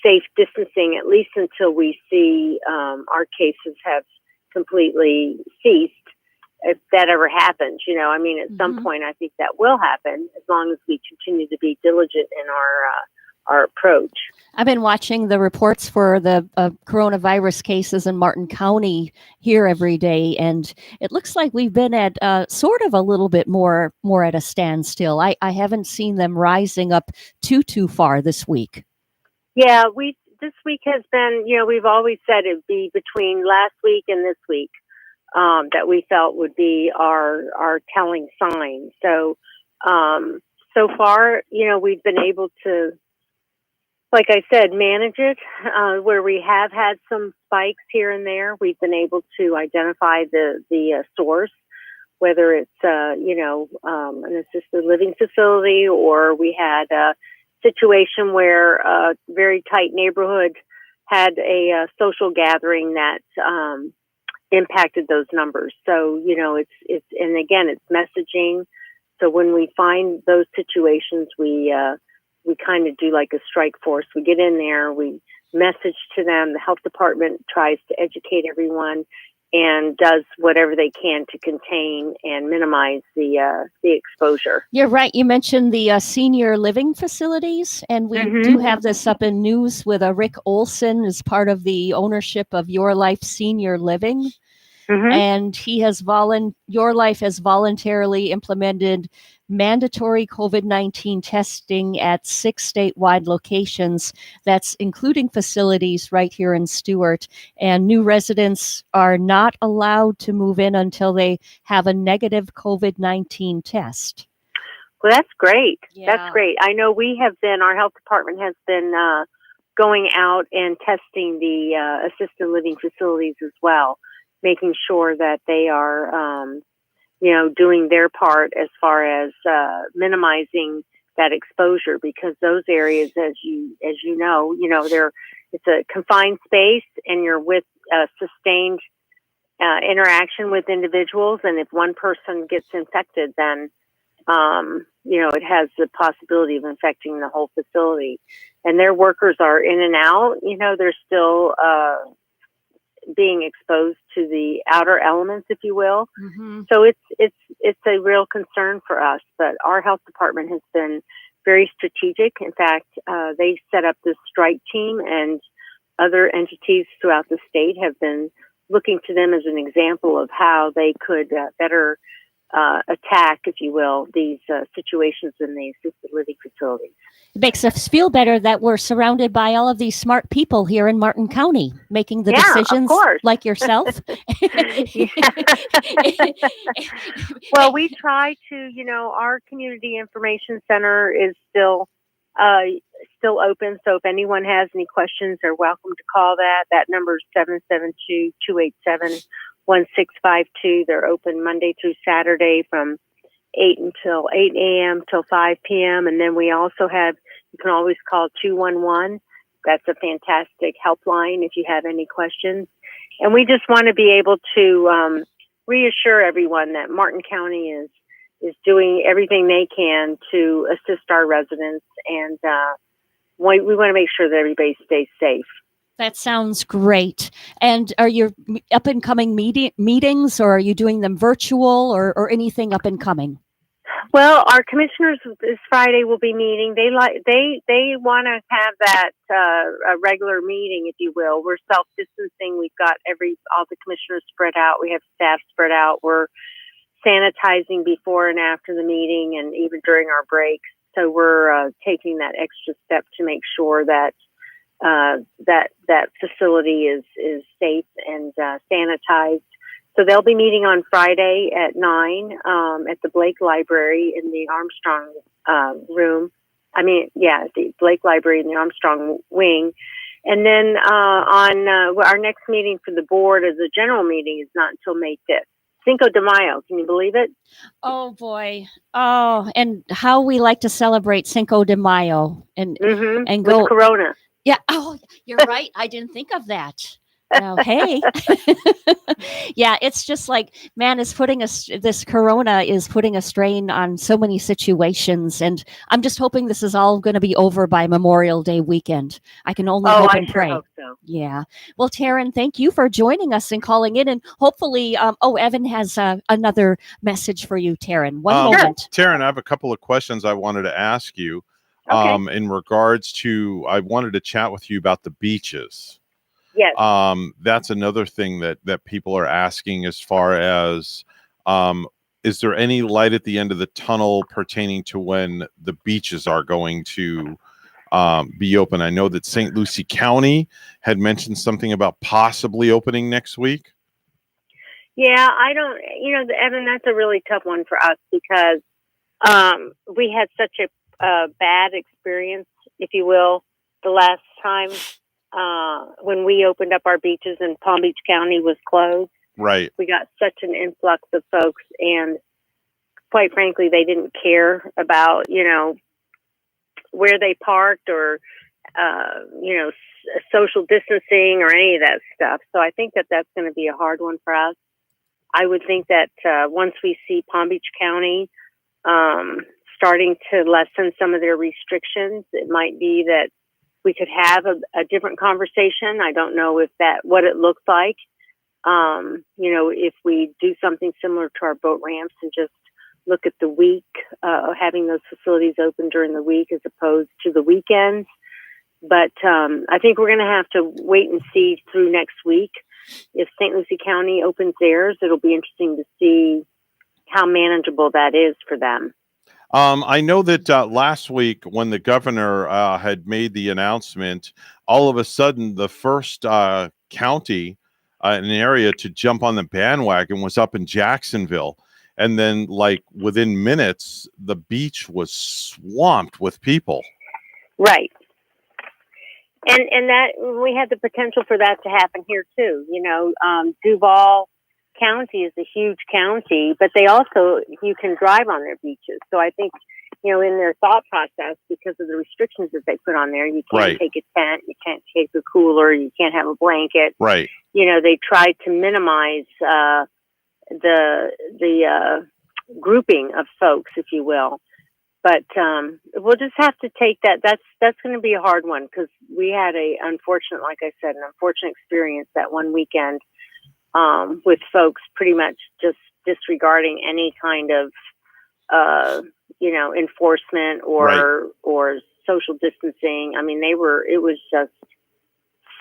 safe distancing, at least until we see our cases have completely ceased. If that ever happens, at some point, I think that will happen as long as we continue to be diligent in our approach. I've been watching the reports for the coronavirus cases in Martin County here every day, and it looks like we've been at sort of a little bit more at a standstill. I haven't seen them rising up too far this week. Yeah, this week has been, we've always said it'd be between last week and this week. that we felt would be our telling sign. So, so far, we've been able to, like I said, manage it. Where we have had some spikes here and there, we've been able to identify the source, whether it's, an assisted living facility, or we had a situation where a very tight neighborhood had a social gathering that impacted those numbers. So, and again, it's messaging. So when we find those situations, we kind of do like a strike force. We get in there, we message to them. The health department tries to educate everyone and does whatever they can to contain and minimize the exposure. You're right. You mentioned the senior living facilities, and we do have this up in news with Rick Olson as part of the ownership of Your Life Senior Living. And he has Your Life has voluntarily implemented mandatory COVID-19 testing at 6 statewide locations. That's including facilities right here in Stuart. And new residents are not allowed to move in until they have a negative COVID-19 test. Well, that's great. Yeah. That's great. I know our health department has been going out and testing the assisted living facilities as well, making sure that they are, doing their part as far as minimizing that exposure, because those areas, as you know, it's a confined space, and you're with sustained interaction with individuals, and if one person gets infected, then it has the possibility of infecting the whole facility. And their workers are in and out. They're still being exposed to the outer elements, if you will. So it's a real concern for us. But our health department has been very strategic. In fact, they set up this strike team, and other entities throughout the state have been looking to them as an example of how they could better attack, if you will, these situations in the assisted living facilities. It makes us feel better that we're surrounded by all of these smart people here in Martin County making the decisions, like yourself. Well, we try to, our community information center is still open. So if anyone has any questions, they're welcome to call that. That number is 772-287-1652. They're open Monday through Saturday from 8 a.m. till 5 p.m. And then we also have, you can always call 211. That's a fantastic helpline if you have any questions. And we just want to be able to reassure everyone that Martin County is doing everything they can to assist our residents. And we want to make sure that everybody stays safe. That sounds great. And are your up and coming meetings, or are you doing them virtual, or anything up and coming? Well, our commissioners this Friday will be meeting. They want to have that a regular meeting, if you will. We're self-distancing. We've got all the commissioners spread out. We have staff spread out. We're sanitizing before and after the meeting, and even during our breaks. So we're taking that extra step to make sure that that facility is safe and sanitized. So they'll be meeting on Friday at 9 at the Blake Library in the Armstrong room. The Blake Library in the Armstrong wing. And then on our next meeting for the board as a general meeting is not until May 5th. Cinco de Mayo, can you believe it? Oh boy! Oh, and how we like to celebrate Cinco de Mayo and go with Corona. Yeah. Oh, you're right. I didn't think of that. Hey. Yeah, it's just like, man, this Corona is putting a strain on so many situations, and I'm just hoping this is all going to be over by Memorial Day weekend. I can only hope and pray. Hope so. Yeah. Well, Taryn, thank you for joining us and calling in, and hopefully, Evan has another message for you, Taryn. One moment. Taryn, I have a couple of questions I wanted to ask you. Okay. In regards to, I wanted to chat with you about the beaches. Yes. That's another thing that people are asking, as far as, is there any light at the end of the tunnel pertaining to when the beaches are going to be open? I know that St. Lucie County had mentioned something about possibly opening next week. Yeah, I don't, Evan, that's a really tough one for us because we had such a bad experience, if you will, the last time when we opened up our beaches and Palm Beach County was closed. Right. We got such an influx of folks, and quite frankly, they didn't care about, where they parked or, social distancing or any of that stuff. So I think that that's going to be a hard one for us. I would think that once we see Palm Beach County starting to lessen some of their restrictions, it might be that we could have a different conversation. I don't know what it looks like. If we do something similar to our boat ramps and just look at the week, having those facilities open during the week as opposed to the weekends. But I think we're going to have to wait and see through next week. If St. Lucie County opens theirs, it'll be interesting to see how manageable that is for them. I know that last week when the governor had made the announcement, all of a sudden the first county in an area to jump on the bandwagon was up in Jacksonville. And then within minutes, the beach was swamped with people. Right. And that we had the potential for that to happen here too. Duval County is a huge county, but you can drive on their beaches. So I think, in their thought process, because of the restrictions that they put on there, you can't take a tent, you can't take a cooler, you can't have a blanket. Right. They tried to minimize the grouping of folks, if you will. But we'll just have to take that. That's going to be a hard one because we had an unfortunate experience that one weekend with folks pretty much just disregarding any kind of enforcement or social distancing. I mean, it was just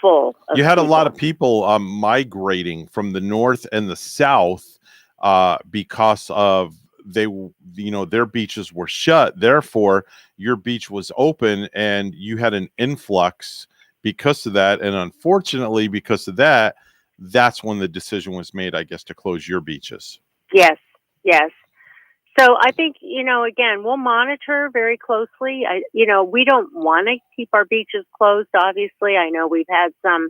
full. You had a lot of people migrating from the north and the south because of their beaches were shut. Therefore, your beach was open and you had an influx because of that. And unfortunately, because of that, that's when the decision was made, I guess, to close your beaches. Yes. So I think, again, we'll monitor very closely. We don't want to keep our beaches closed, obviously. I know we've had some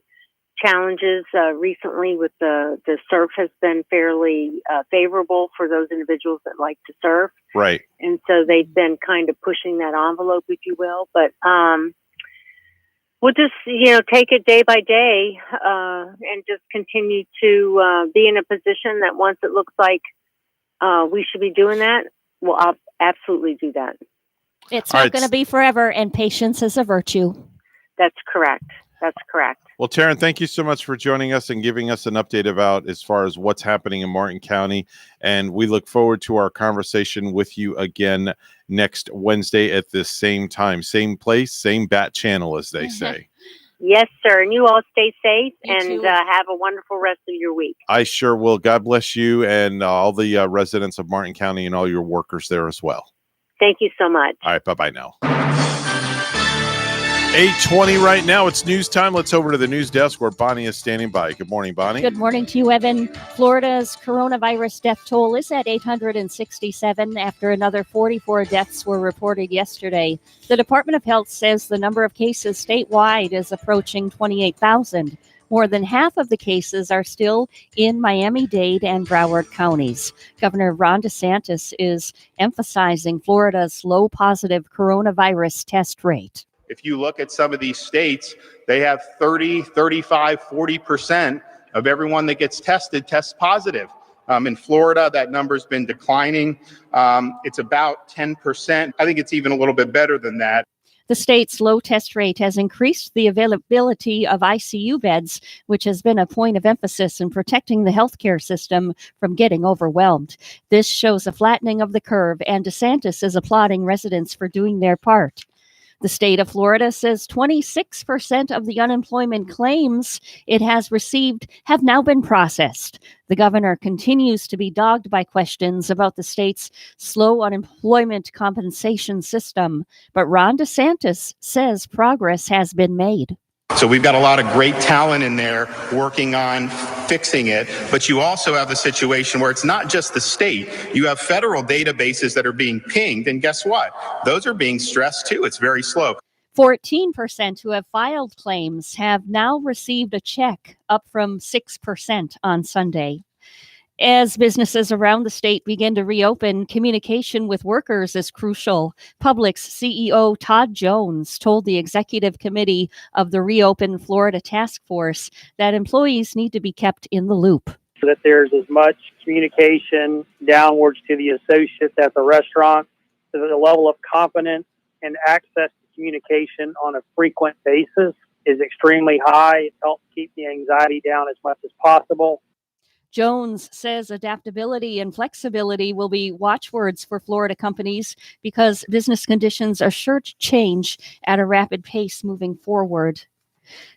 challenges recently with the surf has been fairly favorable for those individuals that like to surf. Right. And so they've been kind of pushing that envelope, if you will. But we'll just, take it day by day and just continue to be in a position that once it looks like we should be doing that, we'll absolutely do that. It's not going to be forever, and patience is a virtue. That's correct. Well, Taryn, thank you so much for joining us and giving us an update about as far as what's happening in Martin County. And we look forward to our conversation with you again next Wednesday at this same time, same place, same bat channel, as they say. Yes, sir. And you all stay safe You and too. have a wonderful rest of your week. I sure will. God bless you and all the residents of Martin County and all your workers there as well. Thank you so much. All right. Bye-bye now. 8:20 right now. It's news time. Let's over to the news desk where Bonnie is standing by. Good morning, Bonnie. Good morning to you, Evan. Florida's coronavirus death toll is at 867 after another 44 deaths were reported yesterday. The Department of Health says the number of cases statewide is approaching 28,000. More than half of the cases are still in Miami-Dade and Broward counties. Governor Ron DeSantis is emphasizing Florida's low positive coronavirus test rate. If you look at some of these states, they have 30, 35, 40% of everyone that gets tested tests positive. In Florida, that number's been declining. It's about 10%. I think it's even a little bit better than that. The state's low test rate has increased the availability of ICU beds, which has been a point of emphasis in protecting the healthcare system from getting overwhelmed. This shows a flattening of the curve, and DeSantis is applauding residents for doing their part. The state of Florida says 26% of the unemployment claims it has received have now been processed. The governor continues to be dogged by questions about the state's slow unemployment compensation system, but Ron DeSantis says progress has been made. So we've got a lot of great talent in there working on fixing it, but you also have the situation where it's not just the state. You have federal databases that are being pinged, and guess what? Those are being stressed too. It's very slow. 14% who have filed claims have now received a check, up from 6% on Sunday. As businesses around the state begin to reopen, communication with workers is crucial. Publix CEO Todd Jones told the executive committee of the Reopen Florida Task Force that employees need to be kept in the loop. So that there's as much communication downwards to the associates at the restaurant, so that the level of confidence and access to communication on a frequent basis is extremely high. It helps keep the anxiety down as much as possible. Jones says adaptability and flexibility will be watchwords for Florida companies because business conditions are sure to change at a rapid pace moving forward.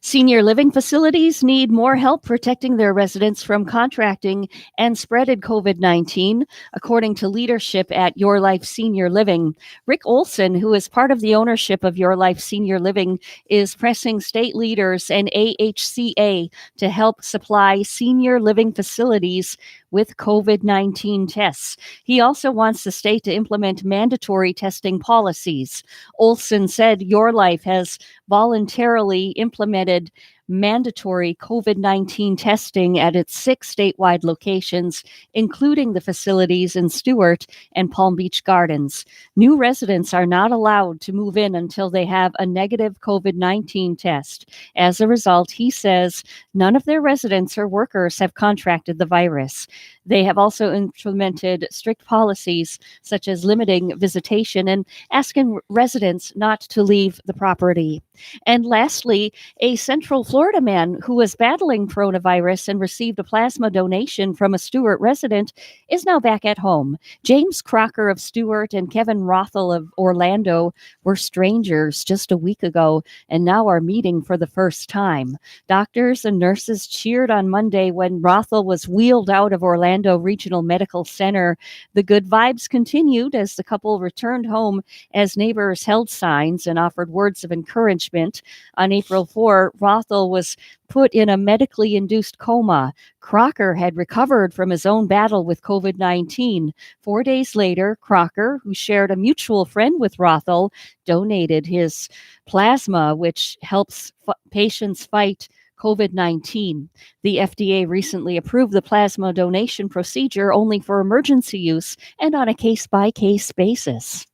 Senior living facilities need more help protecting their residents from contracting and spreaded COVID-19, according to leadership at Your Life Senior Living. Rick Olson, who is part of the ownership of Your Life Senior Living, is pressing state leaders and AHCA to help supply senior living facilities with COVID-19 tests. He also wants the state to implement mandatory testing policies. Olson said Your Life has voluntarily implemented mandatory COVID-19 testing at its 6 statewide locations, including the facilities in Stewart and Palm Beach Gardens. New residents are not allowed to move in until they have a negative COVID-19 test. As a result, he says none of their residents or workers have contracted the virus. They have also implemented strict policies such as limiting visitation and asking residents not to leave the property. And lastly, a Central Florida man who was battling coronavirus and received a plasma donation from a Stewart resident is now back at home. James Crocker of Stewart and Kevin Rothel of Orlando were strangers just a week ago and now are meeting for the first time. Doctors and nurses cheered on Monday when Rothel was wheeled out of Orlando Regional Medical Center. The good vibes continued as the couple returned home as neighbors held signs and offered words of encouragement. On April 4, Rothel was put in a medically induced coma. Crocker had recovered from his own battle with COVID-19. 4 days later, Crocker, who shared a mutual friend with Rothel, donated his plasma, which helps patients fight COVID-19. The FDA recently approved the plasma donation procedure only for emergency use and on a case-by-case basis.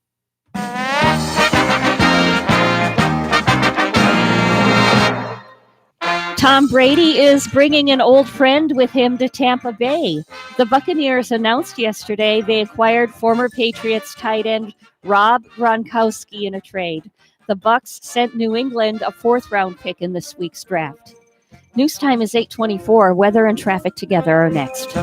Tom Brady is bringing an old friend with him to Tampa Bay. The Buccaneers announced yesterday they acquired former Patriots tight end Rob Gronkowski in a trade. The Bucs sent New England a 4th-round pick in this week's draft. News time is 8:24. Weather and traffic together are next.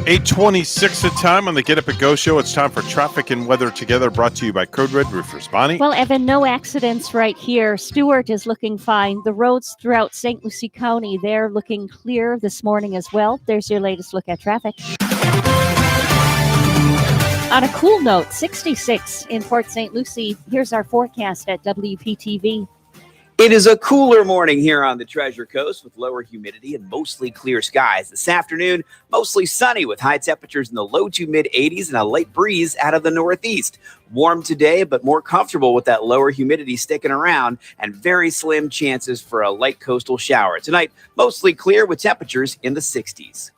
$8:26 the time on the Get Up and Go show. It's time for traffic and weather together, brought to you by Code Red Roofers. Bonnie? Well, Evan, no accidents right here. Stewart is looking fine. The roads throughout St. Lucie County, they're looking clear this morning as well. There's your latest look at traffic. On a cool note, 66 in Port St. Lucie. Here's our forecast at WPTV. It is a cooler morning here on the Treasure Coast with lower humidity and mostly clear skies. This afternoon, mostly sunny with high temperatures in the low to mid 80s and a light breeze out of the northeast. Warm today, but more comfortable with that lower humidity sticking around and very slim chances for a light coastal shower. Tonight, mostly clear with temperatures in the 60s.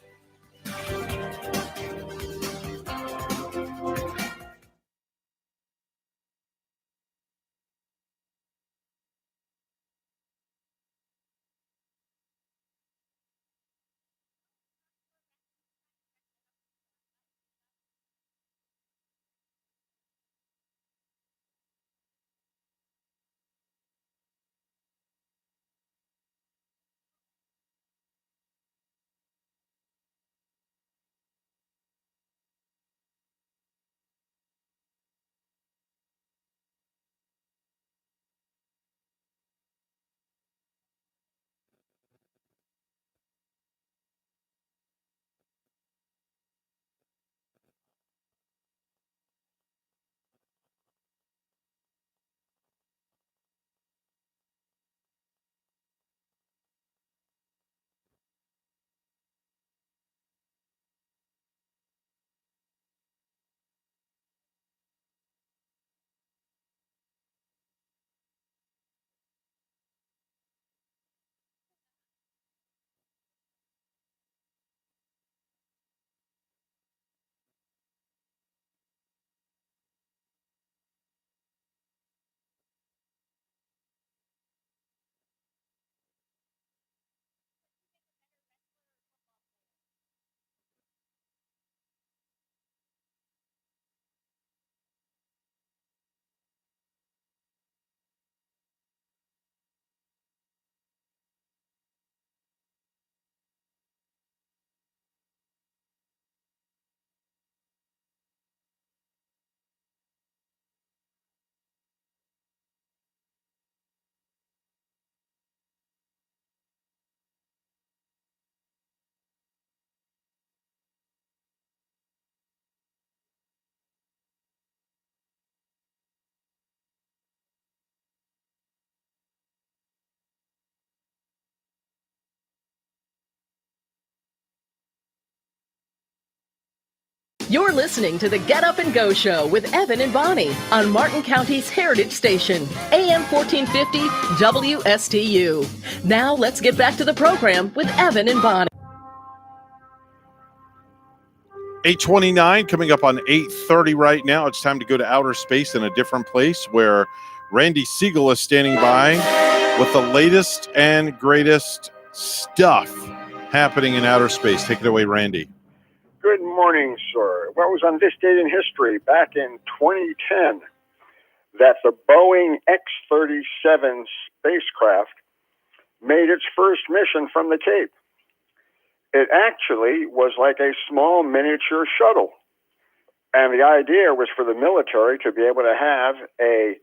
You're listening to the Get Up and Go Show with Evan and Bonnie on Martin County's Heritage Station, AM 1450 WSTU. Now let's get back to the program with Evan and Bonnie. 8:29 coming up on 8:30 right now. It's time to go to outer space in a different place where Randy Siegel is standing by with the latest and greatest stuff happening in outer space. Take it away, Randy. Good morning, sir. Well, it was on this date in history, back in 2010, that the Boeing X-37 spacecraft made its first mission from the Cape. It actually was like a small miniature shuttle. And the idea was for the military to be able to have a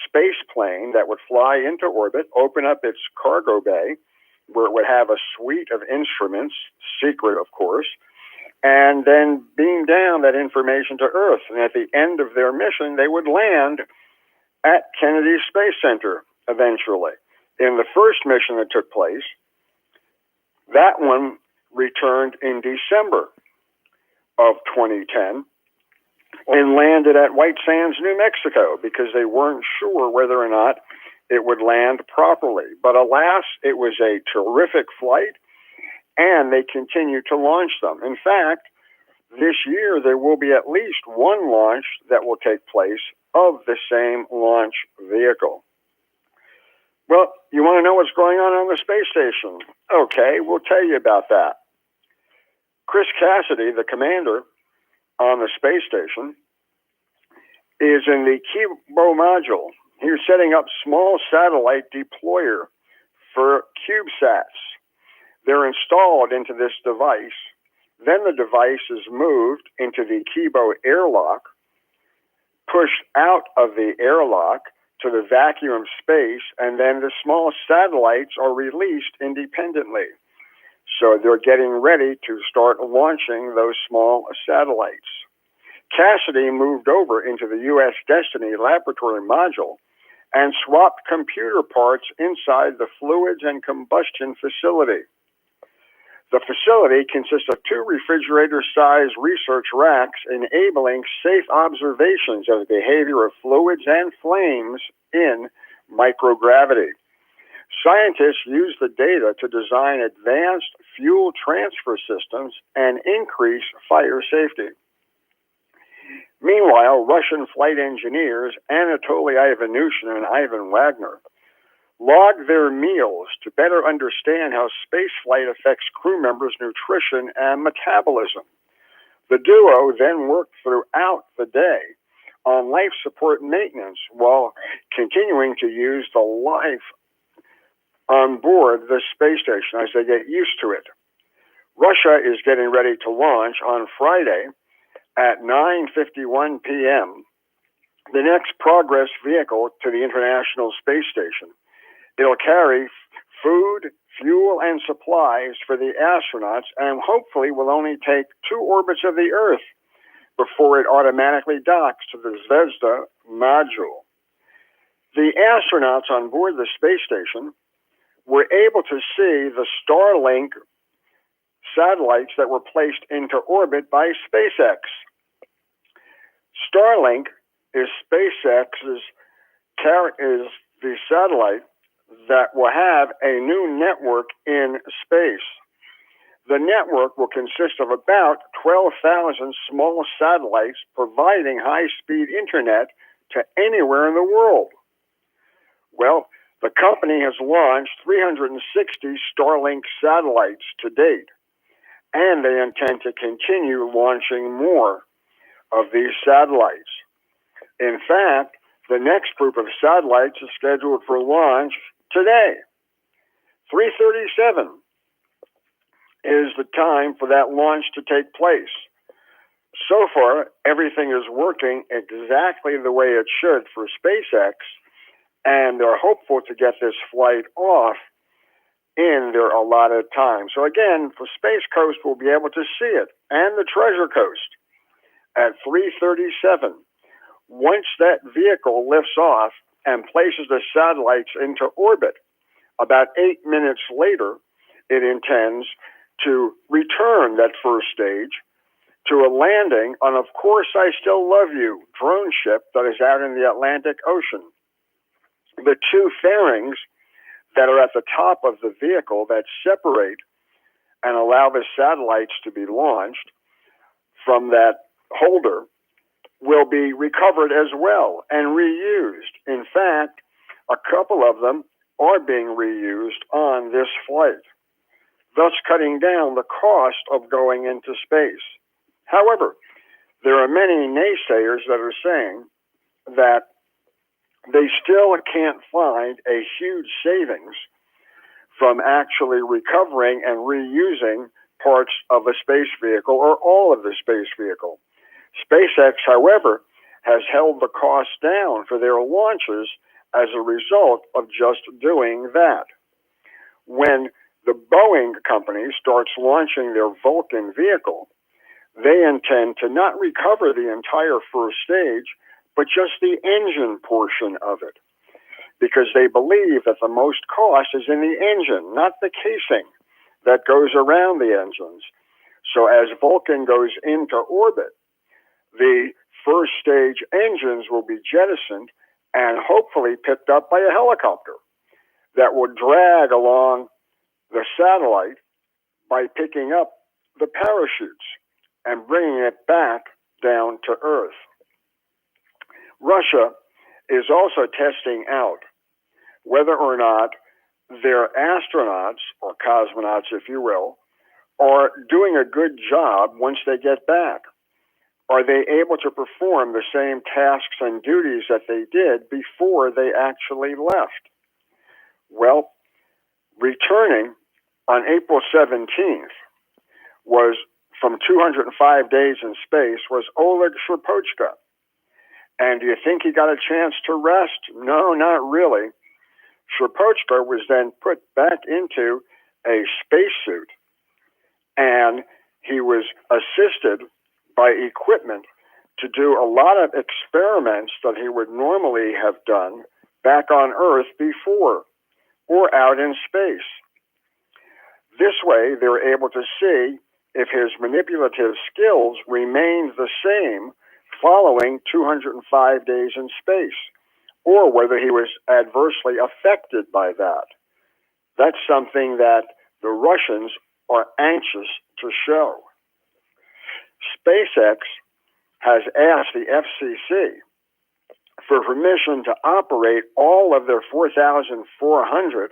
space plane that would fly into orbit, open up its cargo bay, where it would have a suite of instruments, secret, of course, and then beam down that information to Earth. And at the end of their mission, they would land at Kennedy Space Center eventually. In the first mission that took place, that one returned in December of 2010 and landed at White Sands, New Mexico, because they weren't sure whether or not it would land properly. But alas, it was a terrific flight, and they continue to launch them. In fact, this year there will be at least one launch that will take place of the same launch vehicle. Well, you want to know what's going on the space station? Okay, we'll tell you about that. Chris Cassidy, the commander on the space station, is in the Kibo module. He's setting up small satellite deployer for CubeSats. They're installed into this device. Then the device is moved into the Kibo airlock, pushed out of the airlock to the vacuum space, and then the small satellites are released independently. So they're getting ready to start launching those small satellites. Cassidy moved over into the U.S. Destiny laboratory module and swapped computer parts inside the fluids and combustion facility. The facility consists of 2 refrigerator-sized research racks enabling safe observations of the behavior of fluids and flames in microgravity. Scientists use the data to design advanced fuel transfer systems and increase fire safety. Meanwhile, Russian flight engineers Anatoly Ivanushin and Ivan Wagner log their meals to better understand how spaceflight affects crew members' nutrition and metabolism. The duo then worked throughout the day on life support maintenance while continuing to use the life on board the space station as they get used to it. Russia is getting ready to launch on Friday at 9:51 p.m. the next Progress vehicle to the International Space Station. It'll carry food, fuel, and supplies for the astronauts and hopefully will only take 2 orbits of the Earth before it automatically docks to the Zvezda module. The astronauts on board the space station were able to see the Starlink satellites that were placed into orbit by SpaceX. Starlink is SpaceX's is the satellite that will have a new network in space. The network will consist of about 12,000 small satellites providing high-speed internet to anywhere in the world. Well, the company has launched 360 Starlink satellites to date, and they intend to continue launching more of these satellites. In fact, the next group of satellites is scheduled for launch today. 3:37 is the time for that launch to take place. So far, everything is working exactly the way it should for SpaceX, and they're hopeful to get this flight off in their allotted time. So again, the Space Coast will be able to see it, and the Treasure Coast at 3:37. Once that vehicle lifts off and places the satellites into orbit, about 8 minutes later, it intends to return that first stage to a landing on Of Course I Still Love You drone ship that is out in the Atlantic Ocean. The 2 fairings that are at the top of the vehicle that separate and allow the satellites to be launched from that holder will be recovered as well and reused. In fact, a couple of them are being reused on this flight, thus cutting down the cost of going into space. However, there are many naysayers that are saying that they still can't find a huge savings from actually recovering and reusing parts of a space vehicle or all of the space vehicle. SpaceX, however, has held the cost down for their launches as a result of just doing that. When the Boeing company starts launching their Vulcan vehicle, they intend to not recover the entire first stage, but just the engine portion of it, because they believe that the most cost is in the engine, not the casing that goes around the engines. So as Vulcan goes into orbit, the first stage engines will be jettisoned and hopefully picked up by a helicopter that will drag along the satellite by picking up the parachutes and bringing it back down to Earth. Russia is also testing out whether or not their astronauts, or cosmonauts if you will, are doing a good job once they get back. Are they able to perform the same tasks and duties that they did before they actually left? Well, returning on April 17th was, from 205 days in space, was Oleg Sherpochka. And do you think he got a chance to rest? No, not really. Sherpochka was then put back into a spacesuit, and he was assisted by equipment to do a lot of experiments that he would normally have done back on Earth before or out in space. This way, they're able to see if his manipulative skills remained the same following 205 days in space, or whether he was adversely affected by that. That's something that the Russians are anxious to show. SpaceX has asked the FCC for permission to operate all of their 4,400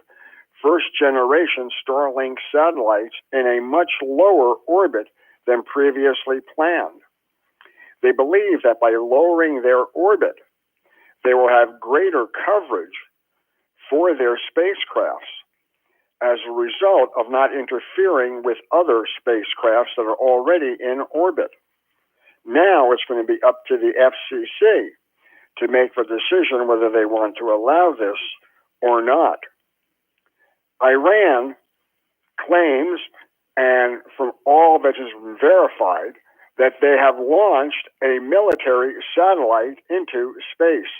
first-generation Starlink satellites in a much lower orbit than previously planned. They believe that by lowering their orbit, they will have greater coverage for their spacecrafts as a result of not interfering with other spacecrafts that are already in orbit. Now it's going to be up to the FCC to make the decision whether they want to allow this or not. Iran claims, and from all that is verified, that they have launched a military satellite into space.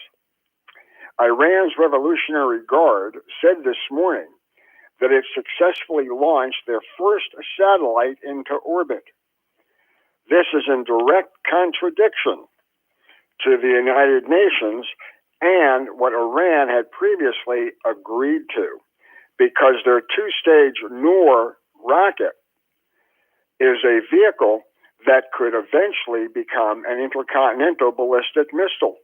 Iran's Revolutionary Guard said this morning that it successfully launched their first satellite into orbit. This is in direct contradiction to the United Nations and what Iran had previously agreed to, because their two-stage Noor rocket is a vehicle that could eventually become an intercontinental ballistic missile,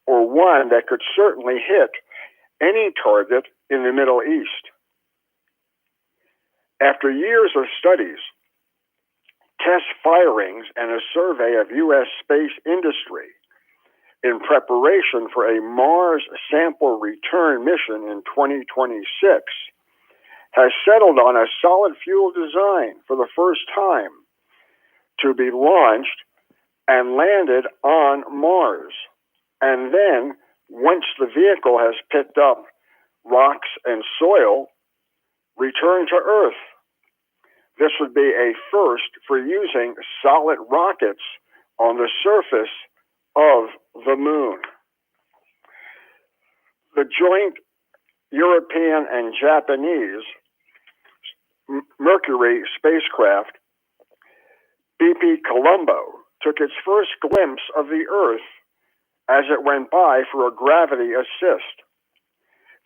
or one that could certainly hit any target in the Middle East. After years of studies, test firings, and a survey of U.S. space industry in preparation for a Mars sample return mission in 2026, has settled on a solid fuel design for the first time to be launched and landed on Mars. And then, once the vehicle has picked up rocks and soil, return to Earth. This would be a first for using solid rockets on the surface of the moon. The joint European and Japanese Mercury spacecraft, BP Colombo, took its first glimpse of the Earth as it went by for a gravity assist.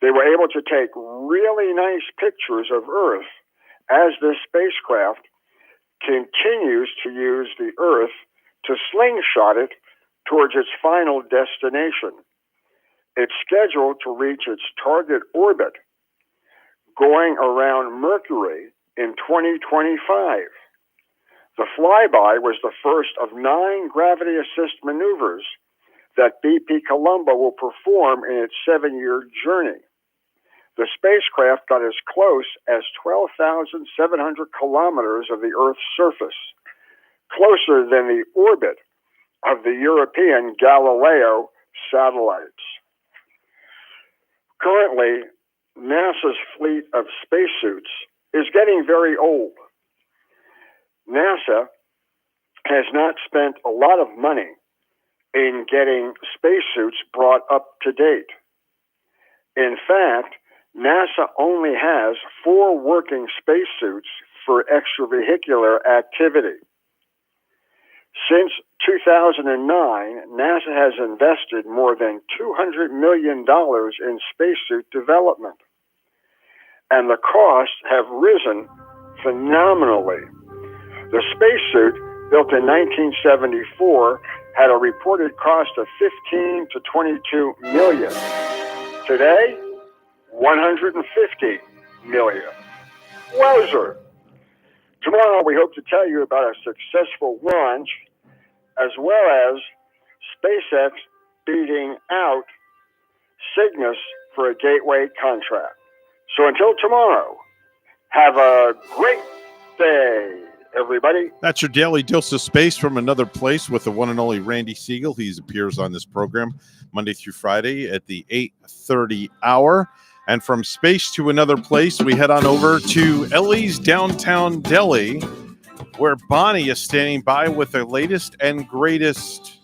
They were able to take really nice pictures of Earth as this spacecraft continues to use the Earth to slingshot it towards its final destination. It's scheduled to reach its target orbit, going around Mercury in 2025. The flyby was the first of 9 gravity assist maneuvers that BP Colombo will perform in its 7-year journey. The spacecraft got as close as 12,700 kilometers of the Earth's surface, closer than the orbit of the European Galileo satellites. Currently, NASA's fleet of spacesuits is getting very old. NASA has not spent a lot of money in getting spacesuits brought up to date. In fact, NASA only has 4 working spacesuits for extravehicular activity. Since 2009, NASA has invested more than $200 million in spacesuit development, and the costs have risen phenomenally. The spacesuit, built in 1974, had a reported cost of $15 to $22 million. Today, $150 million. Wowzer! Tomorrow, we hope to tell you about a successful launch, as well as SpaceX beating out Cygnus for a gateway contract. So until tomorrow, have a great day, everybody. That's your daily dose of space from another place with the one and only Randy Siegel. He appears on this program Monday through Friday at the 8:30 hour. And from space to another place, we head on over to Ellie's Downtown Deli, where Bonnie is standing by with the latest and greatest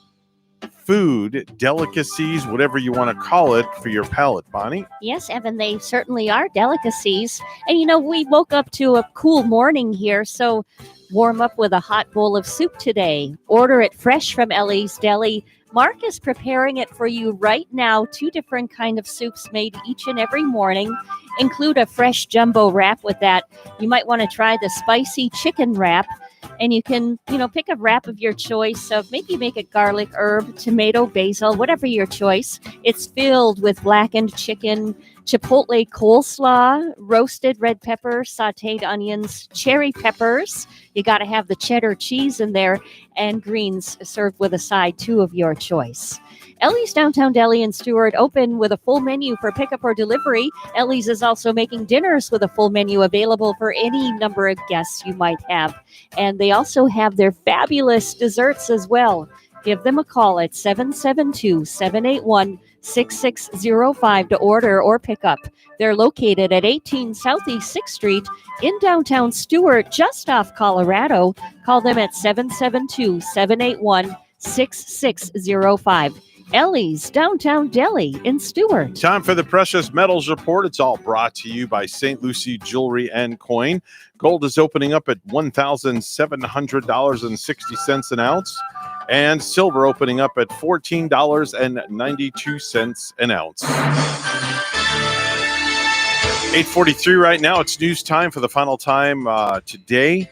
food, delicacies, whatever you want to call it, for your palate, Bonnie. Yes, Evan, they certainly are delicacies. And we woke up to a cool morning here, so warm up with a hot bowl of soup today. Order it fresh from Ellie's Deli. Mark is preparing it for you right now. 2 different kind of soups made each and every morning. Include a fresh jumbo wrap with that. You might want to try the spicy chicken wrap. And you can, pick a wrap of your choice of maybe make it garlic, herb, tomato, basil, whatever your choice. It's filled with blackened chicken, chipotle coleslaw, roasted red pepper, sauteed onions, cherry peppers. You got to have the cheddar cheese in there, and greens served with a side, 2 of your choice. Ellie's Downtown Deli in Stewart open with a full menu for pickup or delivery. Ellie's is also making dinners with a full menu available for any number of guests you might have. And they also have their fabulous desserts as well. Give them a call at 772-781-6605 to order or pick up. They're located at 18 Southeast 6th Street in downtown Stewart, just off Colorado. Call them at 772-781-6605. Ellie's Downtown Deli in Stewart. Time for the Precious Metals Report. It's all brought to you by St. Lucie Jewelry and Coin. Gold is opening up at $1,700.60 an ounce, and silver opening up at $14.92 an ounce. 8:43 right now. It's news time for the final time today.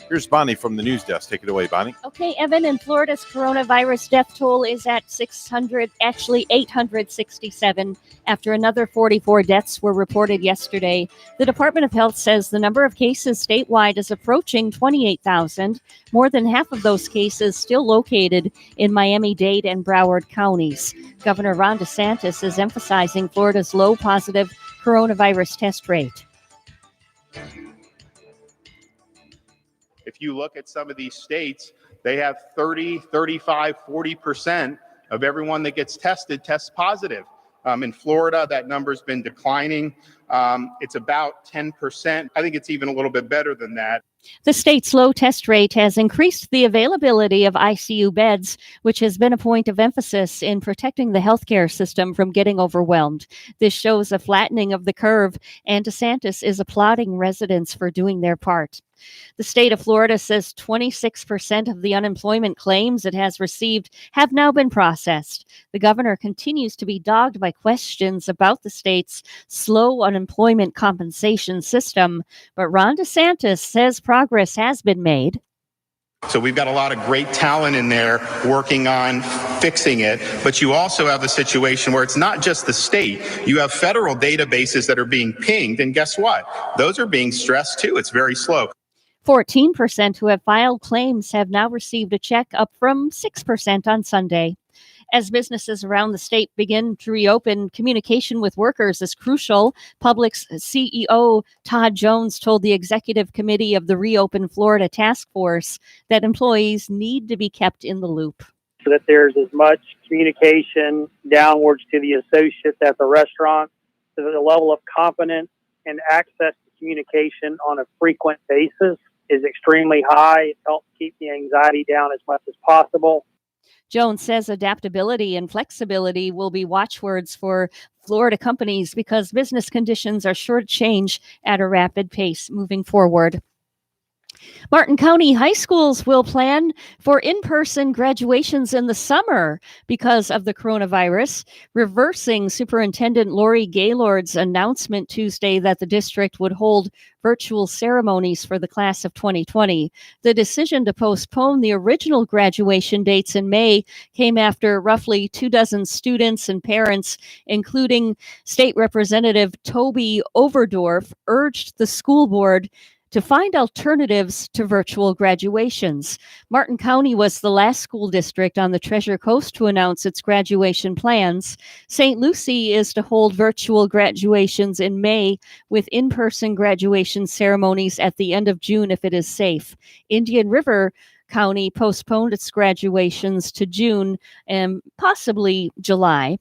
Here's Bonnie from the news desk. Take it away, Bonnie. Okay, Evan, in Florida's coronavirus death toll is at 867 after another 44 deaths were reported yesterday. The Department of Health says the number of cases statewide is approaching 28,000. More than half of those cases still located in Miami-Dade and Broward counties. Governor Ron DeSantis is emphasizing Florida's low positive coronavirus test rate. If you look at some of these states, they have 30, 35, 40% of everyone that gets tested tests positive. In Florida, that number's been declining. It's about 10%. I think it's even a little bit better than that. The state's low test rate has increased the availability of ICU beds, which has been a point of emphasis in protecting the healthcare system from getting overwhelmed. This shows a flattening of the curve, and DeSantis is applauding residents for doing their part. The state of Florida says 26% of the unemployment claims it has received have now been processed. The governor continues to be dogged by questions about the state's slow unemployment compensation system, but Ron DeSantis says progress has been made. So we've got a lot of great talent in there working on fixing it, but you also have a situation where it's not just the state. You have federal databases that are being pinged, and guess what? Those are being stressed too. It's very slow. 14% who have filed claims have now received a check, up from 6% on Sunday. As businesses around the state begin to reopen, communication with workers is crucial. Publix CEO Todd Jones told the executive committee of the Reopen Florida Task Force that employees need to be kept in the loop. So that there's as much communication downwards to the associates at the restaurant, so that the level of confidence and access to communication on a frequent basis is extremely high. It helps keep the anxiety down as much as possible. Jones says adaptability and flexibility will be watchwords for Florida companies because business conditions are sure to change at a rapid pace moving forward. Martin County high schools will plan for in-person graduations in the summer because of the coronavirus, reversing Superintendent Lori Gaylord's announcement Tuesday that the district would hold virtual ceremonies for the class of 2020. The decision to postpone the original graduation dates in May came after roughly 24 students and parents, including State Representative Toby Overdorf, urged the school board to find alternatives to virtual graduations. Martin County was the last school district on the Treasure Coast to announce its graduation plans. St. Lucie is to hold virtual graduations in May, with in-person graduation ceremonies at the end of June if it is safe. Indian River County postponed its graduations to June and possibly July.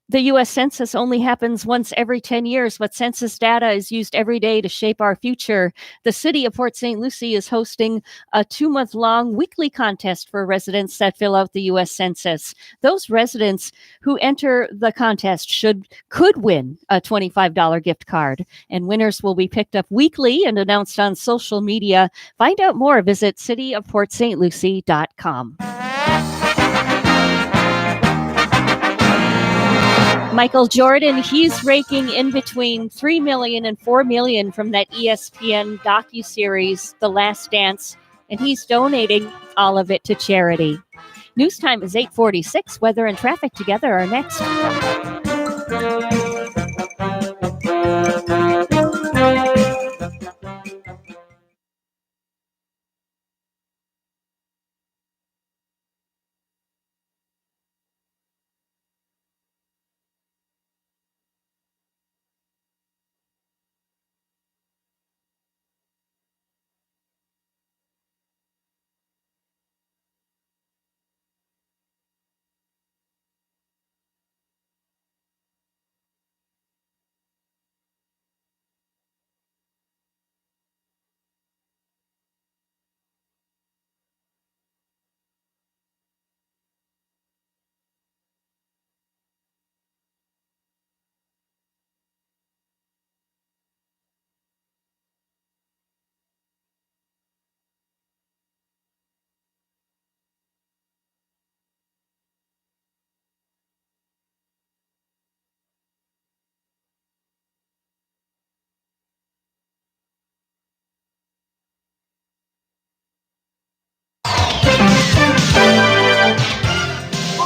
The U.S. Census only happens once every 10 years, but census data is used every day to shape our future. The city of Port St. Lucie is hosting a 2-month-long weekly contest for residents that fill out the U.S. Census. Those residents who enter the contest could win a $25 gift card, and winners will be picked up weekly and announced on social media. Find out more. Visit cityofportstlucie.com. Michael Jordan, he's raking in between $3 million and $4 million from that ESPN docuseries, The Last Dance, and he's donating all of it to charity. News time is 8:46. Weather and traffic together are next.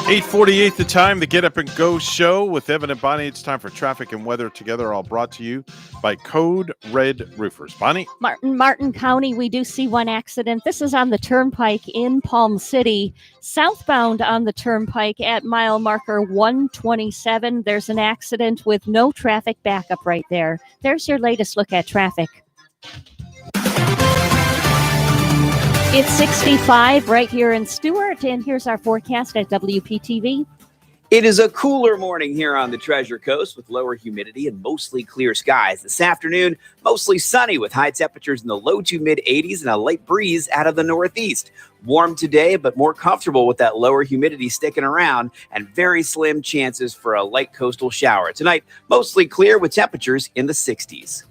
8:48 the time, the Get Up and Go show with Evan and Bonnie. It's time for traffic and weather together, all brought to you by Code Red Roofers. Bonnie? Martin County, we do see one accident. This is on the Turnpike in Palm City. Southbound on the Turnpike at mile marker 127, there's an accident with no traffic backup right there. There's your latest look at traffic. It's 65 right here in Stuart, and here's our forecast at WPTV. It is a cooler morning here on the Treasure Coast with lower humidity and mostly clear skies. This afternoon, mostly sunny with high temperatures in the low to mid 80s and a light breeze out of the northeast. Warm today, but more comfortable with that lower humidity sticking around and very slim chances for a light coastal shower. Tonight, mostly clear with temperatures in the 60s.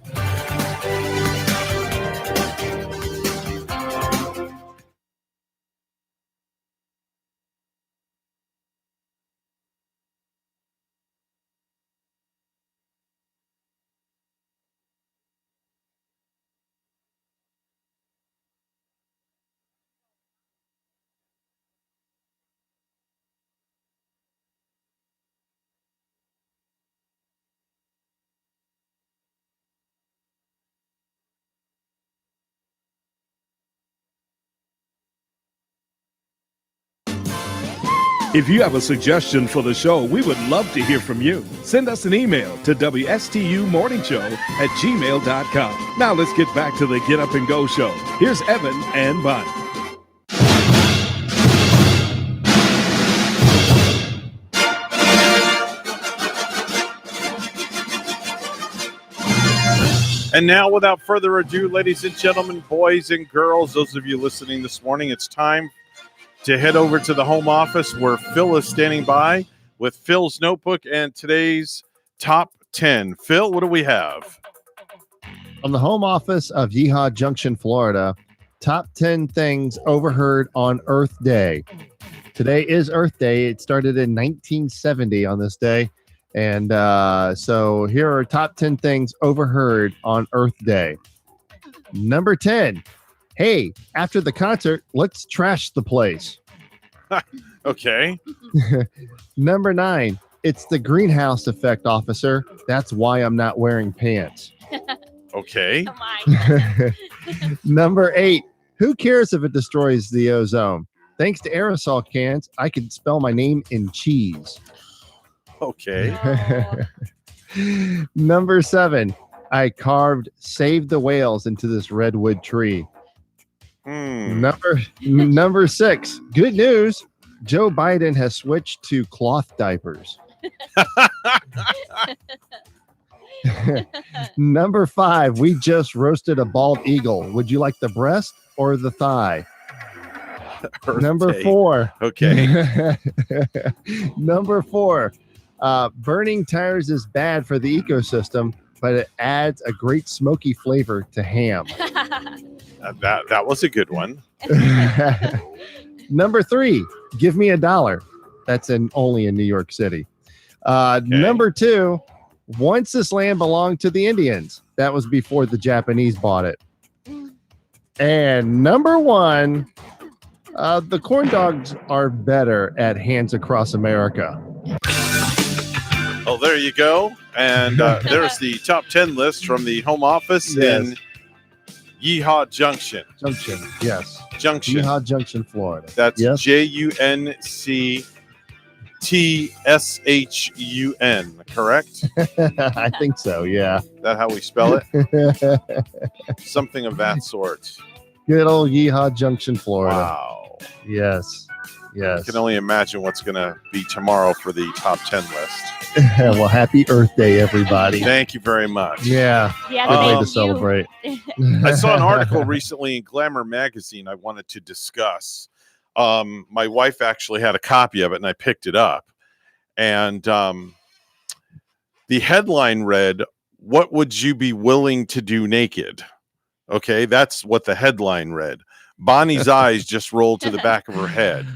If you have a suggestion for the show, we would love to hear from you. Send us an email to WSTUmorningshow@gmail.com. Now let's get back to the Get Up and Go show. Here's Evan and Bonnie. And now, without further ado, ladies and gentlemen, boys and girls, those of you listening this morning, it's time to head over to the home office where Phil is standing by with Phil's notebook and today's top 10. Phil, what do we have? From the home office of Yeehaw Junction, Florida, top 10 things overheard on Earth Day. Today is Earth Day. It started in 1970 on this day. And so here are top 10 things overheard on Earth Day. Number 10. Hey, after the concert, let's trash the place. Okay. Number 9. It's the greenhouse effect, officer. That's why I'm not wearing pants. Okay. Number 8. Who cares if it destroys the ozone? Thanks to aerosol cans, I can spell my name in cheese. Okay. Number 7. I carved Save the Whales into this redwood tree. Number 6. Good news. Joe Biden has switched to cloth diapers. Number 5, we just roasted a bald eagle. Would you like the breast or the thigh? Number 4. Okay. Number 4, burning tires is bad for the ecosystem, but it adds a great smoky flavor to ham. That was a good one. Number 3, give me $1. That's only in New York City. Number 2, once this land belonged to the Indians. That was before the Japanese bought it. And number 1, the corn dogs are better at Hands Across America. Oh, there you go. And there's the top 10 list from the home office in Yeehaw Junction. Yes. Junction. Yeehaw Junction, Florida. That's yes. JUNCTSHUN, correct? I think so, yeah. Is that how we spell it? Something of that sort. Good old Yeehaw Junction, Florida. Wow. Yes. I can only imagine what's going to be tomorrow for the top 10 list. Well, happy Earth Day, everybody. Thank you very much. Yeah. Yeah, good way thank to celebrate. I saw an article recently in Glamour magazine I wanted to discuss. My wife actually had a copy of it, and I picked it up. And the headline read, "What would you be willing to do naked?" Okay, that's what the headline read. Bonnie's eyes just rolled to the back of her head.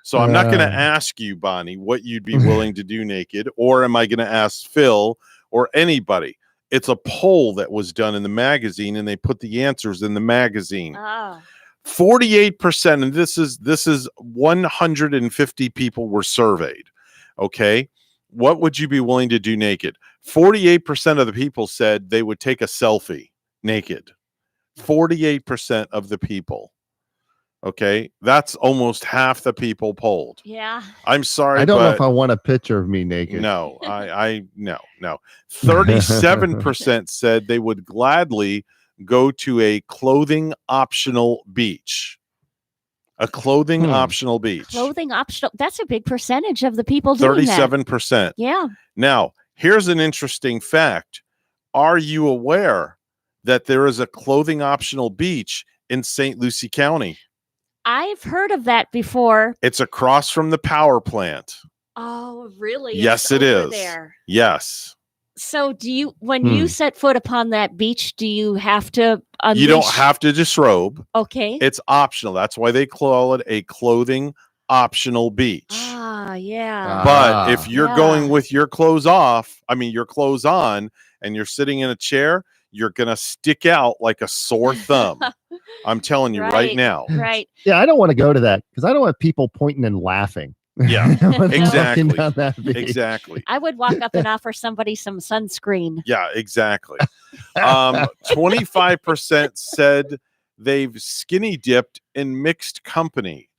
So I'm not going to ask you, Bonnie, what you'd be willing to do naked, or am I going to ask Phil or anybody? It's a poll that was done in the magazine, and they put the answers in the magazine. 48%, and this is 150 people were surveyed. Okay, what would you be willing to do naked? 48% of the people said they would take a selfie naked. 48% of the people. Okay, that's almost half the people polled. Yeah. I'm sorry, I don't know but if I want a picture of me naked. no. 37% said they would gladly go to a clothing optional beach. A clothing optional beach. Clothing optional. That's a big percentage of the people doing that. 37%. Yeah. Now, here's an interesting fact. Are you aware that there is a clothing optional beach in St. Lucie County? I've heard of that before. It's across from the power plant. Oh, really? Yes, It's it over is. There. Yes. So when you set foot upon that beach, do you have to unleash? You don't have to disrobe. Okay. It's optional. That's why they call it a clothing optional beach. Ah, yeah. But if you're going with your clothes off, your clothes on, and you're sitting in a chair, you're going to stick out like a sore thumb. I'm telling you right now. Right. Yeah, I don't want to go to that because I don't want people pointing and laughing. Yeah, exactly. Down that beach. Exactly. I would walk up and offer somebody some sunscreen. Yeah, exactly. 25% said they've skinny dipped in mixed company.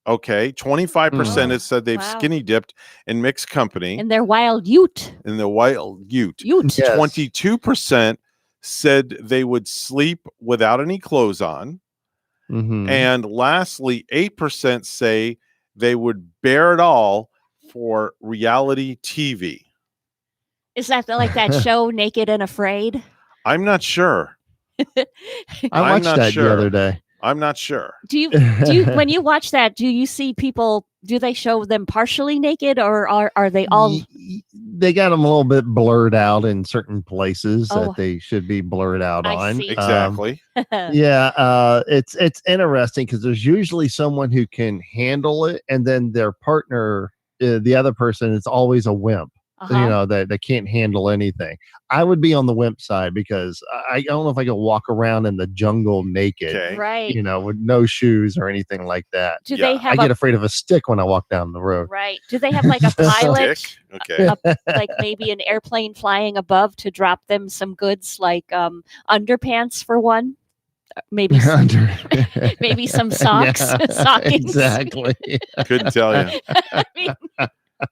Okay, 25% has said they've skinny dipped in mixed company. In their wild ute. In the wild ute. Ute. Yes. 22% said they would sleep without any clothes on. Mhm. And lastly, 8% say they would bear it all for reality TV. Is that like that show Naked and Afraid? I'm not sure. I I'm watched not that sure. the other day. I'm not sure. Do you when you watch that, do you see people, do they show them partially naked, or are they all? They got them a little bit blurred out in certain places Oh. that they should be blurred out I on. see. Exactly. It's interesting because there's usually someone who can handle it, and then their partner, the other person, is always a wimp. That they can't handle anything. I would be on the wimp side because I don't know if I could walk around in the jungle naked, Okay. Right. with no shoes or anything like that. Do they have I get a afraid of a stick when I walk down the road. right? Do they have like a pilot? Stick? Okay. Like maybe an airplane flying above to drop them some goods, like underpants for one, maybe maybe some socks. Yeah, Stockings. exactly. Couldn't tell you. I mean,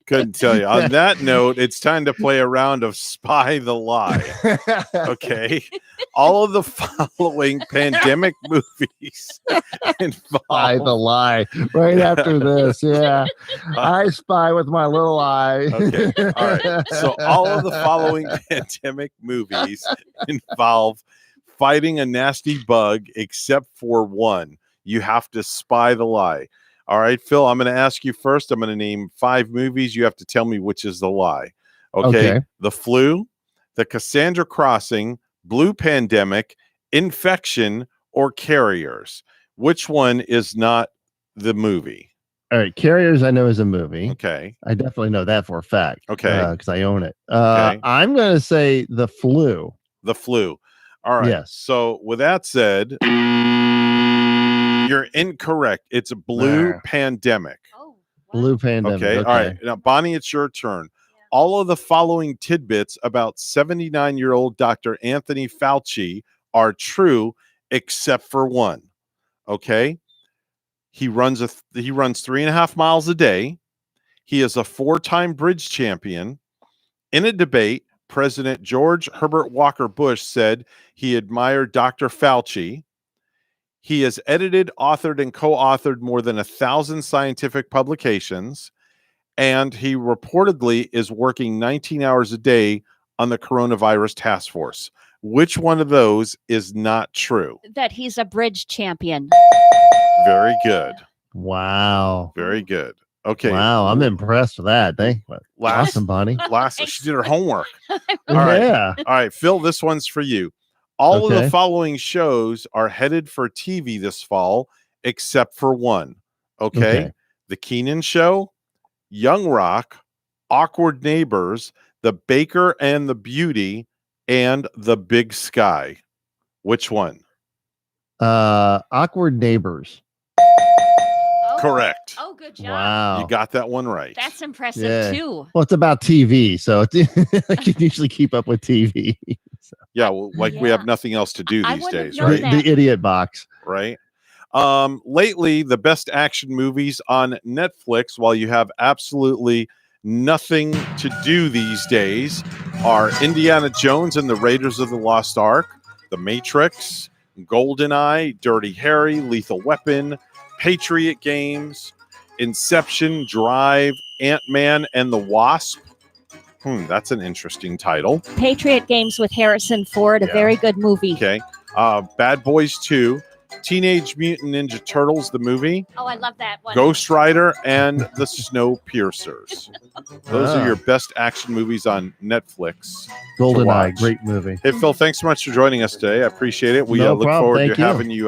Couldn't tell you. On that note, it's time to play a round of Spy the Lie. Okay. All of the following pandemic movies involve Spy the Lie. Right after this, yeah. I spy with my little eye. Okay. All right. So all of the following pandemic movies involve fighting a nasty bug except for one. You have to spy the lie. All right, Phil, I'm going to ask you first. I'm going to name 5 movies. You have to tell me which is the lie. Okay. The Flu, The Cassandra Crossing, Blue Pandemic, Infection, or Carriers. Which one is not the movie? All right, Carriers I know is a movie. Okay. I definitely know that for a fact. Okay. Because I own it. Okay. I'm going to say The Flu. The Flu. All right. Yes. So with that said, you're incorrect. It's a Blue Pandemic. Blue Pandemic. Okay. All right. Now, Bonnie, it's your turn. All of the following tidbits about 79-year-old Dr. Anthony Fauci are true, except for one. Okay. He runs 3.5 miles a day. He is a 4-time bridge champion. In a debate, President George Herbert Walker Bush said he admired Dr. Fauci. He has edited, authored, and co-authored more than 1,000 scientific publications, and he reportedly is working 19 hours a day on the coronavirus task force. Which one of those is not true? That he's a bridge champion. Very good. Wow. Very good. Okay. Wow, I'm impressed with that. Awesome, Bonnie. Last, she did her homework. All Yeah. right. All right, Phil, this one's for you. All of Okay. the following shows are headed for TV this fall, except for one. Okay. The Keenan Show, Young Rock, Awkward Neighbors, The Baker and the Beauty, and The Big Sky. Which one? Awkward Neighbors. Correct. Oh, good job. Wow. You got that one right. That's impressive Yeah. too. Well, it's about TV, so I can usually keep up with TV. Yeah, well, like we have nothing else to do I these wouldn't days, have known right? The idiot box. Right. Lately, the best action movies on Netflix, while you have absolutely nothing to do these days, are Indiana Jones and the Raiders of the Lost Ark, The Matrix, GoldenEye, Dirty Harry, Lethal Weapon, Patriot Games, Inception, Drive, Ant-Man and the Wasp. That's an interesting title. Patriot Games with Harrison Ford, a very good movie. Okay. Bad Boys 2, Teenage Mutant Ninja Turtles, the movie, Oh, I love that one. Ghost Rider, and The Snowpiercers. Those are your best action movies on Netflix. to GoldenEye, watch. great movie. Hey, Phil, thanks so much for joining us today. I appreciate it. We No look problem. forward Thank to you. having you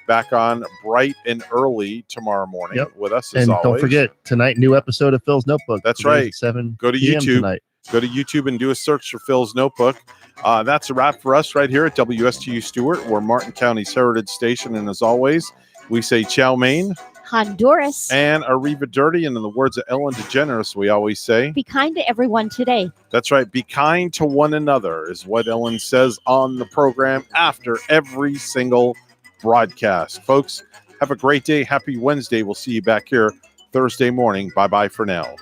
back on bright and early tomorrow morning with us, as And always. don't forget, tonight, new episode of Phil's Notebook. That's Today at right. 7 Go to p.m. YouTube. tonight. Go to YouTube and do a search for Phil's Notebook. That's a wrap for us right here at WSTU Stewart. We're Martin County's Heritage Station. And as always, we say ciao, Maine, Honduras. and Arriva Dirty. And in the words of Ellen DeGeneres, we always say, Be kind to everyone today. that's right, be kind to one another, is what Ellen says on the program after every single broadcast. Folks, have a great day. Happy Wednesday. We'll see you back here Thursday morning. Bye-bye for now.